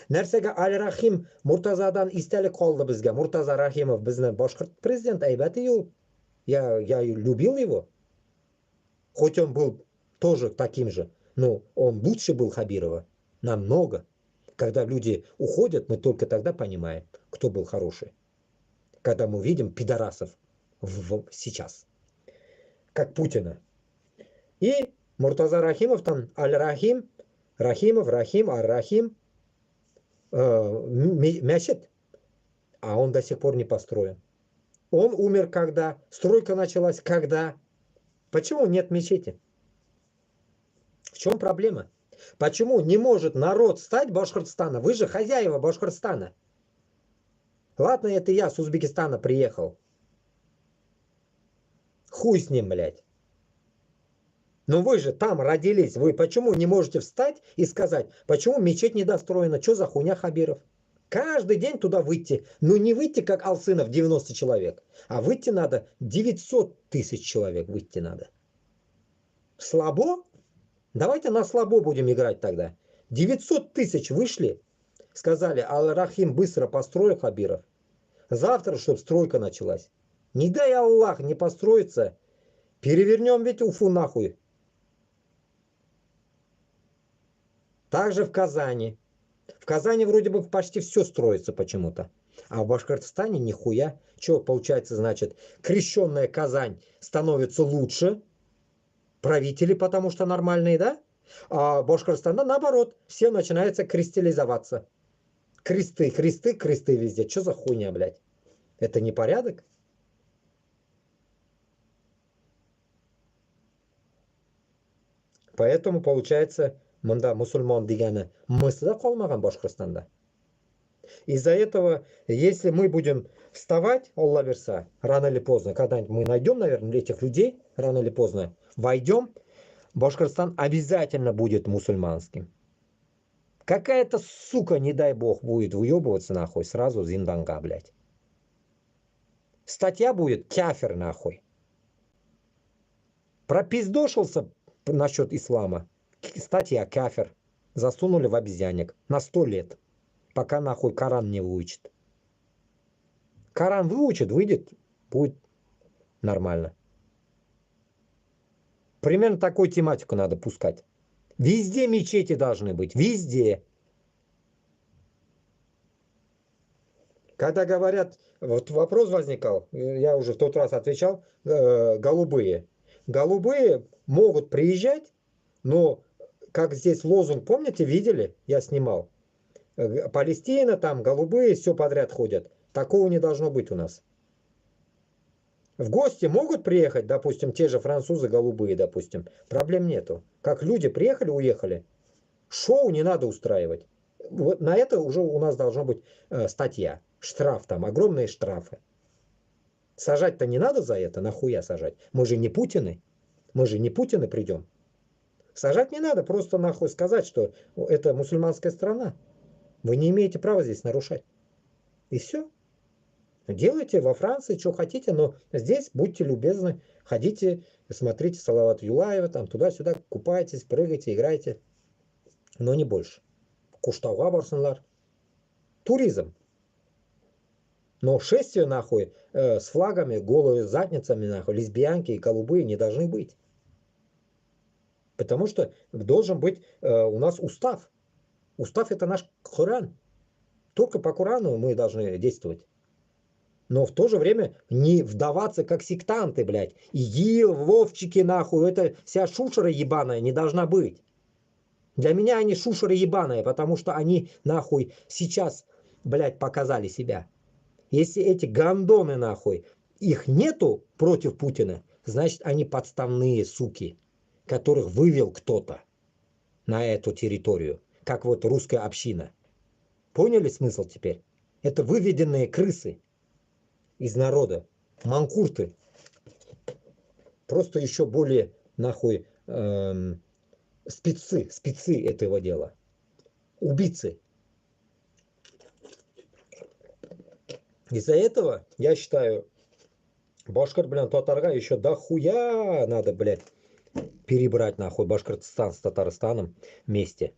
Нәрсәгә Аль-Рахим Муртазадан истәлек калды безгә. Муртаза Рахимов безнең башкорт президент, әйбәт ул. Я любил его. Хоть он был тоже таким же, но он лучше был Хабирова. Намного. Когда люди уходят, мы только тогда понимаем, кто был хороший. Когда мы видим пидорасов сейчас. Как Путина. И Муртаза Рахимов там, Аль-Рахим, Рахимов, Рахим, Аль-Рахим, мечеть. А он до сих пор не построен. Он умер когда? Стройка началась когда? Почему нет мечети? В чем проблема? Почему не может народ стать Башкортостана? Вы же хозяева Башкортостана. Ладно, это я с Узбекистана приехал. Хуй с ним, блядь. Но вы же там родились. Вы почему не можете встать и сказать, почему мечеть недостроена? Что за хуйня, Хабиров? Каждый день туда выйти. Ну не выйти, как Алсынов, 90 человек. А выйти надо 900 тысяч человек. Выйти надо. Слабо? Давайте на слабо будем играть тогда. 900 тысяч вышли. Сказали, Аль-Рахим быстро построй, Хабиров. Завтра, чтобы стройка началась. Не дай Аллах не построится. Перевернем ведь Уфу нахуй. Также в Казани. В Казани вроде бы почти все строится почему-то. А в Башкортостане нихуя. Что получается, значит, крещенная Казань становится лучше. Правители, потому что нормальные, да? А Башкортостана наоборот. Все начинается кристаллизоваться. Кресты, кресты, кресты везде. Что за хуйня, блядь? Это не порядок? Поэтому получается, мында мусульман дегені мысли қалмаған Башкортостанда. Из-за этого, если мы будем вставать, Алла берса, рано или поздно, когда-нибудь мы найдем, наверное, этих людей, рано или поздно войдем, Башкортостан обязательно будет мусульманским. Какая-то сука, не дай бог, будет выебываться нахуй сразу зинданга, блядь. Статья будет кафир нахуй. Пропиздошился насчет ислама. Статья кафир. Засунули в обезьянник на 100 лет. Пока нахуй Коран не выучит. Коран выучит, выйдет, будет нормально. Примерно такую тематику надо пускать. Везде мечети должны быть. Везде. Когда говорят, вот вопрос возникал, я уже в тот раз отвечал, голубые. Голубые могут приезжать, но как здесь лозунг, помните, видели? Я снимал. Палестина, там голубые, все подряд ходят. Такого не должно быть у нас. В гости могут приехать, допустим, те же французы голубые, допустим. Проблем нету. Как люди приехали, уехали. Шоу не надо устраивать. Вот на это уже у нас должна быть статья. Штраф там, огромные штрафы. Сажать-то не надо за это, нахуя сажать? Мы же не Путины. Мы же не Путины придем. Сажать не надо, просто нахуй сказать, что это мусульманская страна. Вы не имеете права здесь нарушать. И все. Делайте во Франции, что хотите, но здесь будьте любезны, ходите, смотрите Салават Юлаева, там туда-сюда, купайтесь, прыгайте, играйте. Но не больше. Куштауға барсынлар. Туризм. Но шествия нахуй с флагами, голыми задницами нахуй, лесбиянки и голубые не должны быть. Потому что должен быть у нас устав. Устав это наш Коран. Только по Корану мы должны действовать. Но в то же время не вдаваться как сектанты, блядь. ИГИЛ, Вовчики, нахуй. Это вся шушера ебаная не должна быть. Для меня они шушеры ебаные, потому что они нахуй сейчас, блядь, показали себя. Если эти гандоны нахуй, их нету против Путина, значит они подставные суки, которых вывел кто-то на эту территорию, как вот русская община. Поняли смысл теперь? Это выведенные крысы из народа, манкурты, просто еще более нахуй спецы этого дела, убийцы. Из-за этого, я считаю, Башкор, блин, Татарга еще дохуя надо, блядь, перебрать нахуй Башкортостан с Татарстаном вместе.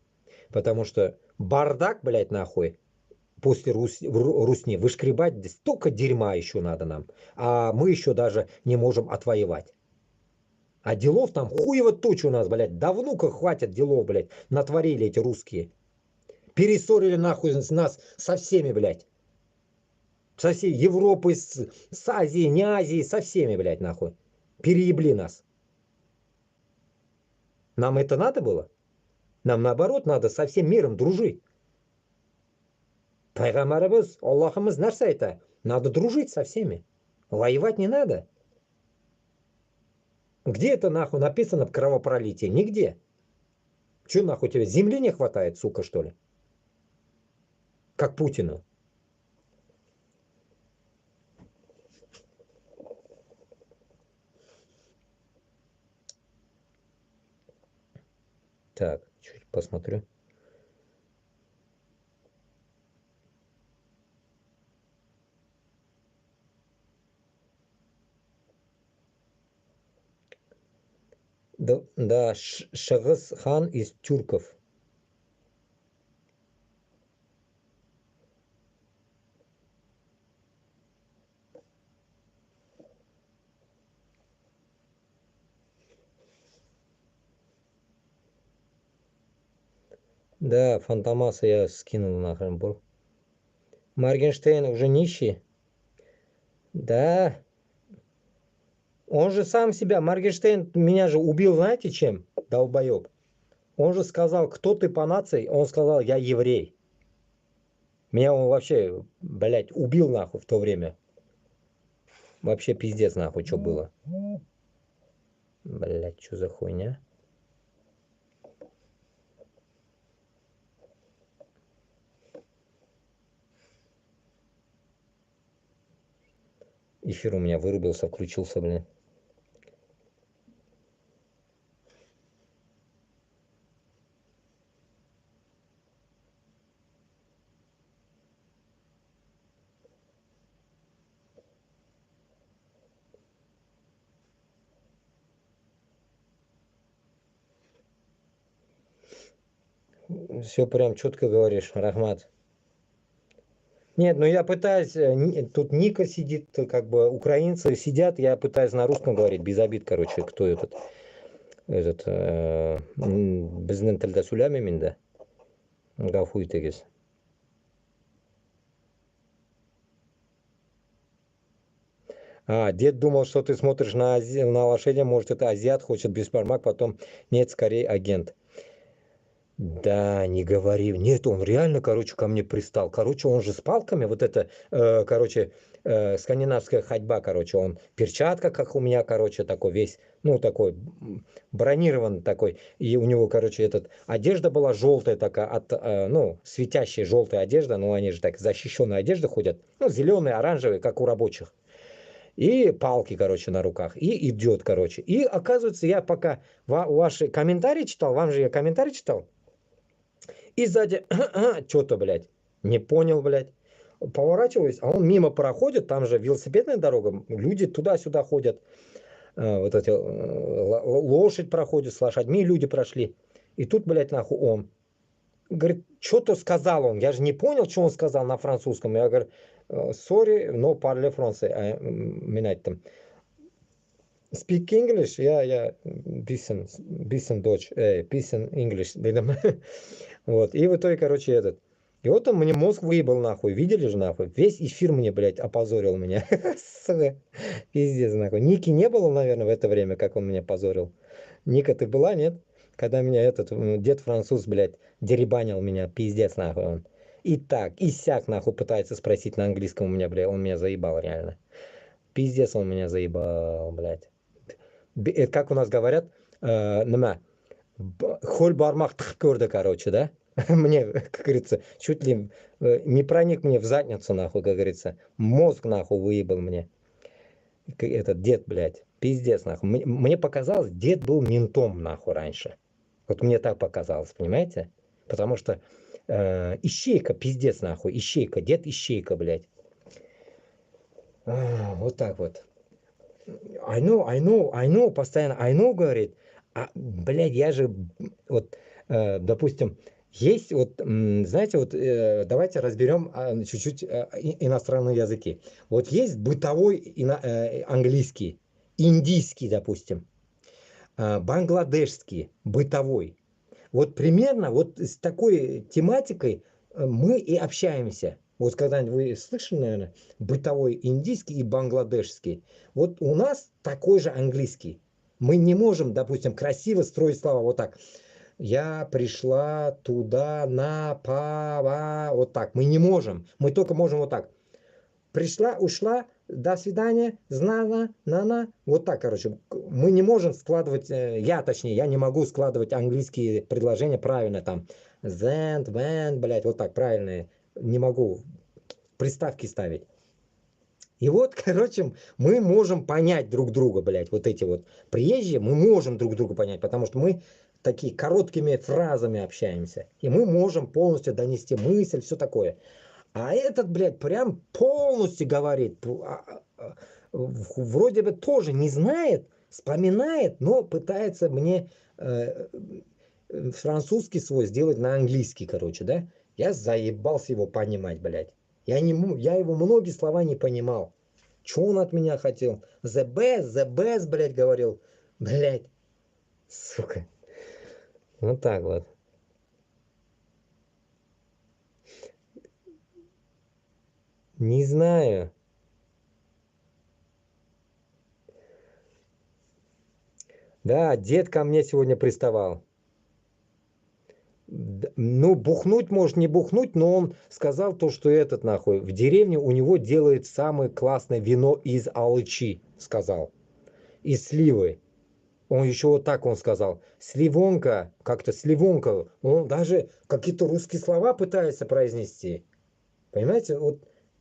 Потому что бардак, блядь, нахуй, после Русни вышкребать столько дерьма еще надо нам. А мы еще даже не можем отвоевать. А делов там хуево туча у нас, блядь. Давно как хватит делов, блядь, натворили эти русские. Перессорили нахуй нас со всеми, блядь. Со всей Европой, с Азией, не Азией, со всеми, блядь, нахуй. Переебли нас. Нам это надо было? Нам наоборот надо со всем миром дружить. Пайғамбарымыз, Аллахымыз нәрсе айтты? Надо дружить со всеми. Воевать не надо. Где это нахуй написано в кровопролитии? Нигде. Че нахуй тебе, земли не хватает, сука, что ли? Как Путину. Так, чуть посмотрю. Да, Шагыс хан из тюрков. Да, Фантомаса я скинул нахрен был. Моргенштерн уже нищий. Да. Он же сам себя, Моргенштерн меня же убил, знаете чем? Долбоеб. Он же сказал, кто ты по нации? Он сказал, я еврей. Меня он вообще, блядь, убил нахуй в то время. Вообще пиздец нахуй, что было. Блядь, что за хуйня? Эфир у меня вырубился, включился, блин. Все прям четко говоришь, Рахмат. Нет, ну я пытаюсь, тут Ника сидит, как бы украинцы сидят, я пытаюсь на русском говорить, без обид, короче, кто этот біздің тілді сөйлемеймін, енді. Ғафу етіңіз. А, дед думал, что ты смотришь на лошадей, может, это азиат, хочет беспармак, потом нет, скорее агент. Да, не говори. Нет, он реально, короче, ко мне пристал. Короче, он же с палками, вот это, короче, скандинавская ходьба, короче, он перчатка, как у меня, короче, такой весь, ну, такой бронированный такой. И у него, короче, одежда была желтая такая, ну, светящая желтая одежда, ну, они же так защищенные одежды ходят, ну, зеленые, оранжевые, как у рабочих. И палки, короче, на руках. И идет, короче. И оказывается, я пока ваши комментарии читал, вам же я комментарий читал, и сзади что-то, блядь, не понял, блядь. Поворачиваюсь, а он мимо проходит, там же велосипедная дорога, люди туда-сюда ходят, вот эти лошадь проходит, с лошадьми люди прошли. И тут, блядь, нахуй он. Говорит, что-то сказал он, я же не понял, что он сказал на французском. Я говорю, sorry, no parle français, менять там. Speak English, я bisschen Deutsch, bisschen English. Вот, и в итоге, короче, И вот он мне мозг выебал нахуй, видели же нахуй? Весь эфир мне, блядь, опозорил меня. Сука, пиздец нахуй. Ники не было, наверное, в это время, как он меня позорил. Ника, ты была, нет? Когда меня дед француз, блядь, деребанил меня, пиздец нахуй он. И так, и сяк нахуй пытается спросить на английском у меня, блядь, он меня заебал реально. Пиздец он меня заебал, блядь. Это как у нас говорят, нема, холь бармак тхкорда, короче, да? Мне, как говорится, чуть ли не проник мне в задницу, нахуй, как говорится. Мозг, нахуй, выебал мне. Этот дед, блядь. Пиздец, нахуй. Мне показалось, дед был ментом, нахуй, раньше. Вот мне так показалось, понимаете? Потому что ищейка, пиздец, нахуй, ищейка, дед ищейка, блядь. Вот так вот. I know, постоянно I know говорит. А, блядь, я же, вот, допустим, есть вот, знаете, вот, давайте разберем чуть-чуть иностранные языки. Вот есть бытовой английский, индийский, допустим, бангладешский, бытовой. Вот примерно вот с такой тематикой мы и общаемся. Вот когда-нибудь вы слышали, наверное, бытовой индийский и бангладешский. Вот у нас такой же английский. Мы не можем, допустим, красиво строить слова вот так. Я пришла туда на пава. Вот так. Мы не можем. Мы только можем вот так. Пришла, ушла, до свидания, знана, нана. Вот так, короче. Мы не можем складывать, я не могу складывать английские предложения правильно там. Then, when, блядь, вот так правильные. Не могу приставки ставить. И вот, короче, мы можем понять друг друга, блядь, вот эти вот приезжие, мы можем друг друга понять, потому что мы такие короткими фразами общаемся. И мы можем полностью донести мысль, все такое. А этот, блядь, прям полностью говорит, вроде бы тоже не знает, вспоминает, но пытается мне французский свой сделать на английский, короче, да? Я заебался его понимать, блядь. Я его многие слова не понимал. Что он от меня хотел? The best, блядь, говорил. Блядь, сука. Вот так вот. Не знаю. Да, дед ко мне сегодня приставал. Ну, бухнуть может не бухнуть, но он сказал то, что этот нахуй в деревне у него делает самое классное вино из алычи, сказал. Из сливы. Он еще вот так он сказал. Сливонка, как-то сливонка. Он даже какие-то русские слова пытается произнести. Понимаете, вот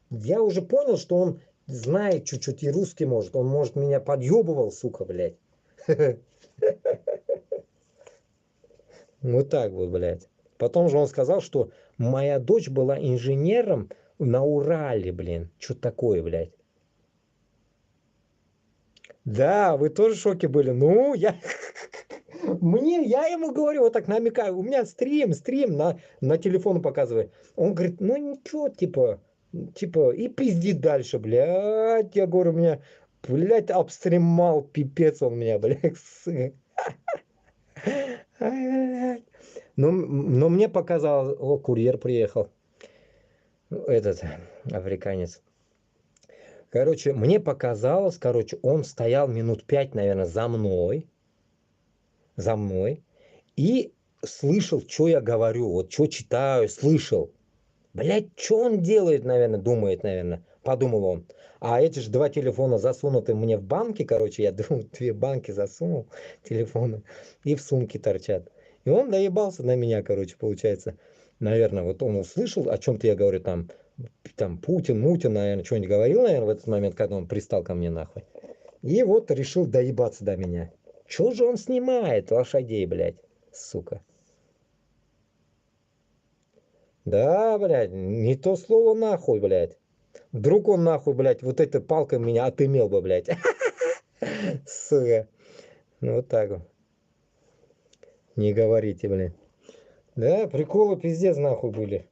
я уже понял, что он знает чуть-чуть и русский может. Он, может, меня подъебывал, сука, блядь. Вот так вот, блядь. Потом же он сказал, что моя дочь была инженером на Урале, блин. Что такое, блядь? Да, вы тоже в шоке были. Ну, я ему говорю, вот так намекаю, у меня стрим на телефон показывает. Он говорит, ну ничего, типа, и пиздит дальше, блядь. Я говорю, у меня, блядь, обстримал, пипец он меня, блядь. Но мне показалось, курьер приехал, этот африканец. Короче, мне показалось, короче, он стоял минут 5, наверное, за мной, и слышал, что я говорю, вот что читаю, слышал. Блять, что он делает, наверное, думает, наверное, подумал он. А эти же два телефона засунуты мне в банки, короче, я две банки засунул, телефоны, и в сумке торчат. И он доебался на меня, короче, получается. Наверное, вот он услышал, о чем-то я говорю, там Мутин, наверное, что-нибудь говорил, наверное, в этот момент, когда он пристал ко мне нахуй. И вот решил доебаться до меня. Чё же он снимает лошадей, блядь, сука? Да, блядь, не то слово нахуй, блядь. Вдруг он нахуй, блядь, вот этой палкой меня отымел бы, блядь. Сука. Ну вот так вот. Не говорите, блядь. Да, приколы пиздец нахуй были.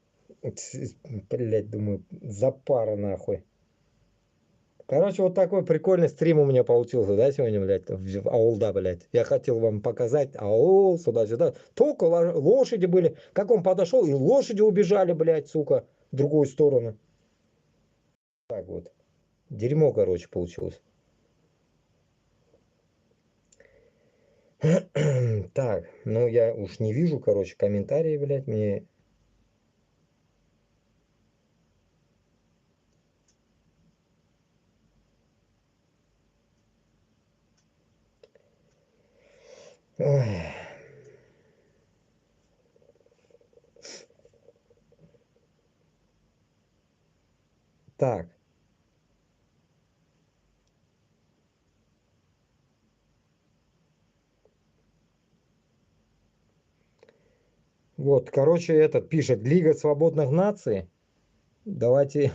Блядь, думаю, запара нахуй. Короче, вот такой прикольный стрим у меня получился, да, сегодня, блядь, в аулда, блядь. Я хотел вам показать аул, сюда-сюда. Только лошади были. Как он подошел, и лошади убежали, блядь, сука, в другую сторону. Так вот. Дерьмо, короче, получилось. Так, ну я уж не вижу, короче, комментарии, блядь, мне... Ой. Так, вот, короче, этот пишет, Лига свободных наций. Давайте...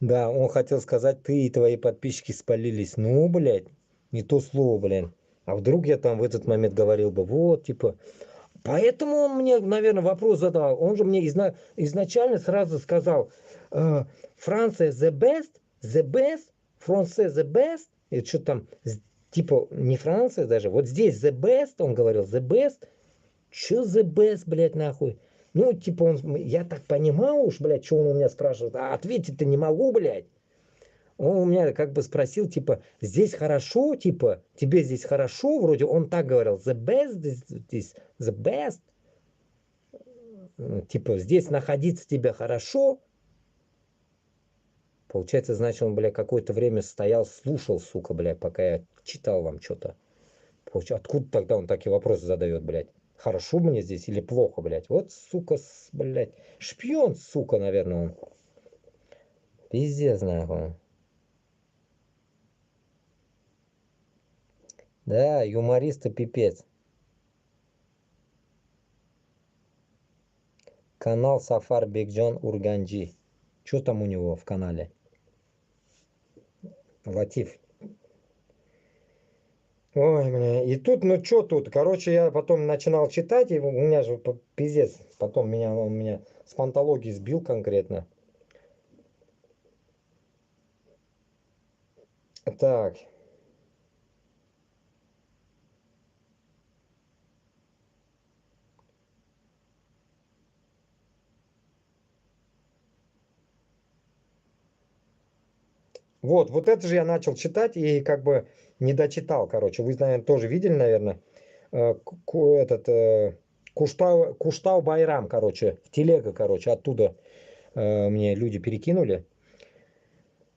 Да, он хотел сказать, ты и твои подписчики спалились. Ну, блядь, не то слово, блин. А вдруг я там в этот момент говорил бы, вот, типа... Поэтому он мне, наверное, вопрос задал. Он же мне изначально сразу сказал, Франция the best, Франция the best. И что там, типа, не Франция даже. Вот здесь the best, он говорил, the best. Чё the best, блядь, нахуй? Ну, типа, я так понимал уж, блядь, что он у меня спрашивает. А ответить-то не могу, блядь. Он у меня как бы спросил, типа, здесь хорошо, типа, тебе здесь хорошо, вроде он так говорил, the best, здесь, the best, типа, здесь находиться тебе хорошо. Получается, значит, он, бля, какое-то время стоял, слушал, сука, бля, пока я читал вам что-то. Откуда тогда он такие вопросы задает, блядь? Хорошо мне здесь или плохо, блядь? Вот, сука, блядь, шпион, сука, наверное, он. Пиздец, нахуй. Да, юмориста пипец. Канал Сафар Бекджон Урганджи. Что там у него в канале? Латиф. Ой, бля. И тут, ну что тут? Короче, я потом начинал читать, и у меня же пиздец. Потом он меня с пантологии сбил конкретно. Так. Вот это же я начал читать и как бы не дочитал, короче. Вы, наверное, тоже видели, наверное, этот Куштау Байрам, короче, в телега, короче, оттуда мне люди перекинули.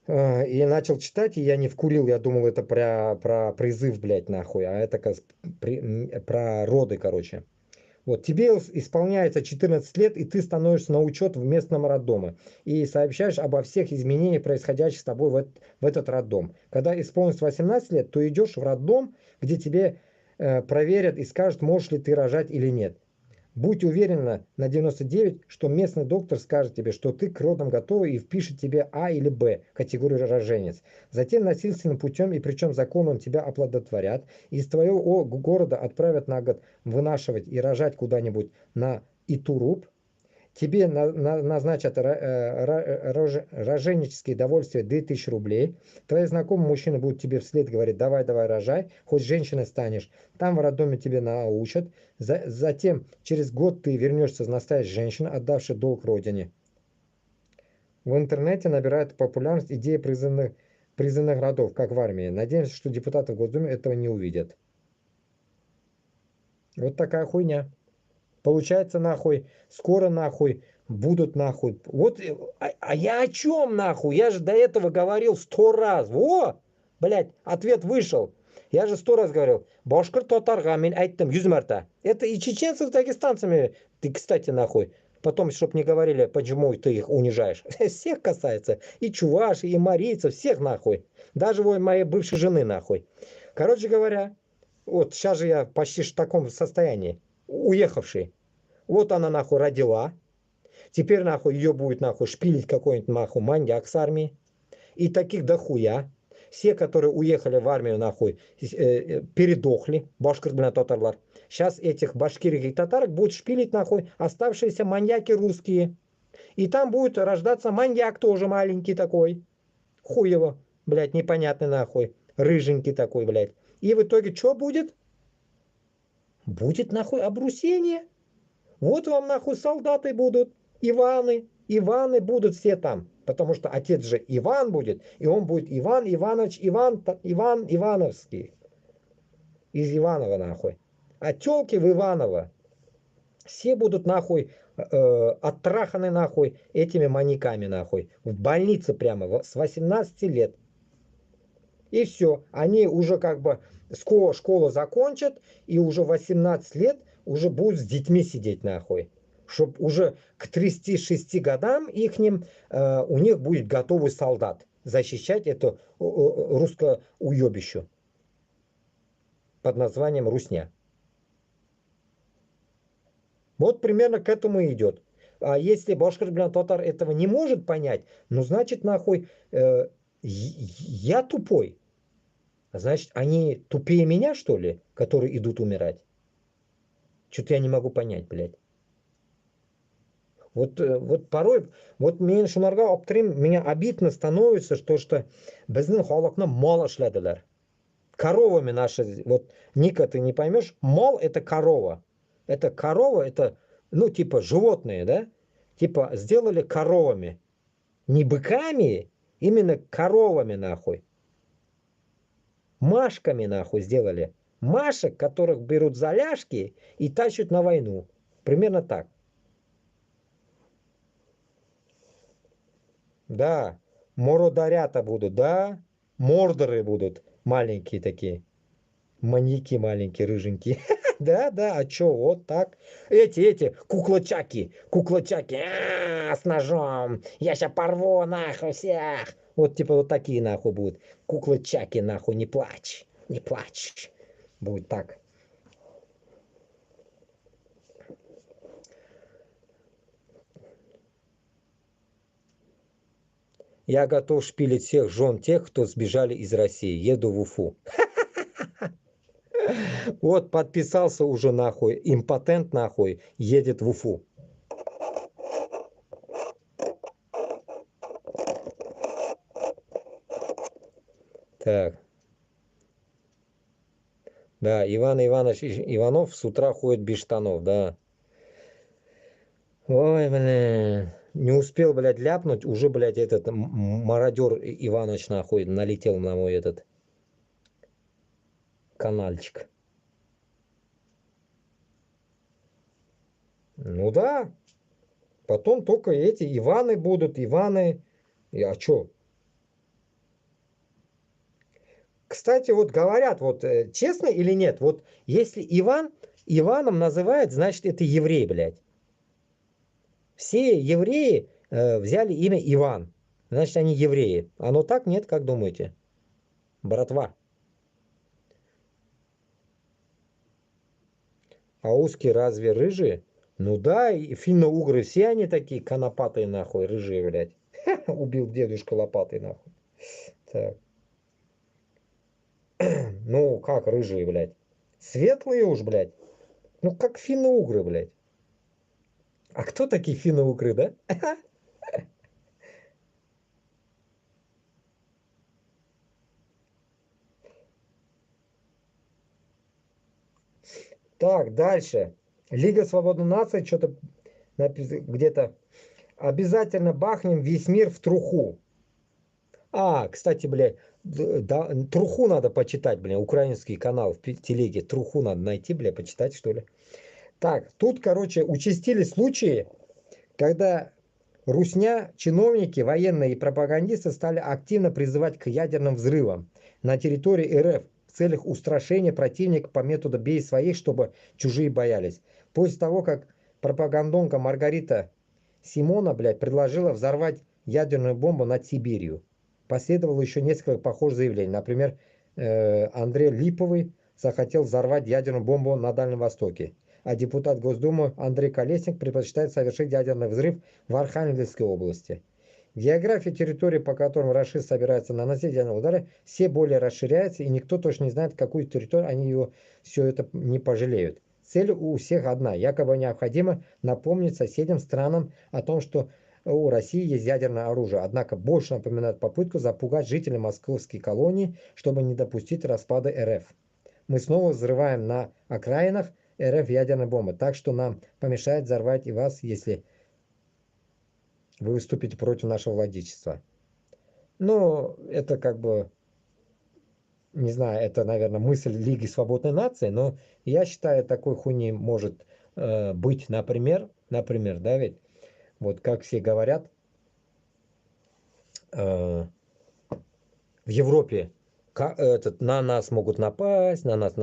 И я начал читать, и я не вкурил, я думал, это про призыв, блядь, нахуй, а это как про роды, короче. Вот, тебе исполняется 14 лет, и ты становишься на учет в местном роддоме. И сообщаешь обо всех изменениях, происходящих с тобой в этот роддом. Когда исполнится 18 лет, то идешь в роддом, где тебе проверят и скажут, можешь ли ты рожать или нет. Будь уверена на 99, что местный доктор скажет тебе, что ты к родам готова и впишет тебе А или Б категорию роженец. Затем насильственным путем и причем законом тебя оплодотворят. Из твоего города отправят на год вынашивать и рожать куда-нибудь на Итуруп. тебе назначат роженические довольствия 2000 рублей, твои знакомые мужчины будут тебе вслед говорить, давай, давай, рожай, хоть женщиной станешь, там в роддоме тебе научат, затем через год ты вернешься настоящей женщиной, отдавшей долг родине. В интернете набирает популярность идея призывных родов, как в армии. Надеемся, что депутаты в Госдуме этого не увидят. Вот такая хуйня. Получается, нахуй, скоро нахуй будут нахуй. Вот, а я о чем нахуй? Я же до этого говорил 100 раз. Во, блядь, ответ вышел. Я же 100 раз говорил. Башкир татарға мен айттым 100 марта. Это и чеченцев, и дагестанцами. Ты, кстати, нахуй. Потом, чтоб не говорили, почему ты их унижаешь. Всех касается. И чуваши, и марийцев, всех нахуй. Даже моей бывшей жены нахуй. Короче говоря, вот сейчас же я почти в таком состоянии. Уехавший. Вот она нахуй родила. Теперь нахуй ее будет нахуй шпилить какой-нибудь нахуй маньяк с армии. И таких дохуя. Все, которые уехали в армию нахуй, передохли. Башкир татарлар. Сейчас этих башкирских татарок будут шпилить нахуй оставшиеся маньяки русские. И там будет рождаться маньяк тоже маленький такой. Хуево, блядь, непонятный нахуй. Рыженький такой, блядь. И в итоге что будет? Будет нахуй обрусение. Вот вам нахуй солдаты будут, Иваны будут все там. Потому что отец же Иван будет, и он будет Иван Иванович, Иван Ивановский. Из Иванова нахуй. А тёлки в Иваново. Все будут нахуй оттраханы нахуй этими маньяками нахуй. В больнице прямо с 18 лет. И все. Они уже как бы школу закончат, и уже 18 лет уже будут с детьми сидеть нахуй. Чтоб уже к 36 годам ихним у них будет готовый солдат защищать это русское уебище под названием Русня. Вот примерно к этому и идет. А если башкир-татар этого не может понять, ну значит нахуй я тупой. Значит, они тупее меня, что ли, которые идут умирать? Что-то я не могу понять, блядь. Вот порой, вот мен шуларга аптырайм, меня обидно становится, что біздің халықны мал эшләделәр. Коровами наши, вот, Ника, ты не поймешь, мал это корова. Это корова, это, ну, типа животные, да? Типа сделали коровами. Не быками, именно коровами, нахуй. Машками нахуй сделали. Машек, которых берут за ляжки и тащат на войну. Примерно так. Да, мородарята будут, да. Мордоры будут маленькие такие. Маньяки маленькие, рыженькие. Да, да, а чё, вот так. Эти, куклачаки, с ножом. Я ща порву нахуй всех. Вот типа вот такие нахуй будут. Куклачаки нахуй, не плачь, не плачь. Будет так. Я готов шпилить всех жен тех, кто сбежали из России. Еду в Уфу. Вот подписался уже нахуй. Импотент нахуй едет в Уфу. Так. Да, Иван Иванович Иванов с утра ходит без штанов, да. Ой, блин. Не успел, блядь, ляпнуть, уже, блядь, этот мародер Иванович нахуй налетел на мой этот канальчик. Ну да. Потом только эти Иваны будут, Иваны. А чё? Кстати, вот говорят, вот честно или нет, вот если Иван Иваном называют, значит это еврей, блядь. Все евреи взяли имя Иван. Значит, они евреи. Оно так, нет, как думаете? Братва. А узкие разве рыжие? Ну да, и финно-угры все они такие конопатые нахуй, рыжие, блядь. Убил дедушка лопатой нахуй. Так. Ну, как рыжие, блядь? Светлые уж, блядь. Ну, как финно-угры, блядь. А кто такие финно-укры, да? Так, дальше. Лига свободных наций, что-то где-то. Обязательно бахнем весь мир в труху. А, кстати, бля, да, труху надо почитать, бля, украинский канал в телеге. Труху надо найти, бля, почитать, что ли. Так, тут, короче, участились случаи, когда русня, чиновники, военные и пропагандисты стали активно призывать к ядерным взрывам на территории РФ в целях устрашения противника по методу «бей своих», чтобы чужие боялись. После того, как пропагандонка Маргарита Симона, блядь, предложила взорвать ядерную бомбу над Сибирью. Последовало еще несколько похожих заявлений. Например, Андрей Липовый захотел взорвать ядерную бомбу на Дальнем Востоке, а депутат Госдумы Андрей Колесник предпочитает совершить ядерный взрыв в Архангельской области. География территории, по которым рашисты собираются наносить ядерные удары, все более расширяется, и никто точно не знает, какую территорию они его все это не пожалеют. Цель у всех одна. Якобы необходимо напомнить соседним странам о том, что у России есть ядерное оружие. Однако больше напоминает попытку запугать жителей московской колонии, чтобы не допустить распада РФ. Мы снова взрываем на окраинах РФ ядерной бомбы. Так что нам помешает взорвать и вас, если вы выступите против нашего владычества. Ну, это как бы, не знаю, это, наверное, мысль Лиги Свободной Нации, но я считаю, такой хуйни может быть, например, да, ведь, вот как все говорят, в Европе на нас могут напасть, на нас,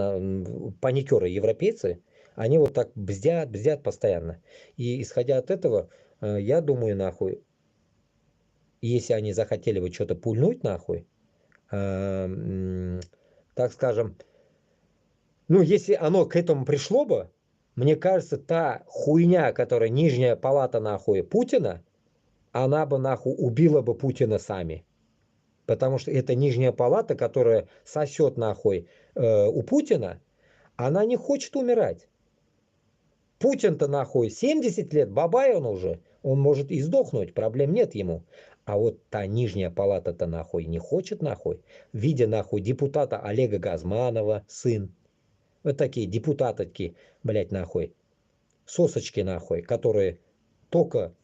паникеры европейцы, они вот так бздят постоянно. И исходя от этого, я думаю, нахуй, если они захотели бы что-то пульнуть, нахуй, так скажем, ну, если оно к этому пришло бы, мне кажется, та хуйня, которая нижняя палата, нахуй, Путина, она бы, нахуй, убила бы Путина сами. Потому что эта нижняя палата, которая сосет, нахуй, у Путина, она не хочет умирать. Путин-то, нахуй, 70 лет, бабай он уже, он может и сдохнуть, проблем нет ему. А вот та нижняя палата-то, нахуй, не хочет, нахуй, видя, нахуй, депутата Олега Газманова, сын, вот такие депутаты, такие, блядь, нахуй, сосочки, нахуй, которые только,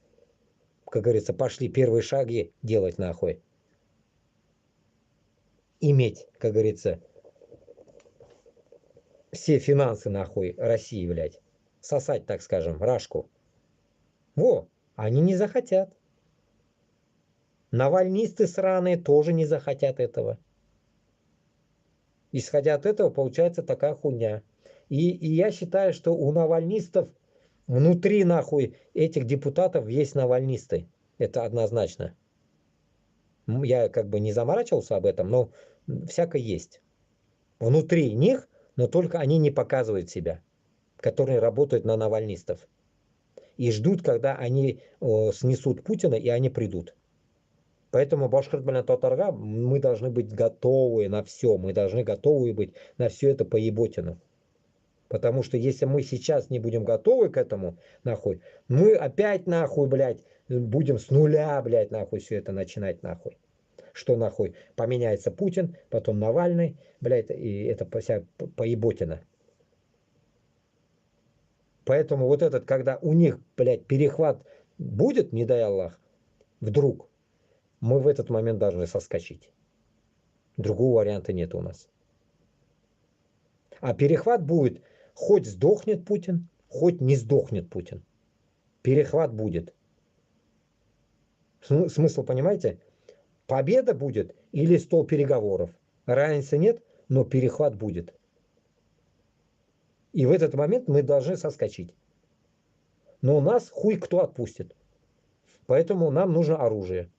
как говорится, пошли первые шаги делать, нахуй, иметь, как говорится, все финансы, нахуй, России, блядь, сосать, так скажем, рашку. Во, они не захотят. Навальнисты сраные тоже не захотят этого. Исходя от этого, получается такая хуйня. И я считаю, что у навальнистов внутри, нахуй, этих депутатов есть навальнисты. Это однозначно. Я как бы не заморачивался об этом, но всякое есть. Внутри них, но только они не показывают себя, которые работают на навальнистов. И ждут, когда они снесут Путина, и они придут. Поэтому Башкортостан мы должны быть готовы на все. Мы должны готовы быть на все это поеботину. Потому что если мы сейчас не будем готовы к этому, нахуй, мы опять, нахуй, блядь, будем с нуля, блядь, нахуй, все это начинать, нахуй. Что, нахуй, поменяется Путин, потом Навальный, блядь, и это вся поеботина. Поэтому вот этот, когда у них, блядь, перехват будет, не дай Аллах, вдруг, мы в этот момент должны соскочить. Другого варианта нет у нас. А перехват будет, хоть сдохнет Путин, хоть не сдохнет Путин. Перехват будет. Смысл, понимаете? Победа будет или стол переговоров. Разницы нет, но перехват будет. И в этот момент мы должны соскочить. Но нас хуй кто отпустит. Поэтому нам нужно оружие.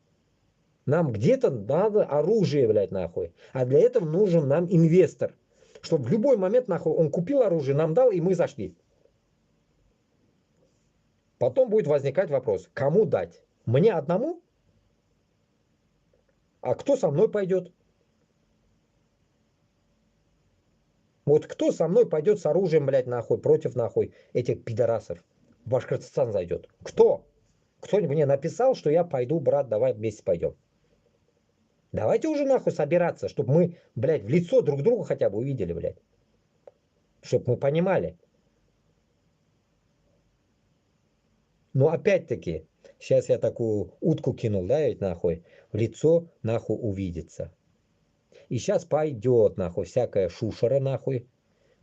Нам где-то надо оружие, блядь, нахуй. А для этого нужен нам инвестор. Чтобы в любой момент, нахуй, он купил оружие, нам дал, и мы зашли. Потом будет возникать вопрос, кому дать? Мне одному? А кто со мной пойдет? Вот кто со мной пойдет с оружием, блядь, нахуй, против, нахуй, этих пидорасов? в Башкортостан зайдет? Кто? Кто-нибудь мне написал, что я пойду, брат, давай вместе пойдем. Давайте уже нахуй собираться, чтобы мы, блядь, в лицо друг друга хотя бы увидели, блядь. Чтобы мы понимали. Но опять-таки, сейчас я такую утку кинул, да, ведь нахуй, в лицо нахуй увидеться. И сейчас пойдет нахуй всякая шушера нахуй,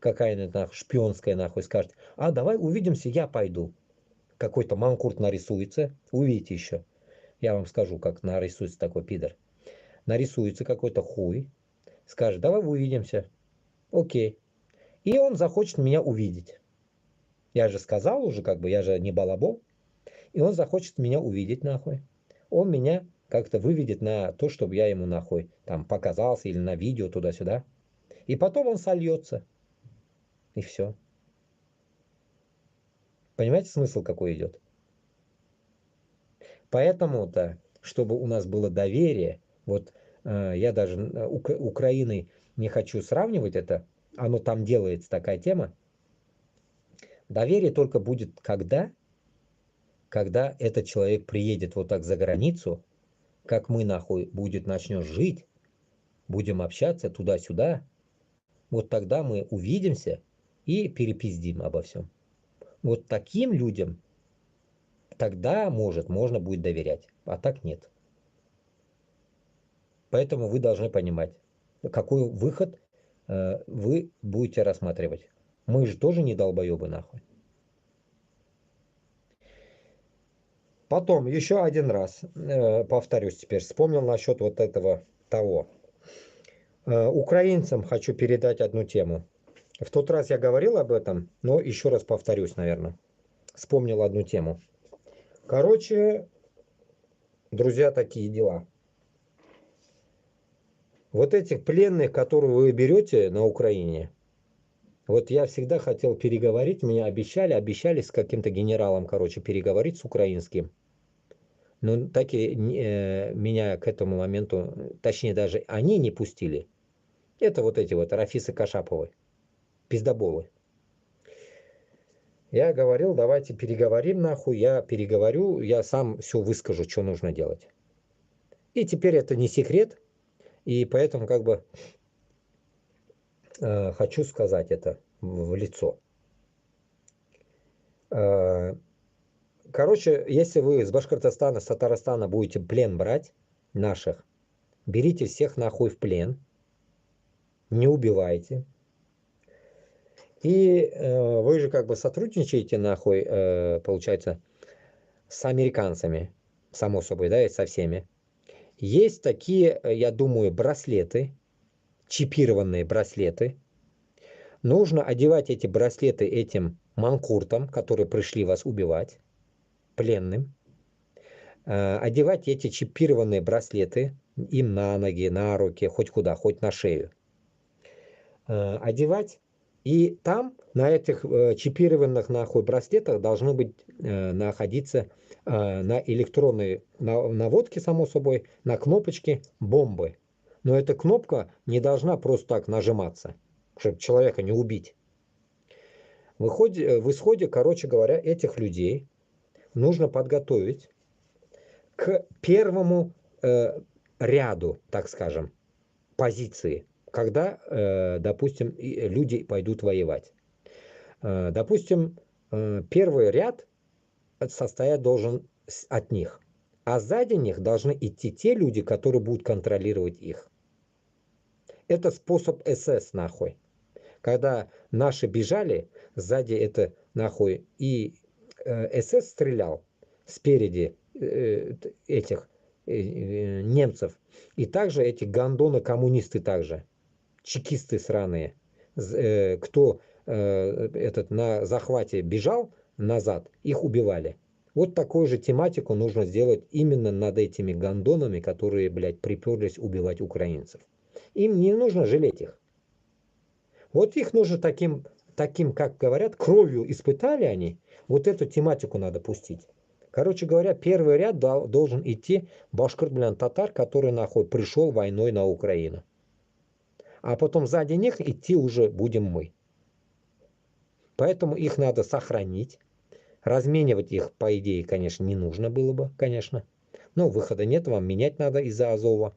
какая-нибудь нахуй шпионская нахуй скажет, а давай увидимся, я пойду. Какой-то манкурт нарисуется, увидите еще. Я вам скажу, как нарисуется такой пидор. Нарисуется какой-то хуй, скажет, давай увидимся. Окей. И он захочет меня увидеть. Я же сказал уже, как бы, я же не балабол. И он захочет меня увидеть нахуй. Он меня как-то выведет на то, чтобы я ему нахуй там показался или на видео туда-сюда. И потом он сольется. И все. Понимаете, смысл какой идет? Поэтому-то, чтобы у нас было доверие, вот я даже Украиной не хочу сравнивать это, оно там делается такая тема. Доверие только будет когда этот человек приедет вот так за границу, как мы нахуй будет начнем жить, будем общаться туда-сюда, вот тогда мы увидимся и перепиздим обо всем. Вот таким людям тогда, можно будет доверять, а так нет. Поэтому вы должны понимать, какой выход вы будете рассматривать. Мы же тоже не долбоебы нахуй. Потом, еще один раз, повторюсь теперь, вспомнил насчет вот этого того. Украинцам хочу передать одну тему. В тот раз я говорил об этом, но еще раз повторюсь, наверное. Вспомнил одну тему. Короче, друзья, такие дела. Вот этих пленных, которые вы берете на Украине, вот я всегда хотел переговорить, мне обещали с каким-то генералом, короче, переговорить с украинским. Но так и меня к этому моменту, точнее даже они не пустили. Это вот эти вот Рафисы Кашаповы, пиздоболы. Я говорил, давайте переговорим нахуй, я переговорю, я сам все выскажу, что нужно делать. И теперь это не секрет, и поэтому как бы хочу сказать это в лицо. Короче, если вы из Башкортостана, с Татарстана будете плен брать наших, берите всех нахуй в плен, не убивайте. И вы же как бы сотрудничаете нахуй, получается, с американцами, само собой, да, и со всеми. Есть такие, я думаю, браслеты, чипированные браслеты. Нужно одевать эти браслеты этим манкуртам, которые пришли вас убивать, пленным. Одевать эти чипированные браслеты им на ноги, на руки, хоть куда, хоть на шею. Одевать. И там на этих чипированных нахуй браслетах должны быть находиться на электронной наводке, само собой, на кнопочке бомбы. Но эта кнопка не должна просто так нажиматься, чтобы человека не убить. В исходе, короче говоря, этих людей нужно подготовить к первому ряду, так скажем, позиции, когда, допустим, люди пойдут воевать. Допустим, первый ряд состоять должен от них, а сзади них должны идти те люди, которые будут контролировать их. Это способ СС нахуй. Когда наши бежали, сзади это нахуй и СС стрелял спереди этих немцев. И также эти гондоны-коммунисты также. Чекисты сраные. Кто этот на захвате бежал назад, их убивали. Вот такую же тематику нужно сделать именно над этими гондонами, которые, блядь, приперлись убивать украинцев. Им не нужно жалеть их. Вот их нужно таким, как говорят, кровью испытали они. Вот эту тематику надо пустить. Короче говоря, первый ряд должен идти башкир, блин, татар, который нахуй пришел войной на Украину. А потом сзади них идти уже будем мы. Поэтому их надо сохранить, Разменивать их, по идее, конечно, не нужно было бы, конечно. Но выхода нет, вам менять надо из-за Азова.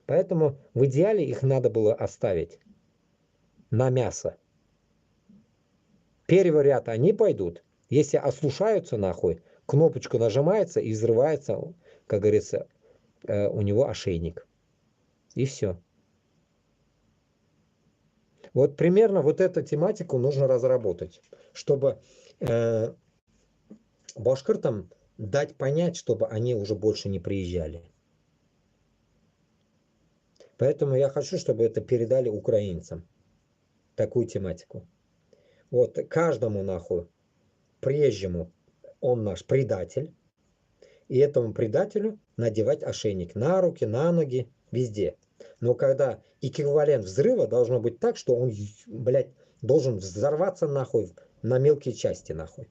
Поэтому в идеале их надо было оставить на мясо. Первый ряд они пойдут. Если ослушаются нахуй, кнопочку нажимается и взрывается, как говорится, у него ошейник. И все. Вот примерно вот эту тематику нужно разработать, чтобы башкиртам дать понять, чтобы они уже больше не приезжали. Поэтому я хочу, чтобы это передали украинцам, такую тематику. Вот каждому нахуй приезжему он наш предатель, и этому предателю надевать ошейник на руки, на ноги, везде. Но когда эквивалент взрыва должно быть так, что он, блядь, должен взорваться нахуй на мелкие части нахуй.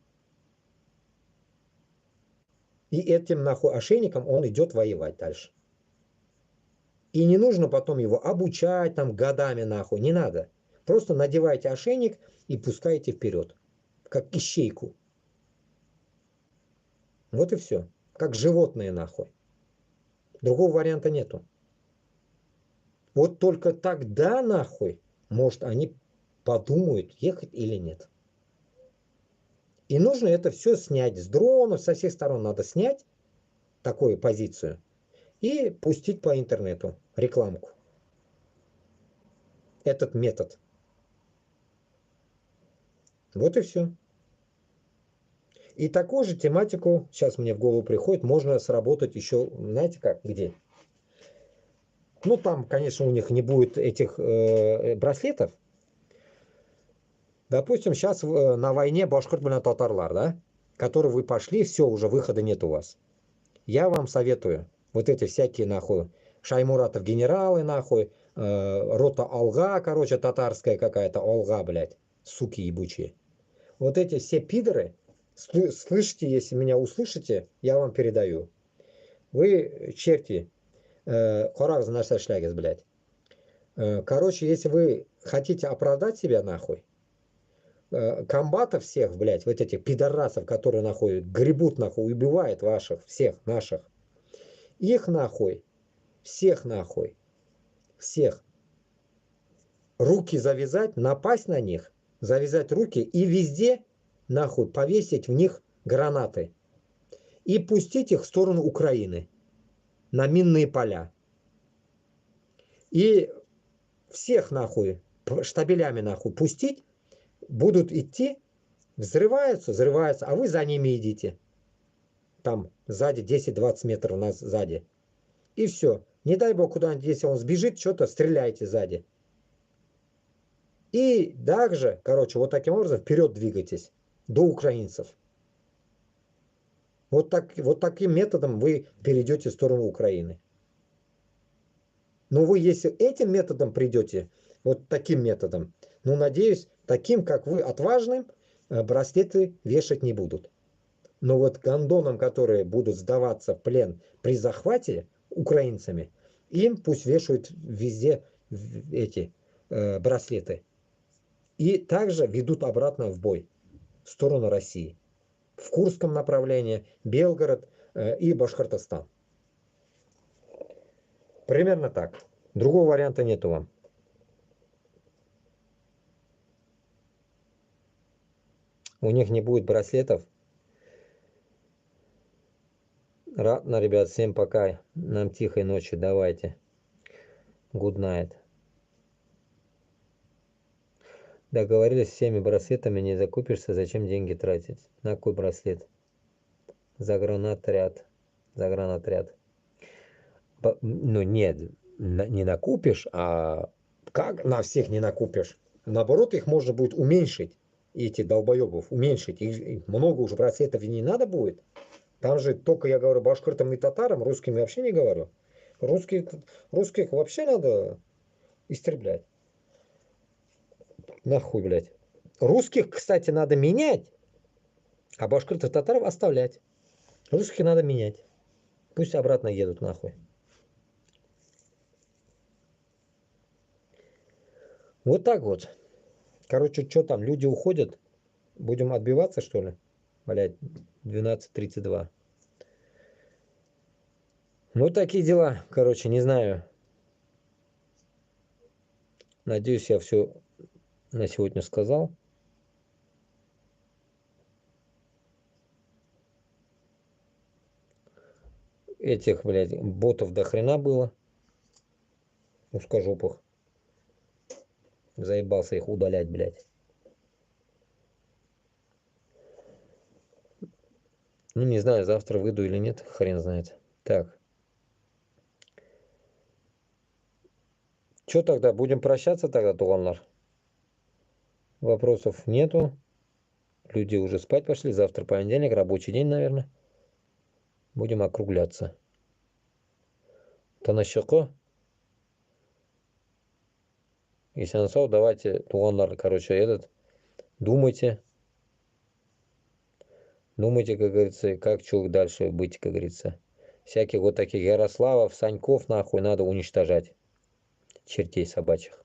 И этим нахуй ошейником он идет воевать дальше. И не нужно потом его обучать там годами нахуй, не надо. Просто надевайте ошейник и пускайте вперед, как ищейку. Вот и все. Как животные нахуй. Другого варианта нету. Вот только тогда нахуй, может, они подумают, ехать или нет. И нужно это все снять с дронов, со всех сторон надо снять такую позицию и пустить по интернету рекламку. Этот метод. Вот и все. И такую же тематику, сейчас мне в голову приходит, можно сработать еще, знаете как, где? Ну, там, конечно, у них не будет этих браслетов. Допустим, сейчас на войне башкирт-татарлар, да? Которые вы пошли, все, уже выхода нет у вас. Я вам советую, вот эти всякие, нахуй, Шаймуратов генералы, нахуй, рота Алга, короче, татарская какая-то, Алга, блядь, суки ебучие. Вот эти все пидоры, слышите, если меня услышите, я вам передаю. Вы, черти, хорак за наш шлягес, блядь. Короче, если вы хотите оправдать себя, нахуй, комбатов всех, блядь, вот этих пидорасов, которые, нахуй, гребут, нахуй, убивают ваших, всех, наших, их, нахуй, всех, нахуй, всех, руки завязать, напасть на них, завязать руки и везде, нахуй, повесить в них гранаты и пустить их в сторону Украины на минные поля. И всех, нахуй, штабелями, нахуй, пустить, будут идти, взрываются, а вы за ними идите. Там сзади 10-20 метров нас сзади. И все. Не дай бог куда-нибудь, если он сбежит, что-то стреляйте сзади. И также, короче, вот таким образом вперед двигайтесь до украинцев. Вот таким методом вы перейдете в сторону Украины. Но вы, если этим методом придете, вот таким методом, ну, надеюсь, таким, как вы, отважным, браслеты вешать не будут. Но вот гондонам, которые будут сдаваться в плен при захвате украинцами, им пусть вешают везде эти браслеты. И также ведут обратно в бой в сторону России. В Курском направлении, Белгород и Башкортостан. Примерно так. Другого варианта нету вам. У них не будет браслетов. Ладно, ребят, всем пока. Нам тихой ночи. Давайте. Good night. Договорились с всеми браслетами, не закупишься, зачем деньги тратить? На какой браслет? Загранотряд. Загранотряд. Ну нет, не накупишь, а как на всех не накупишь? Наоборот, их можно будет уменьшить, эти долбоебов, уменьшить. Их много уже браслетов и не надо будет. Там же только я говорю башкиртам и татарам, русским я вообще не говорю. Русских вообще надо истреблять. Нахуй, блядь. Русских, кстати, надо менять, а башкиртов татаров оставлять. Русских надо менять. Пусть обратно едут нахуй. Вот так вот. Короче, что там, люди уходят? Будем отбиваться, что ли? блядь, 12:32. Ну, такие дела, короче, не знаю. Надеюсь, я все на сегодня сказал. Этих, блядь, ботов до хрена было. Узкожопых. Заебался их удалять, блядь. Ну, не знаю, завтра выйду или нет, хрен знает. Так. Что тогда, будем прощаться тогда, туғандар? Вопросов нету. Люди уже спать пошли. Завтра понедельник, рабочий день, наверное. Будем округляться. Танашико. И сенсов, давайте, туғандар, короче, думайте. Думайте, как говорится, как что дальше быть, как говорится. Всяких вот таких Ярославов, Саньков, нахуй, надо уничтожать. Чертей собачьих.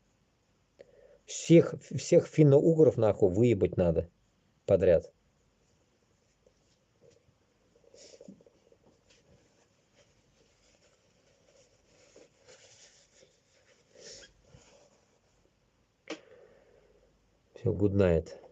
Всех финно-угров, нахуй, выебать надо. Подряд. Все, good night.